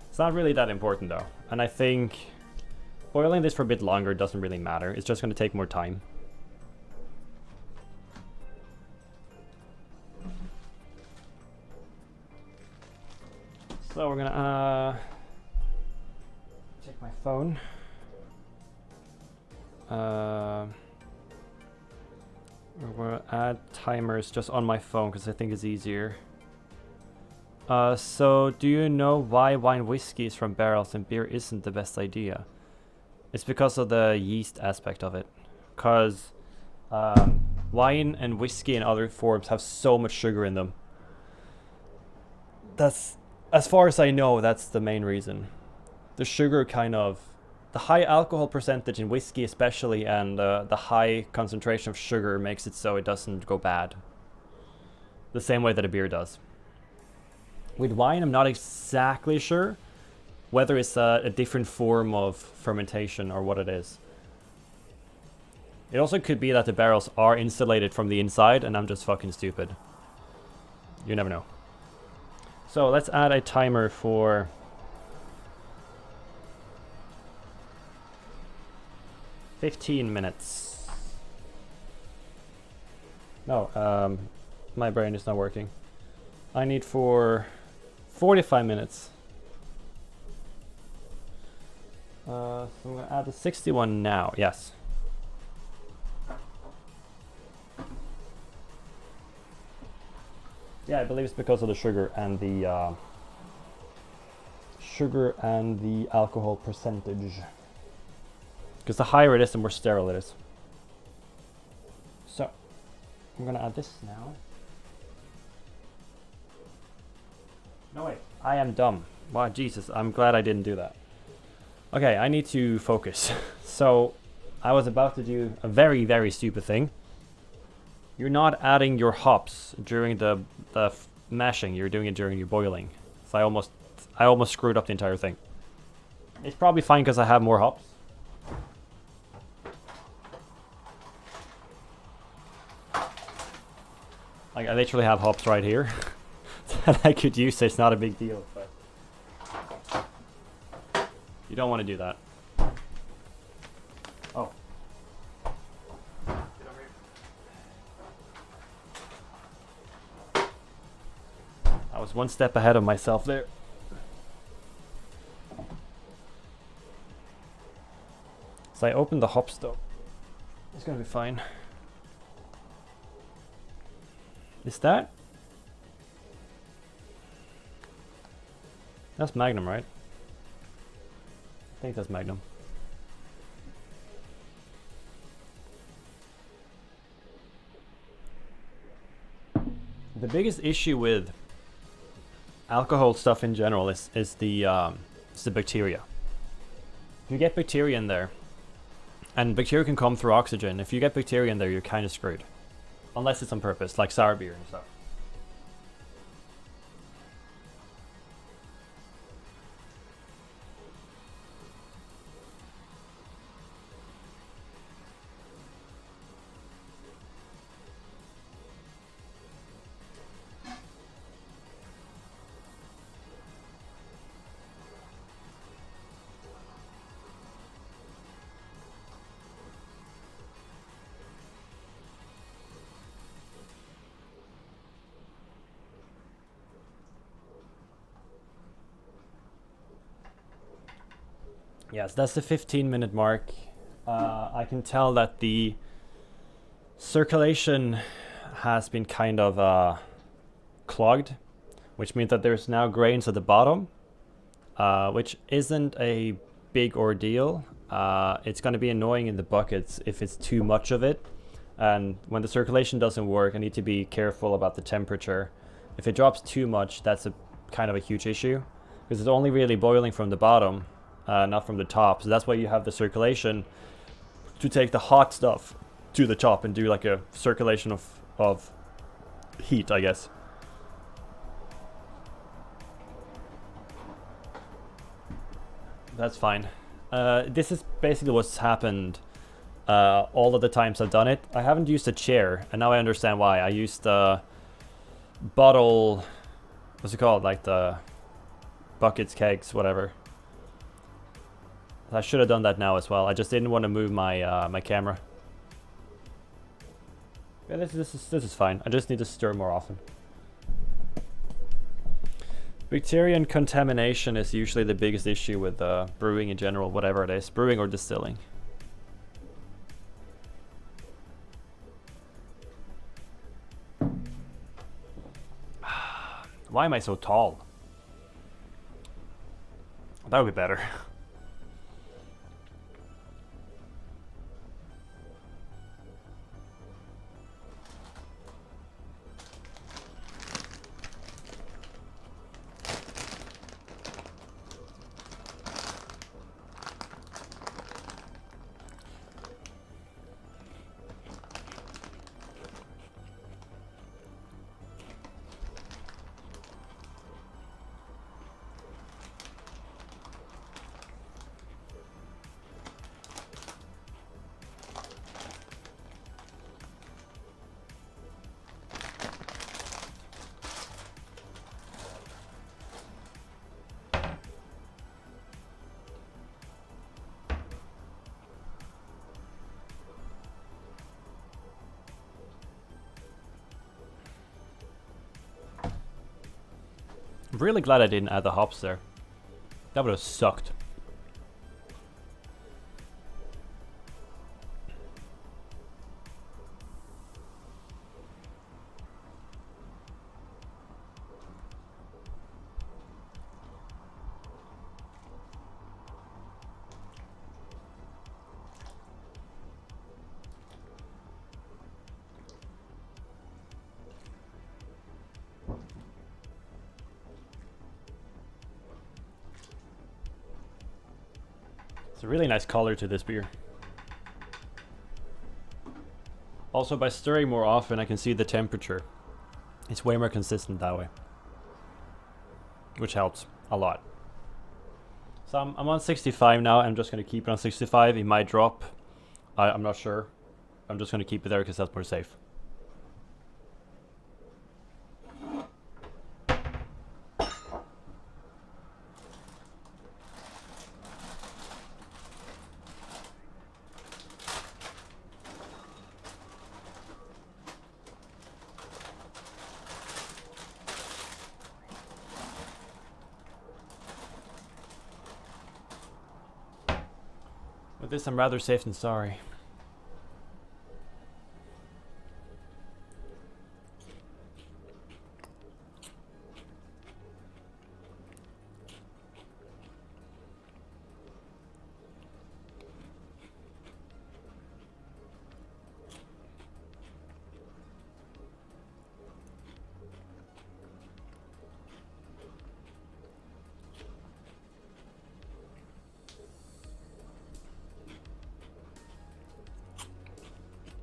It's not really that important though, and I think boiling this for a bit longer doesn't really matter. It's just going to take more time. So we're gonna take my phone. We're gonna add timers just on my phone because I think it's easier. So do you know why wine whiskeys from barrels and beer isn't the best idea? It's because of the yeast aspect of it. Because wine and whiskey and other forms have so much sugar in them. That's, as far as I know, that's the main reason. The sugar kind of, the high alcohol percentage in whiskey especially, and the high concentration of sugar makes it so it doesn't go bad. The same way that a beer does. With wine, I'm not exactly sure whether it's a different form of fermentation or what it is. It also could be that the barrels are insulated from the inside and I'm just fucking stupid. You never know. So let's add a timer for 15 minutes. No, my brain is not working. I need for 45 minutes. So I'm gonna add the 61 now, yes. Yeah, I believe it's because of the sugar and the alcohol percentage. Because the higher it is, the more sterile it is. So, I'm gonna add this now. No, wait, I am dumb. Wow, Jesus, I'm glad I didn't do that. Okay, I need to focus. So, I was about to do a very, very stupid thing. You're not adding your hops during the mashing, you're doing it during your boiling. So I almost screwed up the entire thing. It's probably fine because I have more hops. Like, I literally have hops right here that I could use, so it's not a big deal. But you don't want to do that. Oh. I was one step ahead of myself there. So I opened the hops though. It's gonna be fine. Is that? That's Magnum, right? I think that's Magnum. The biggest issue with alcohol stuff in general is the bacteria. If you get bacteria in there, and bacteria can come through oxygen, if you get bacteria in there, you're kind of screwed. Unless it's on purpose, like sour beer and stuff. Yes, that's the 15-minute mark. I can tell that the circulation has been kind of clogged, which means that there's now grains at the bottom, which isn't a big ordeal. It's going to be annoying in the buckets if it's too much of it. And when the circulation doesn't work, I need to be careful about the temperature. If it drops too much, that's a kind of a huge issue, because it's only really boiling from the bottom. Not from the top, so that's why you have the circulation to take the hot stuff to the top and do like a circulation of heat, I guess. That's fine. This is basically what's happened all of the times I've done it. I haven't used a chair, and now I understand why. I used the bottle, what's it called, like the buckets, kegs, whatever. I should have done that now as well. I just didn't want to move my my camera. Yeah, this is fine. I just need to stir more often. Bacterial contamination is usually the biggest issue with brewing in general, whatever it is, brewing or distilling. Why am I so tall? That would be better. really glad I didn't add the hops there. That would have sucked. It's a really nice color to this beer. Also, by stirring more often, I can see the temperature. It's way more consistent that way, which helps a lot. So I'm on 65 now. I'm just going to keep it on 65. It might drop. I'm not sure. I'm just going to keep it there because that's more safe. With this, I'm rather safe than sorry.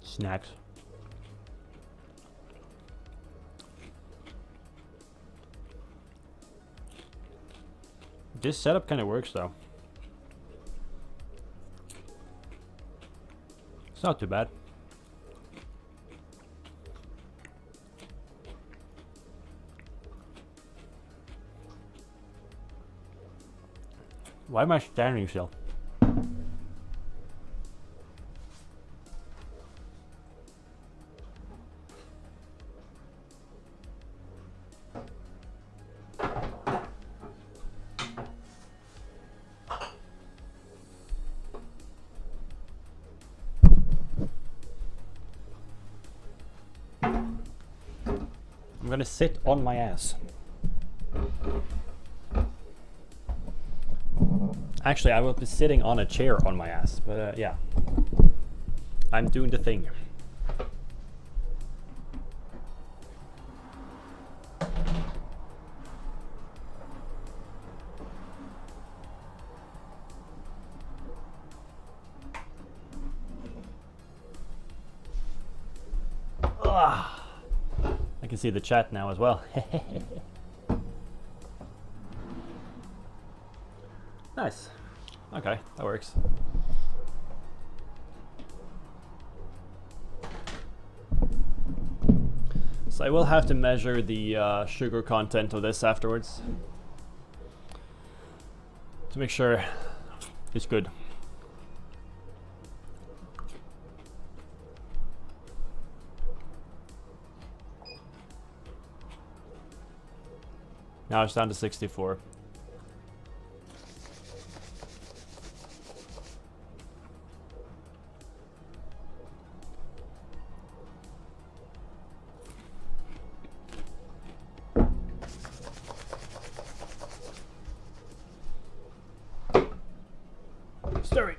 Snacks. This setup kind of works though. It's not too bad. Why am I standing still? I'm gonna sit on my ass. Actually, I will be sitting on a chair on my ass, but yeah. I'm doing the thing. I can see the chat now as well. Nice. Okay, that works. So I will have to measure the sugar content of this afterwards to make sure it's good. Now it's down to 64. Stirring.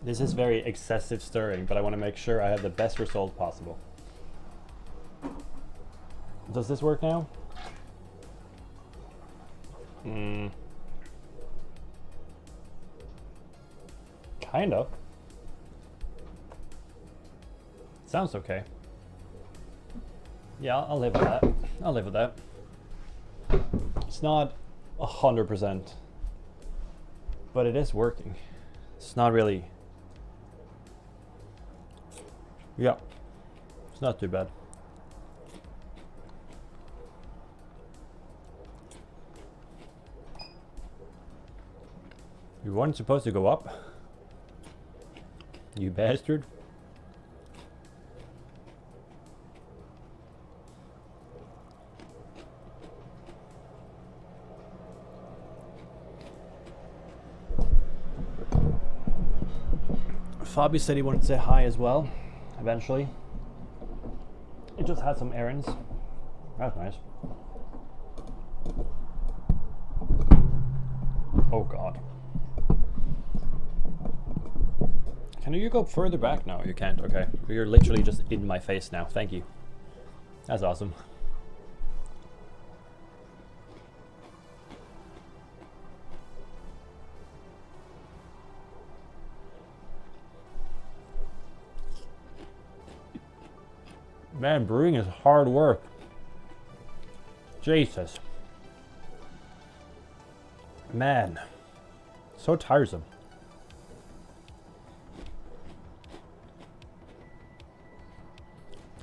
This is very excessive stirring, but I want to make sure I have the best result possible. Does this work now? Kind of. Sounds okay. Yeah, I'll live with that. I'll live with that. It's not 100%, but it is working. It's not really. Yeah, it's not too bad. You weren't supposed to go up, you bastard. Fabi said he wanted to say hi as well, eventually. He just had some errands. That's nice. Oh god. Can you go further back now? You can't, okay. You're literally just in my face now, thank you. That's awesome. Man, brewing is hard work. Jesus. Man. So tiresome.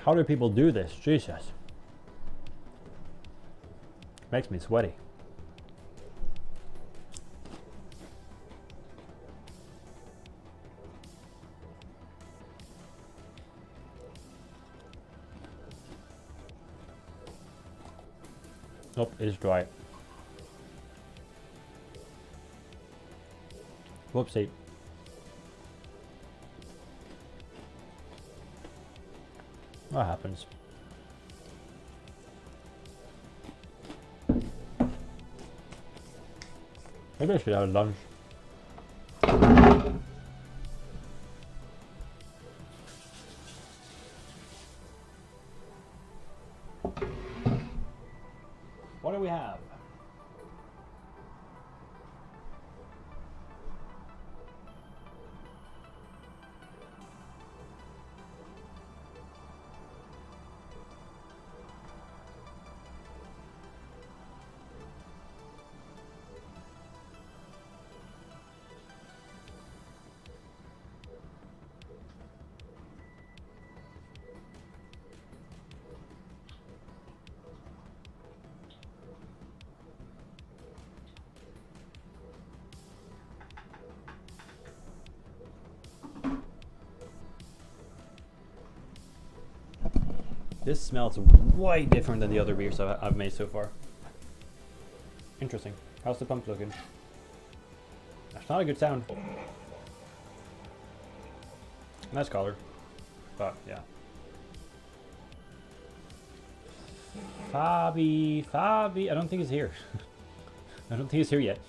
How do people do this? Jesus. Makes me sweaty. Nope, it is dry. Whoopsie. What happens? Maybe I should have lunch. What do we have? This smells way different than the other beers I've made so far. Interesting. How's the pump looking? That's not a good sound. Nice color. But yeah. Fabi. I don't think he's here. I don't think he's here yet.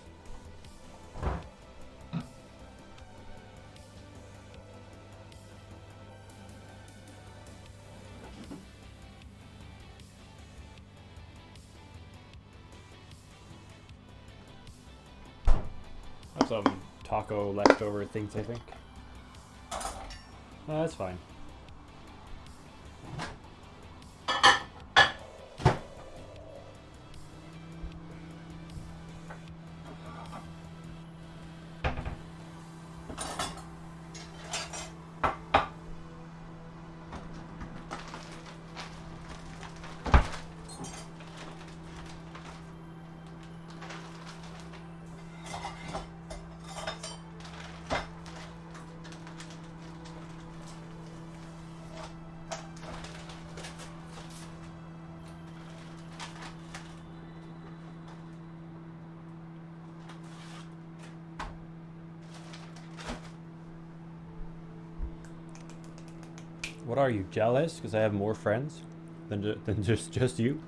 Some taco leftover things, I think. No, that's fine. What are you, jealous because I have more friends than just you?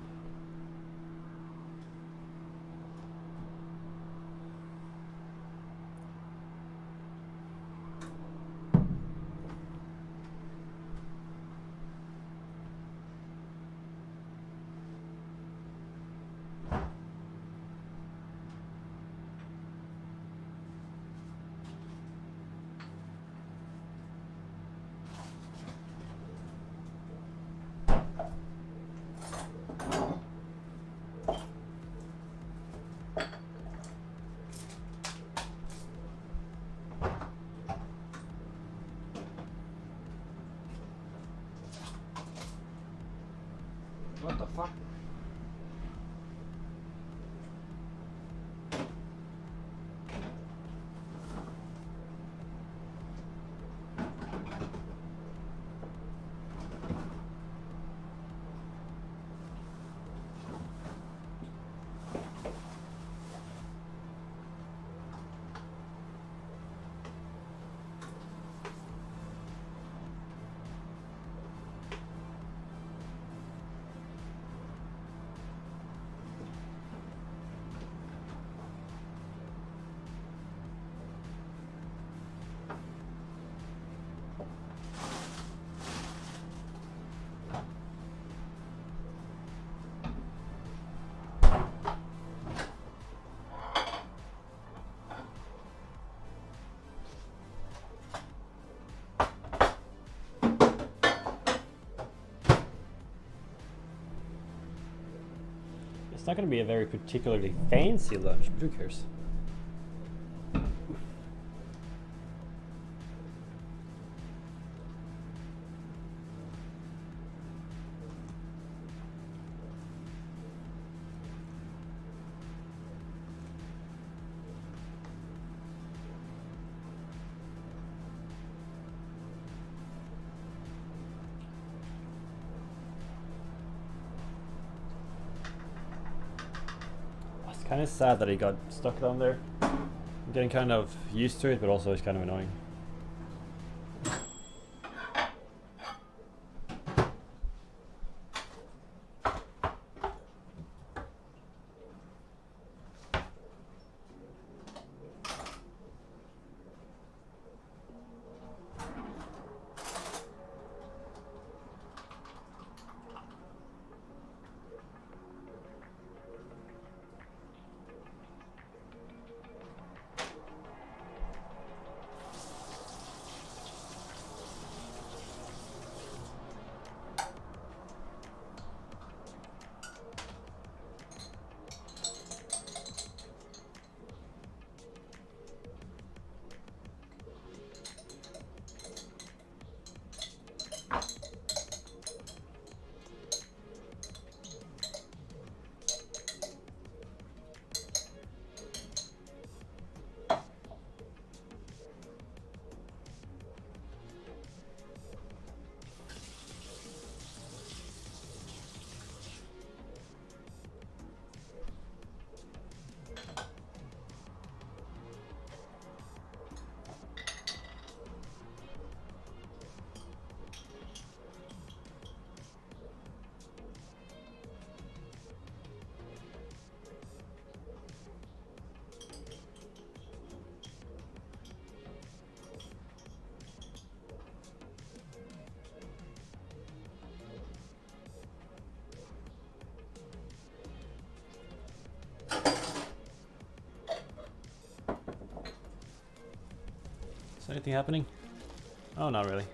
fuck? It's not going to be a very particularly fancy lunch, but who cares? Kind of sad that he got stuck down there. I'm getting kind of used to it, but also it's kind of annoying. Is anything happening? Oh, not really.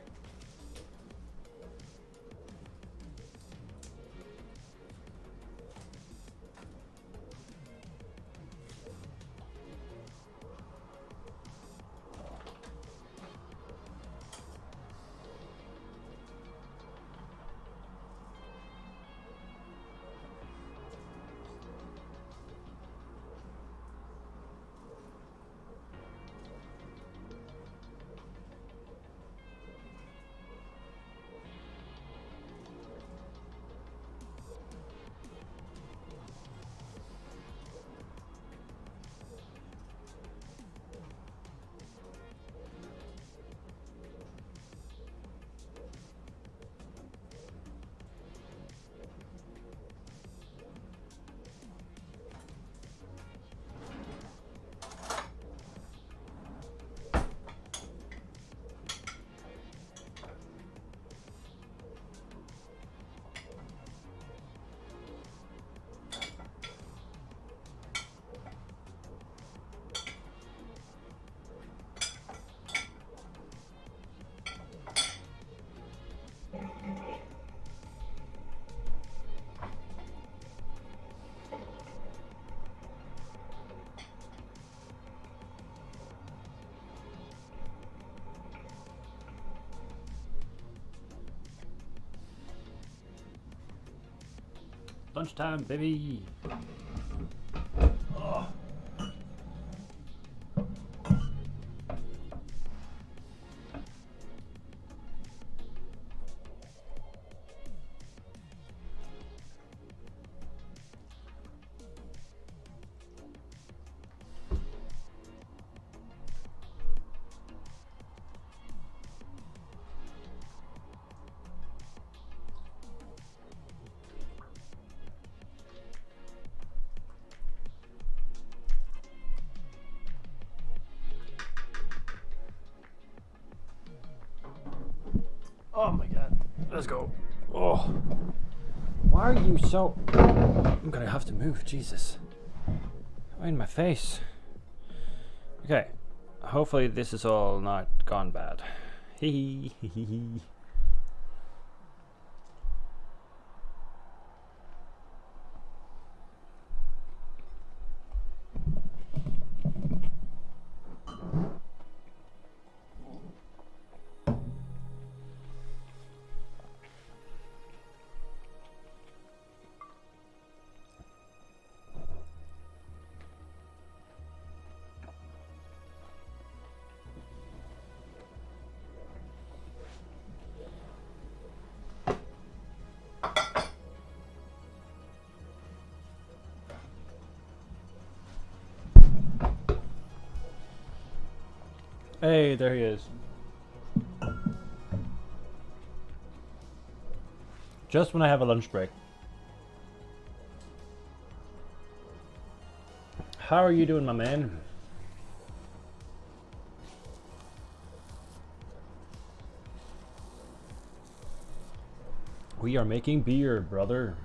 Lunchtime, baby. Oh. Oh my god. Let's go. Oh. Why are you so... I'm gonna have to move, Jesus. Oh, in my face. Okay. Hopefully this is all not gone bad. Hee hee hee hee. Hey, there he is. Just when I have a lunch break. How are you doing, my man? We are making beer, brother.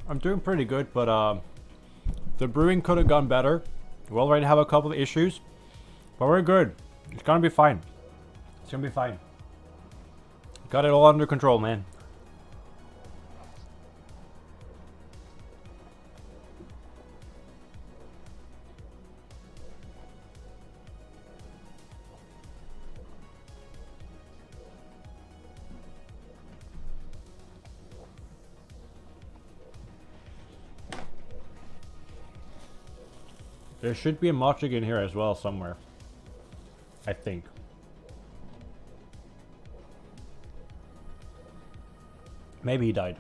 I'm doing pretty good, but the brewing could have gone better. We already have a couple of issues, but we're good. It's gonna be fine. It's gonna be fine. Got it all under control, man. There should be a Mochig in here as well somewhere. I think. Maybe he died.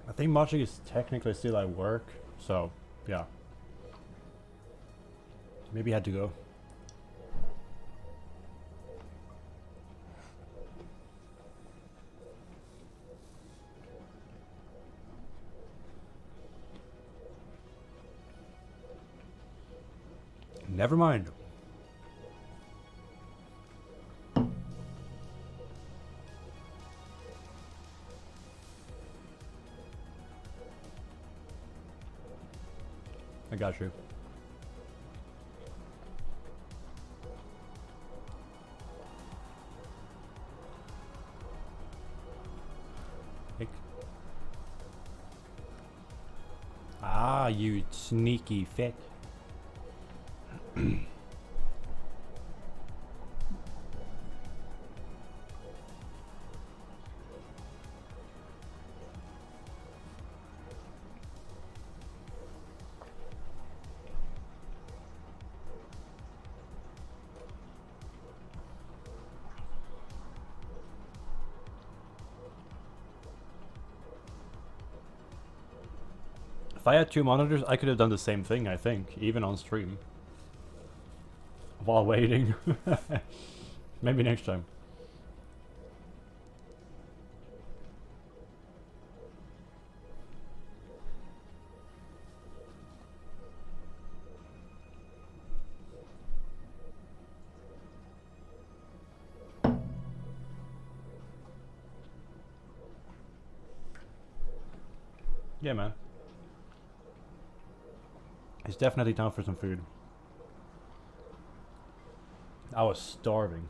I think Mochig is technically still at work, so yeah. Maybe he had to go. Never mind. I got you. Hey. Ah, you sneaky fit. If I had 2 monitors, I could have done the same thing, I think, even on stream. While waiting. Maybe next time. Yeah, man. It's definitely time for some food. I was starving.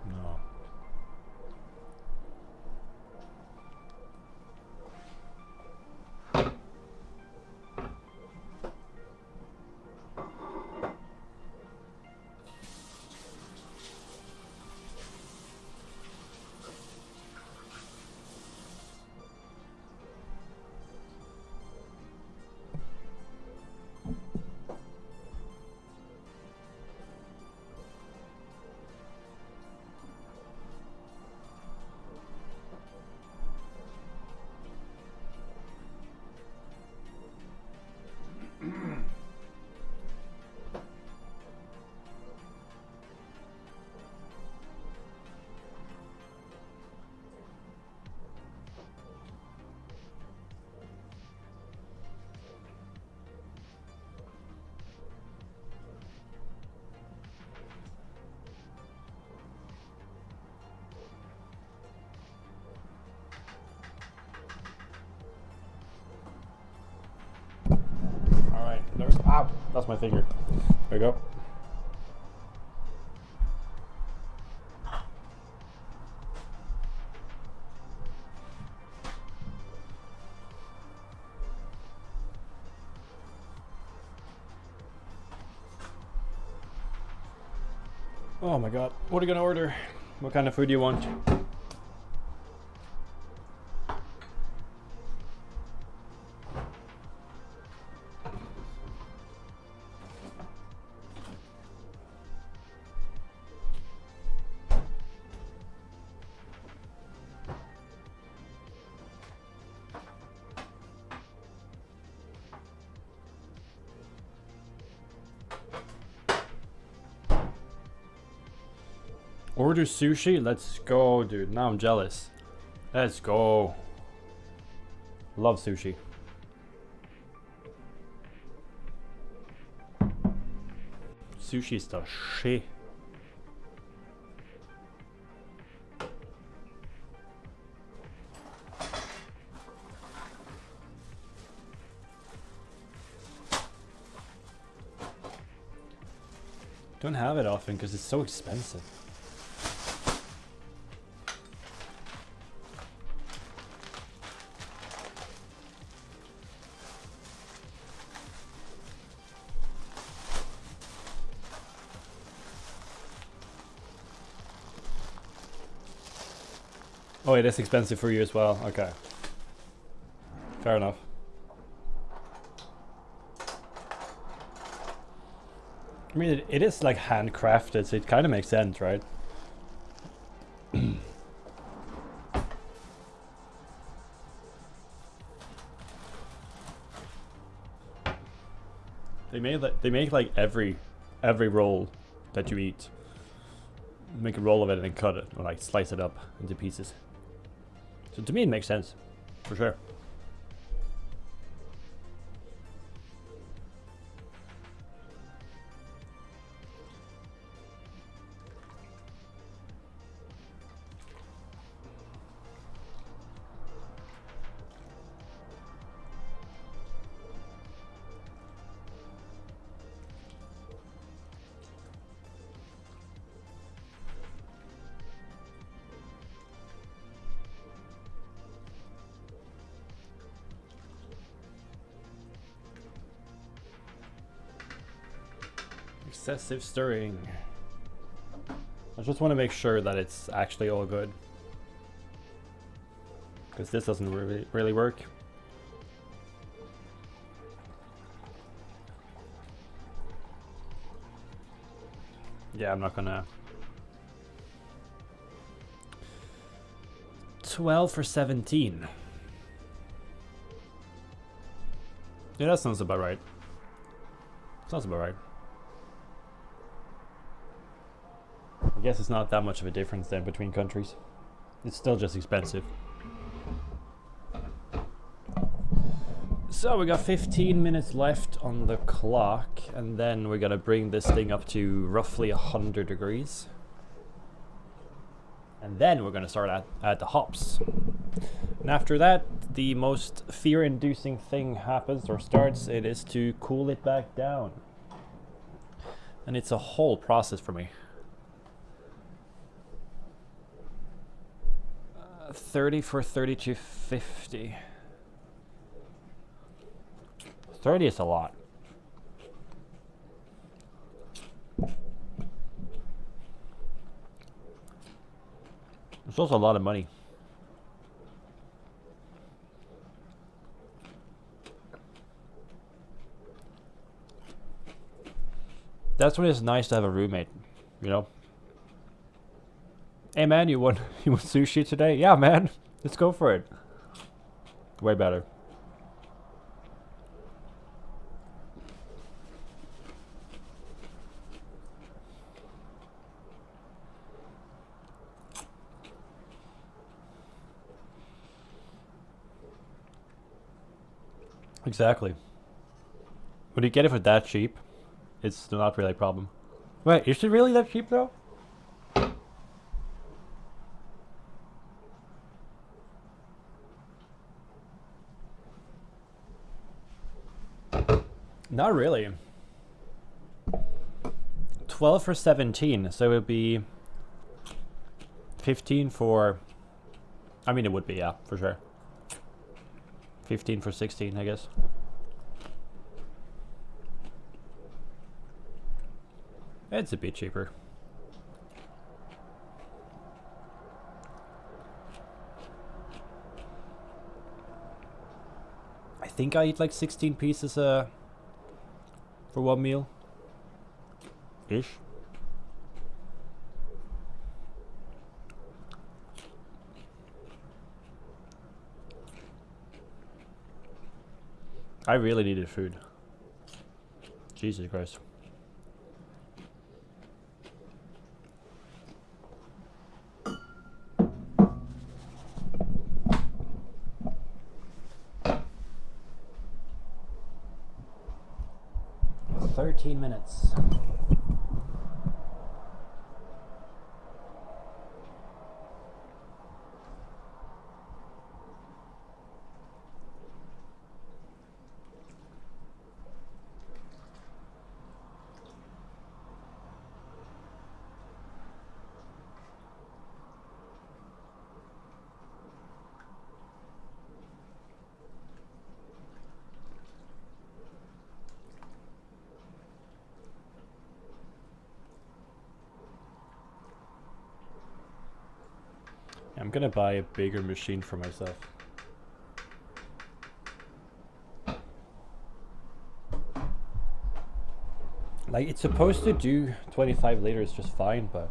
No. Alright, ow, that's my finger. There we go. Oh my god, what are you gonna order? What kind of food do you want? Order sushi? Let's go, dude. Now I'm jealous. Let's go. Love sushi. Sushi's the shit. Don't have it often because it's so expensive. Oh, it is expensive for you as well. Okay. Fair enough. I mean, it is like handcrafted, so it kind of makes sense, right? They make like every roll that you eat. Make a roll of it and then cut it, or like slice it up into pieces. So to me it makes sense, for sure. Excessive stirring. I just want to make sure that it's actually all good, because this doesn't really work. Yeah, I'm not gonna. 12 for 17. Yeah, that sounds about right. Sounds about right. I guess it's not that much of a difference then between countries. It's still just expensive. So we got 15 minutes left on the clock, and then we're gonna bring this thing up to roughly 100 degrees. And then we're gonna start at the hops. And after that, the most fear-inducing thing happens or starts. It is to cool it back down. And it's a whole process for me. 30 for 32.50. 30 is a lot. It's also a lot of money. That's when it's nice to have a roommate, you know? Hey man, you want sushi today? Yeah man, let's go for it. Way better. Exactly. When you get it for that cheap, it's not really a problem. Wait, is it really that cheap though? Not really. 12 for 17, so it would be 15 for... I mean, it would be, yeah, for sure. 15 for 16, I guess. It's a bit cheaper. I think I eat like 16 pieces for one meal. Ish. I really needed food. Jesus Christ. Minutes. I'm gonna buy a bigger machine for myself. Like, it's supposed to do 25 liters just fine, but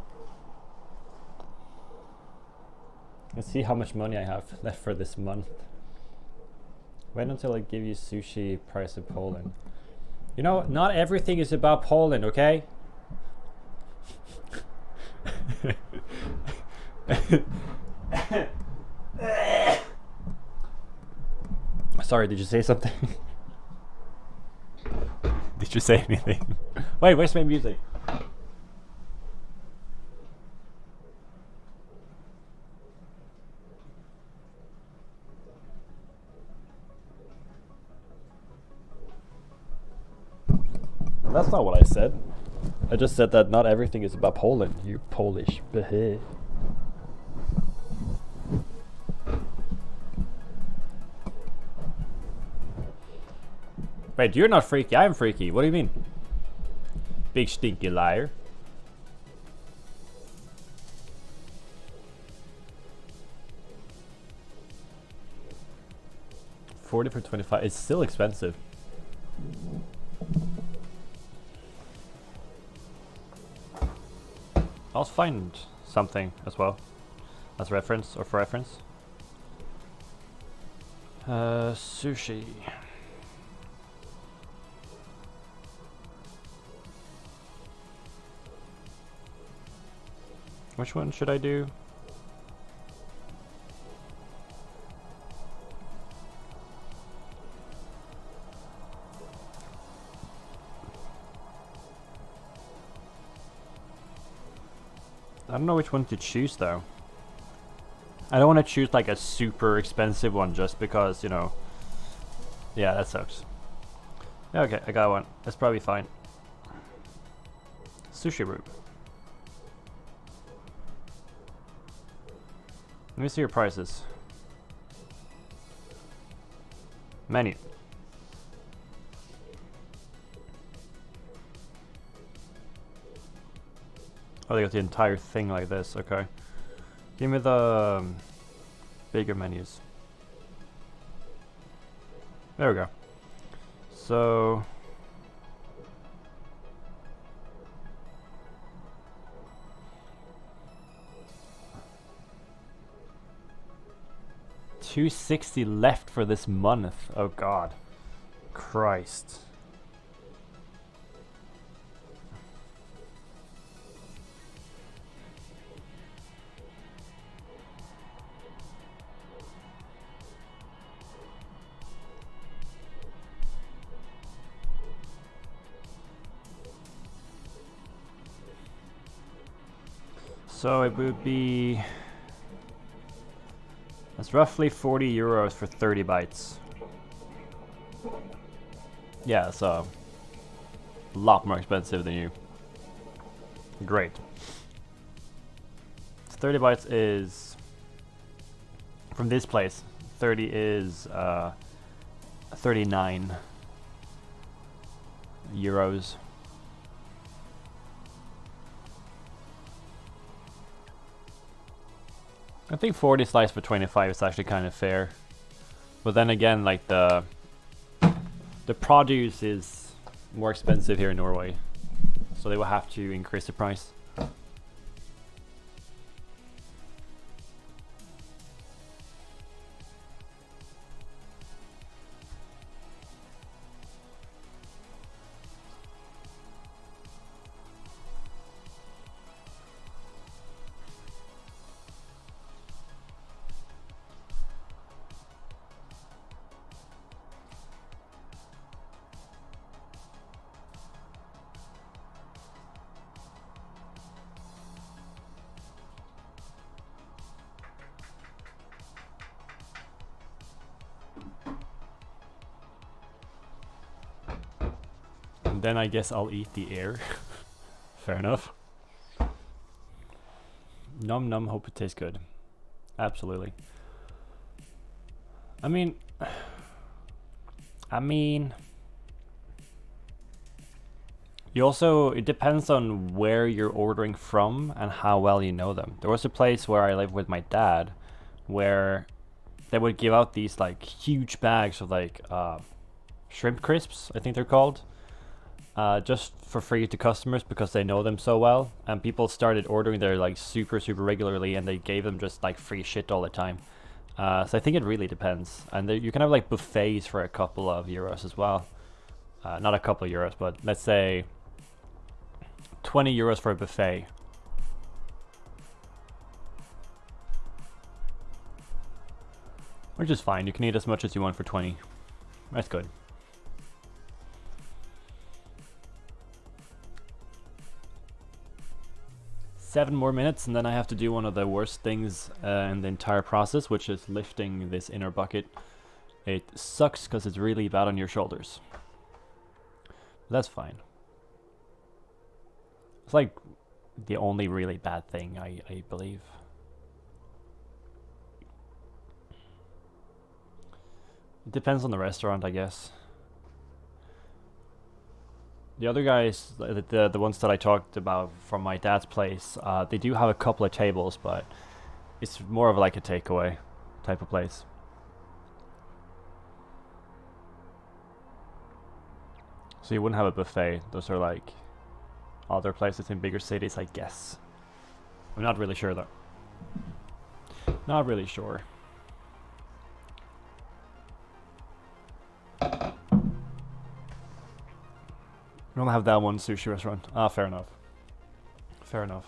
let's see how much money I have left for this month. Wait until I give you sushi price in Poland. You know, not everything is about Poland, okay? Sorry, did you say something? Did you say anything? Wait, where's my music? That's not what I said. I just said that not everything is about Poland, you Polish. Wait, you're not freaky, I'm freaky. What do you mean? Big stinky liar. $40 for 25. It's still expensive. I'll find something as well as reference or for reference. Sushi. Which one should I do? I don't know which one to choose though. I don't want to choose like a super expensive one just because, you know. Yeah, that sucks. Okay, I got one. That's probably fine. Sushi root. Let me see your prices. Menu. Oh, they got the entire thing like this. Okay. Give me the bigger menus. There we go. So $260 left for this month. Oh God. Christ. So it would be, that's roughly 40 euros for 30 bites. Yeah, so a lot more expensive than you. Great. 30 bites is, from this place, 30 is 39 euros. I think 40 sliced for 25 is actually kind of fair. But then again, like the produce is more expensive here in Norway. So they will have to increase the price. Then I guess I'll eat the air. Fair enough. Num num, hope it tastes good. Absolutely. I mean, you also, it depends on where you're ordering from and how well you know them. There was a place where I lived with my dad where they would give out these like huge bags of like shrimp crisps, I think they're called. Just for free to customers because they know them so well, and people started ordering there like super regularly, and they gave them just like free shit all the time. So I think it really depends, and you can have like buffets for a couple of euros as well. Not a couple of euros, but let's say 20 euros for a buffet. Which is fine, you can eat as much as you want for 20. That's good. Seven more minutes and then I have to do one of the worst things in the entire process, which is lifting this inner bucket. It sucks because it's really bad on your shoulders. That's fine. It's like the only really bad thing, I believe. It depends on the restaurant, I guess. The other guys, the ones that I talked about from my dad's place, they do have a couple of tables, but it's more of like a takeaway type of place. So you wouldn't have a buffet. Those are like other places in bigger cities, I guess. I'm not really sure though. Not really sure. We don't have that one sushi restaurant. Ah, fair enough. Fair enough.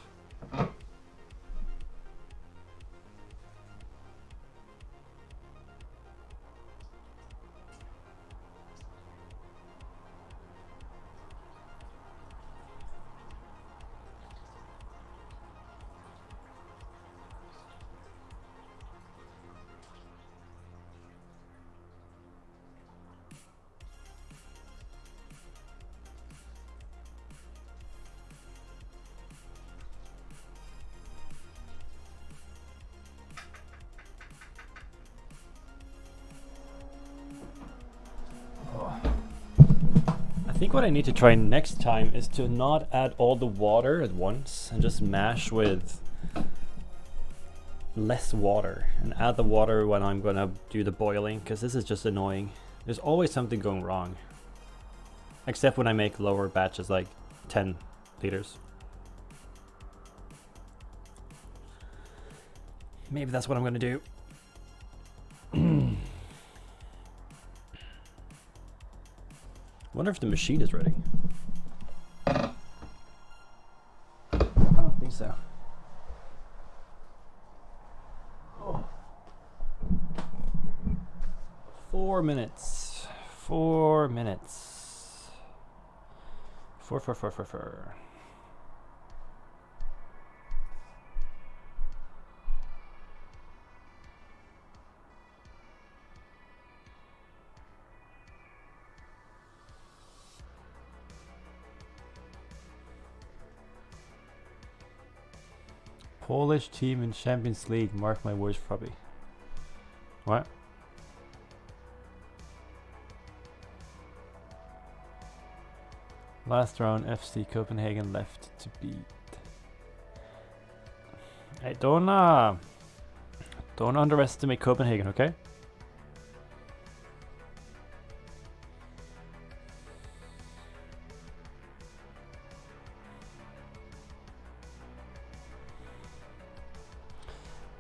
I think what I need to try next time is to not add all the water at once and just mash with less water and add the water when I'm gonna do the boiling, because this is just annoying. There's always something going wrong, except when I make lower batches like 10 liters. Maybe that's what I'm gonna do. Wonder if the machine is ready. I don't think so. Oh. 4 minutes. 4 minutes. Four. Polish team in Champions League, mark my words, probably. What? Last round, FC Copenhagen left to beat. Hey, don't underestimate Copenhagen, okay?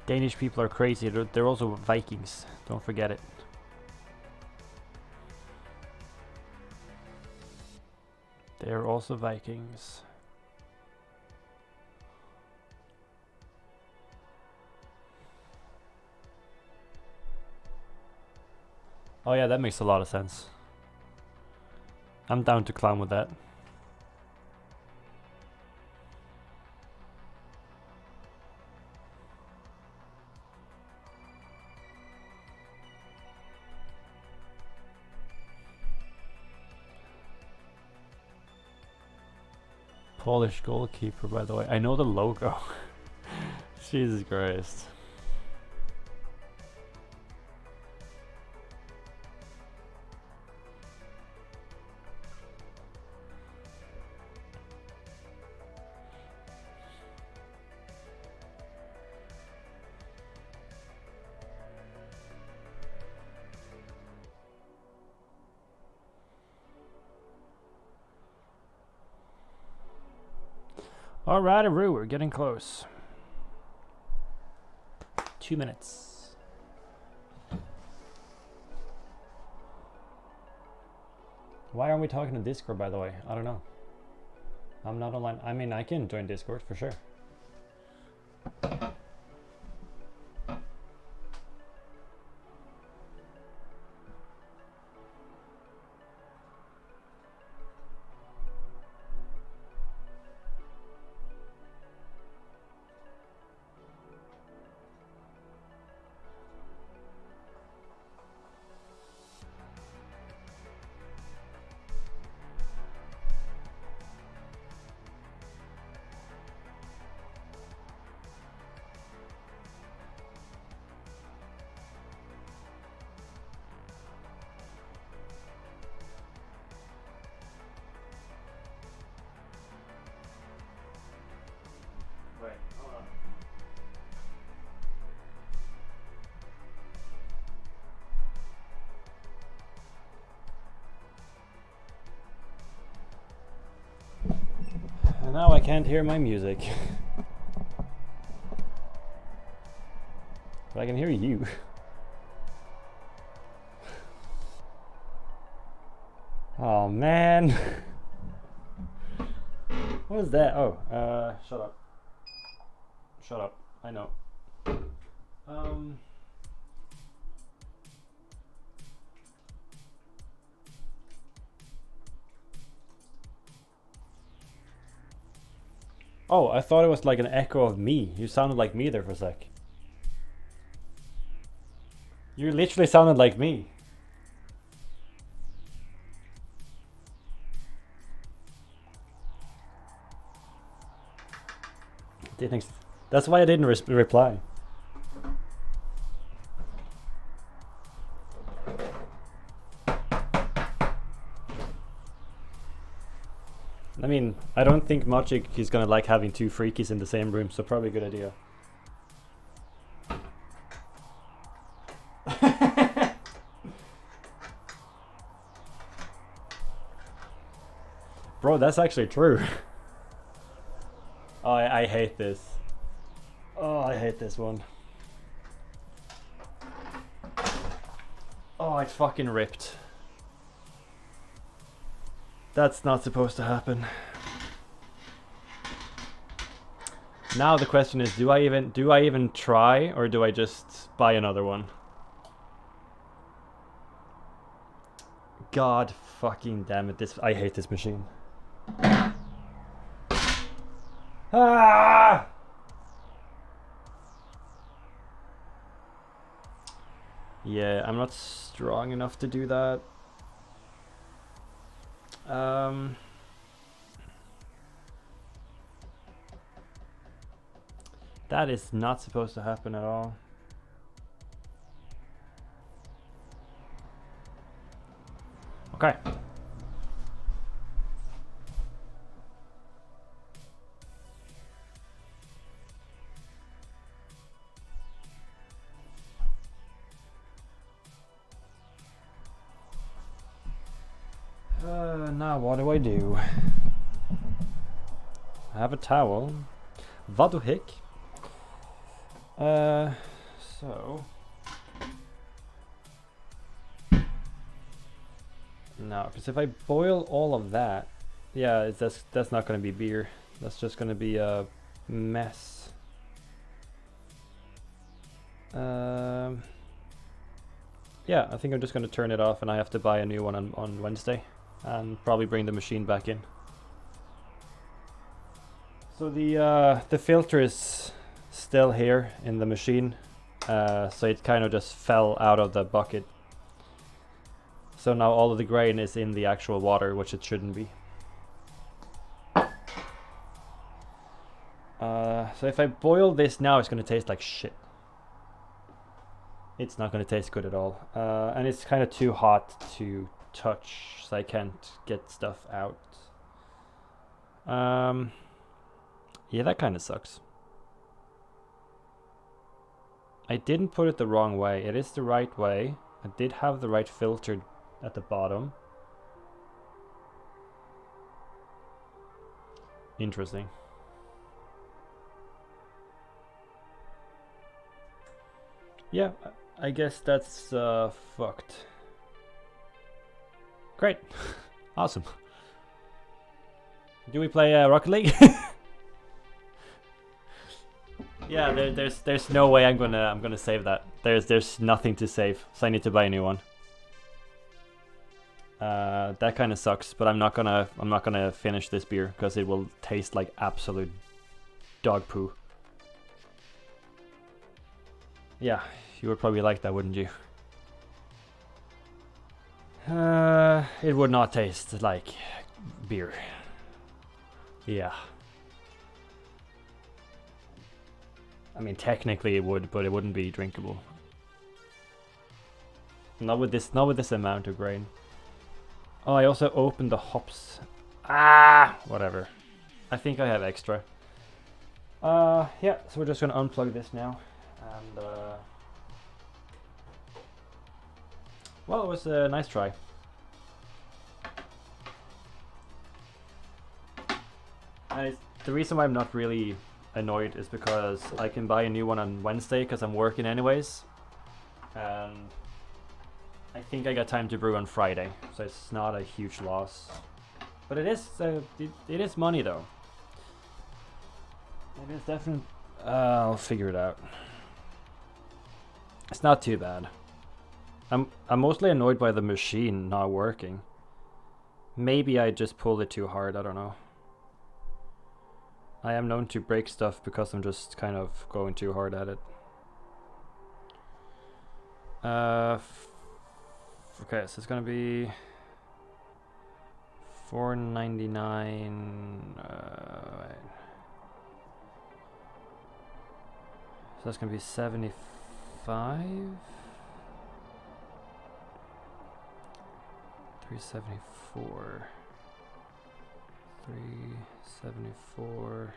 Danish people are crazy. They're also Vikings. Don't forget it. They're also Vikings. Oh yeah, that makes a lot of sense. I'm down to clown with that. Polish goalkeeper, by the way. I know the logo. Jesus Christ. Alright, Aru, we're getting close. 2 minutes. Why aren't we talking to Discord, by the way? I don't know. I'm not online. I mean, I can join Discord for sure. And now I can't hear my music. But I can hear you. Oh man. What was that? Oh, shut up. Shut up. I know. Oh, I thought it was like an echo of me. You sounded like me there for a sec. You literally sounded like me. That's why I didn't reply. I mean, I don't think Magic is gonna like having two freakies in the same room, so probably a good idea. Bro, that's actually true. Oh, I hate this. Oh, I hate this one. Oh, it's fucking ripped. That's not supposed to happen. Now the question is, do I even try, or do I just buy another one? God fucking damn it, I hate this machine. Ah! Yeah, I'm not strong enough to do that. That is not supposed to happen at all. Okay. Now what do? I have a towel. Vad du hick? So... No, because if I boil all of that, yeah, that's not going to be beer. That's just going to be a mess. Yeah, I think I'm just going to turn it off, and I have to buy a new one on Wednesday, and probably bring the machine back in. So the filter is still here in the machine, so it kind of just fell out of the bucket. So now all of the grain is in the actual water, which it shouldn't be. So if I boil this now, it's going to taste like shit. It's not going to taste good at all. And it's kind of too hot to touch, so I can't get stuff out. Yeah, that kind of sucks. I didn't put it the wrong way. It is the right way. I did have the right filter at the bottom. Interesting. Yeah, I guess that's fucked. Great. Awesome. Do we play Rocket League? Yeah, there's no way I'm gonna save that. There's nothing to save, so I need to buy a new one. That kind of sucks, but I'm not gonna finish this beer because it will taste like absolute dog poo. Yeah, you would probably like that, wouldn't you? It would not taste like beer. Yeah. I mean, technically it would, but it wouldn't be drinkable. Not with this amount of grain. Oh, I also opened the hops. Ah, whatever. I think I have extra. Yeah, so we're just gonna unplug this now, and well, it was a nice try. The reason why I'm not really annoyed is because I can buy a new one on Wednesday because I'm working anyways. And I think I got time to brew on Friday, so it's not a huge loss. But it is money though. It is definitely. I'll figure it out. It's not too bad. I'm mostly annoyed by the machine not working. Maybe I just pulled it too hard. I don't know. I am known to break stuff because I'm just kind of going too hard at it. Okay, so it's gonna be $4.99. Right. So that's gonna be 75. 374. 374.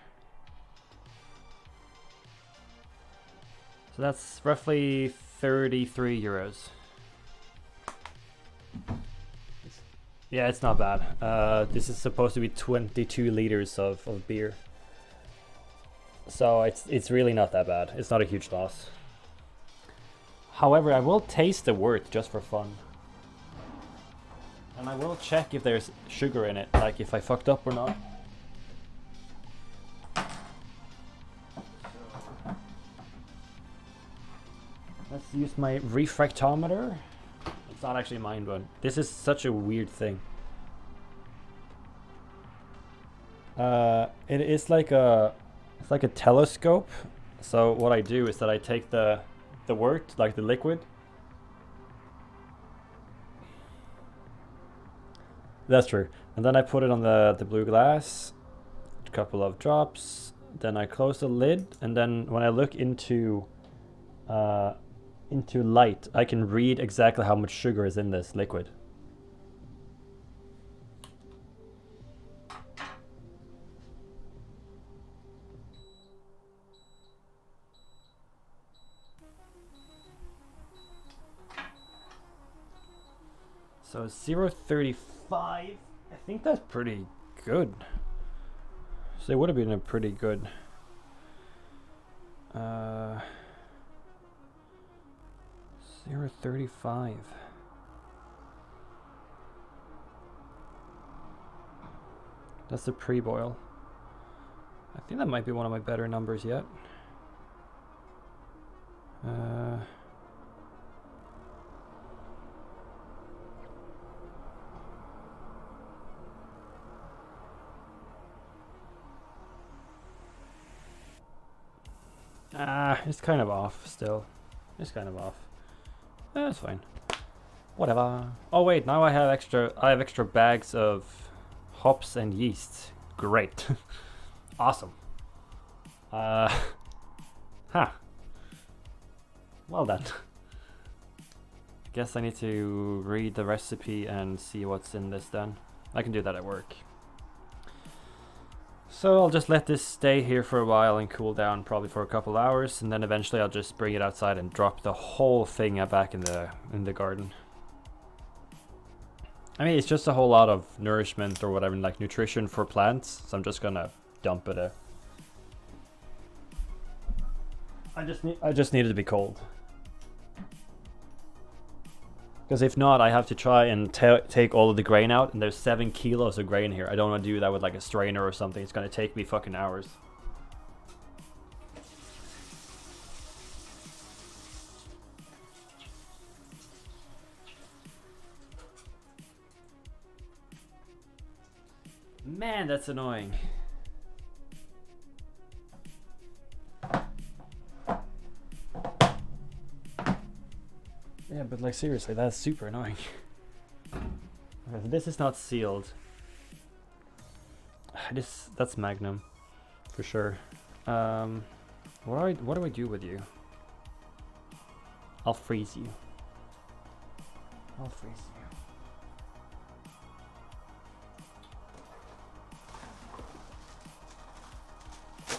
So that's roughly 33 euros. Yeah, it's not bad. This is supposed to be 22 liters of beer. So it's really not that bad. It's not a huge loss. However, I will taste the wort just for fun. And I will check if there's sugar in it, like if I fucked up or not. Let's use my refractometer. It's not actually mine, but this is such a weird thing. It is like it's like a telescope. So what I do is that I take the wort, like the liquid. That's true. And then I put it on the blue glass, a couple of drops. Then I close the lid, and then when I look into light, I can read exactly how much sugar is in this liquid. So 0.35. I think that's pretty good. So it would have been a pretty good. 0.35. That's the pre-boil. I think that might be one of my better numbers yet. It's kind of off still. It's kind of off. That's fine. Whatever. Oh wait, now I have extra bags of hops and yeast. Great. Awesome. Huh. Well done. Guess I need to read the recipe and see what's in this then. I can do that at work. So I'll just let this stay here for a while and cool down, probably for a couple hours, and then eventually I'll just bring it outside and drop the whole thing back in the garden. I mean, it's just a whole lot of nourishment or whatever, like nutrition for plants, so I'm just gonna dump it. I just need it to be cold. Because if not, I have to try and take all of the grain out, and there's 7 kilos of grain here. I don't want to do that with like a strainer or something. It's going to take me fucking hours. Man, that's annoying. Yeah, but like seriously, that's super annoying. Okay, so this is not sealed. That's Magnum, for sure. What do I do with you? I'll freeze you. I'll freeze you.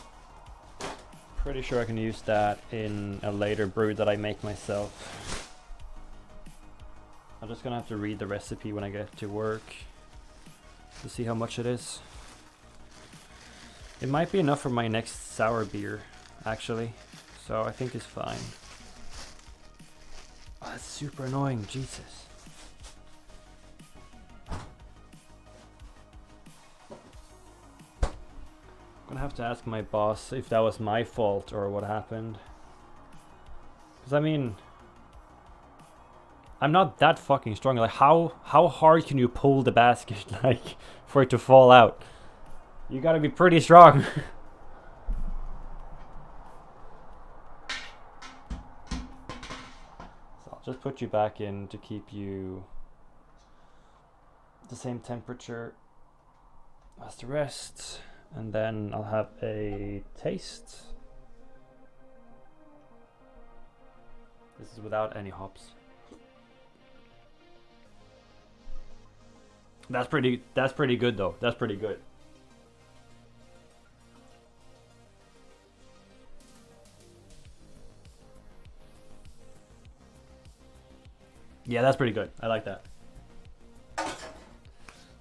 Pretty sure I can use that in a later brew that I make myself. I'm just gonna have to read the recipe when I get to work to see how much it is. It might be enough for my next sour beer, actually. So I think it's fine. Oh, that's super annoying, Jesus. I'm gonna have to ask my boss if that was my fault or what happened. Because I mean, I'm not that fucking strong. Like, how hard can you pull the basket, like, for it to fall out? You gotta be pretty strong. So I'll just put you back in to keep you the same temperature as the rest. And then I'll have a taste. This is without any hops. That's pretty good though. That's pretty good. Yeah, that's pretty good. I like that.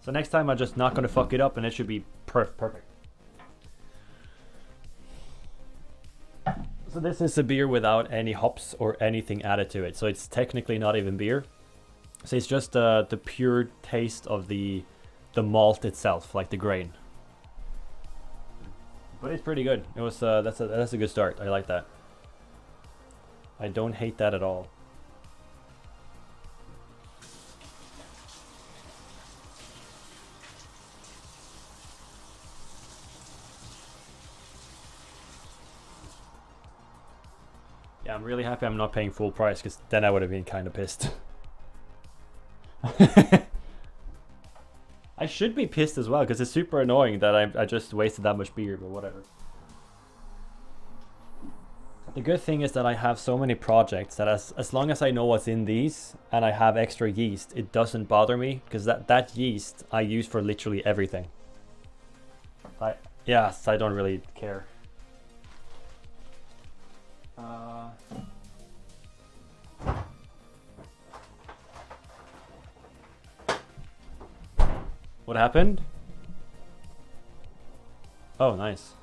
So next time I'm just not gonna fuck it up and it should be perfect. So this is a beer without any hops or anything added to it. So it's technically not even beer. So it's just the pure taste of the malt itself, like the grain. But it's pretty good. It was that's a good start. I like that. I don't hate that at all. Yeah, I'm really happy I'm not paying full price, because then I would have been kind of pissed. I should be pissed as well, because it's super annoying that I just wasted that much beer, but whatever. The good thing is that I have so many projects that as long as I know what's in these and I have extra yeast, it doesn't bother me, because that yeast I use for literally everything. Yes, I don't really care. What happened? Oh, nice.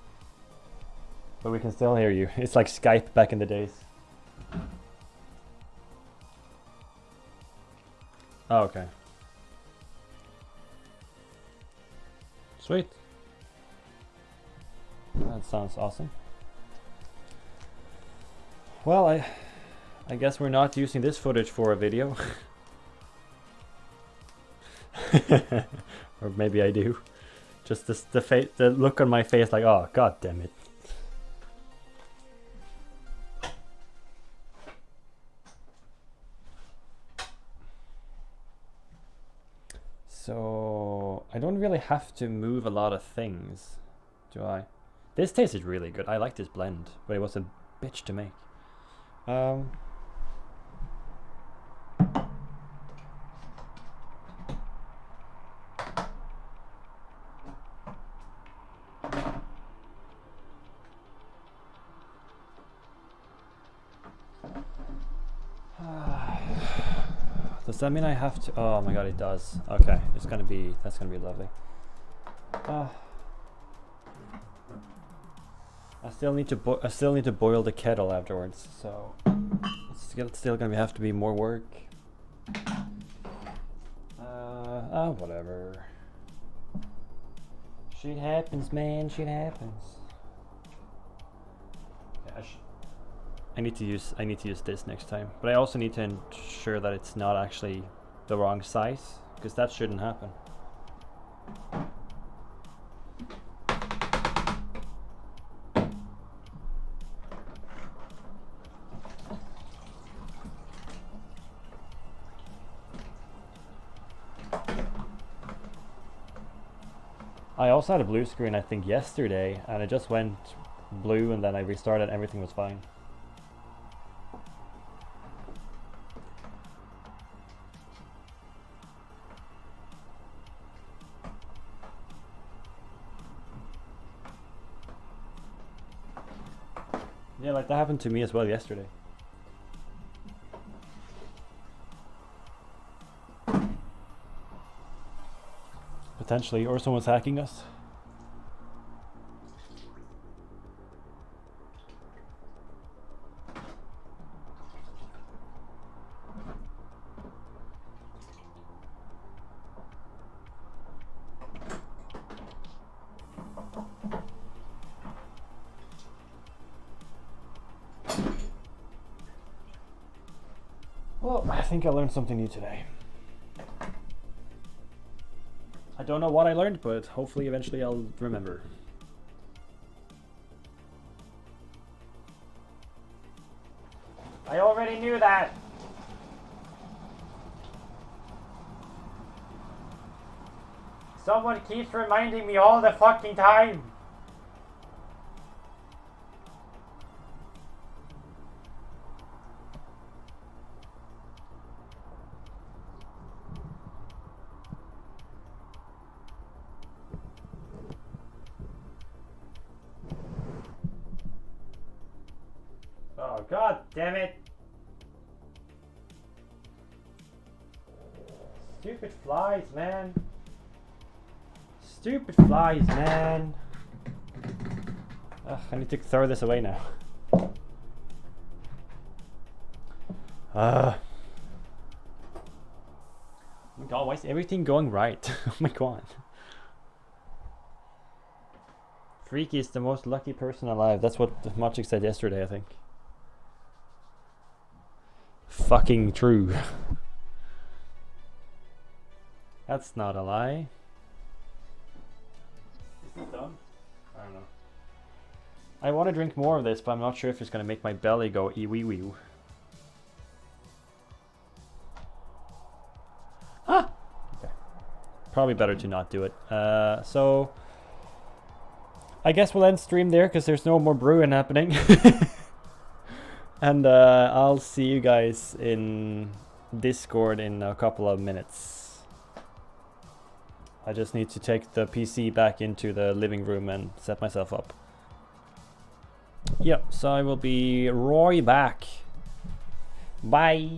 But we can still hear you. It's like Skype back in the days. Oh, okay. Sweet. That sounds awesome. Well, I guess we're not using this footage for a video. Or maybe I do. Just the look on my face, like, oh, god damn it. So I don't really have to move a lot of things, do I? This tasted really good. I like this blend, but it was a bitch to make. Does that mean I have to? Oh my god, it does. Okay, that's gonna be lovely. I still need to boil the kettle afterwards, so it's still gonna have to be more work. Whatever. Shit happens, man. Shit happens. Yeah, I need to use this next time, but I also need to ensure that it's not actually the wrong size, because that shouldn't happen. I also had a blue screen, I think, yesterday, and it just went blue, and then I restarted and everything was fine. Yeah, like that happened to me as well yesterday. Potentially, or someone's hacking us. think I learned something new today. I don't know what I learned, but hopefully eventually I'll remember. I already knew that! Someone keeps reminding me all the fucking time! Oh, god damn it! Stupid flies, man. Stupid flies, man. Ugh, I need to throw this away now. Oh my god, why is everything going right? Oh my god. Freaky is the most lucky person alive. That's what Maciek said yesterday, I think. Fucking true. That's not a lie. Is it done? I don't know. I want to drink more of this, but I'm not sure if it's going to make my belly go ee-wee-wee. Ah! Okay. Probably better to not do it. So I guess we'll end stream there because there's no more brewing happening. And I'll see you guys in Discord in a couple of minutes. I just need to take the PC back into the living room and set myself up. Yep, so I will be right back. Bye.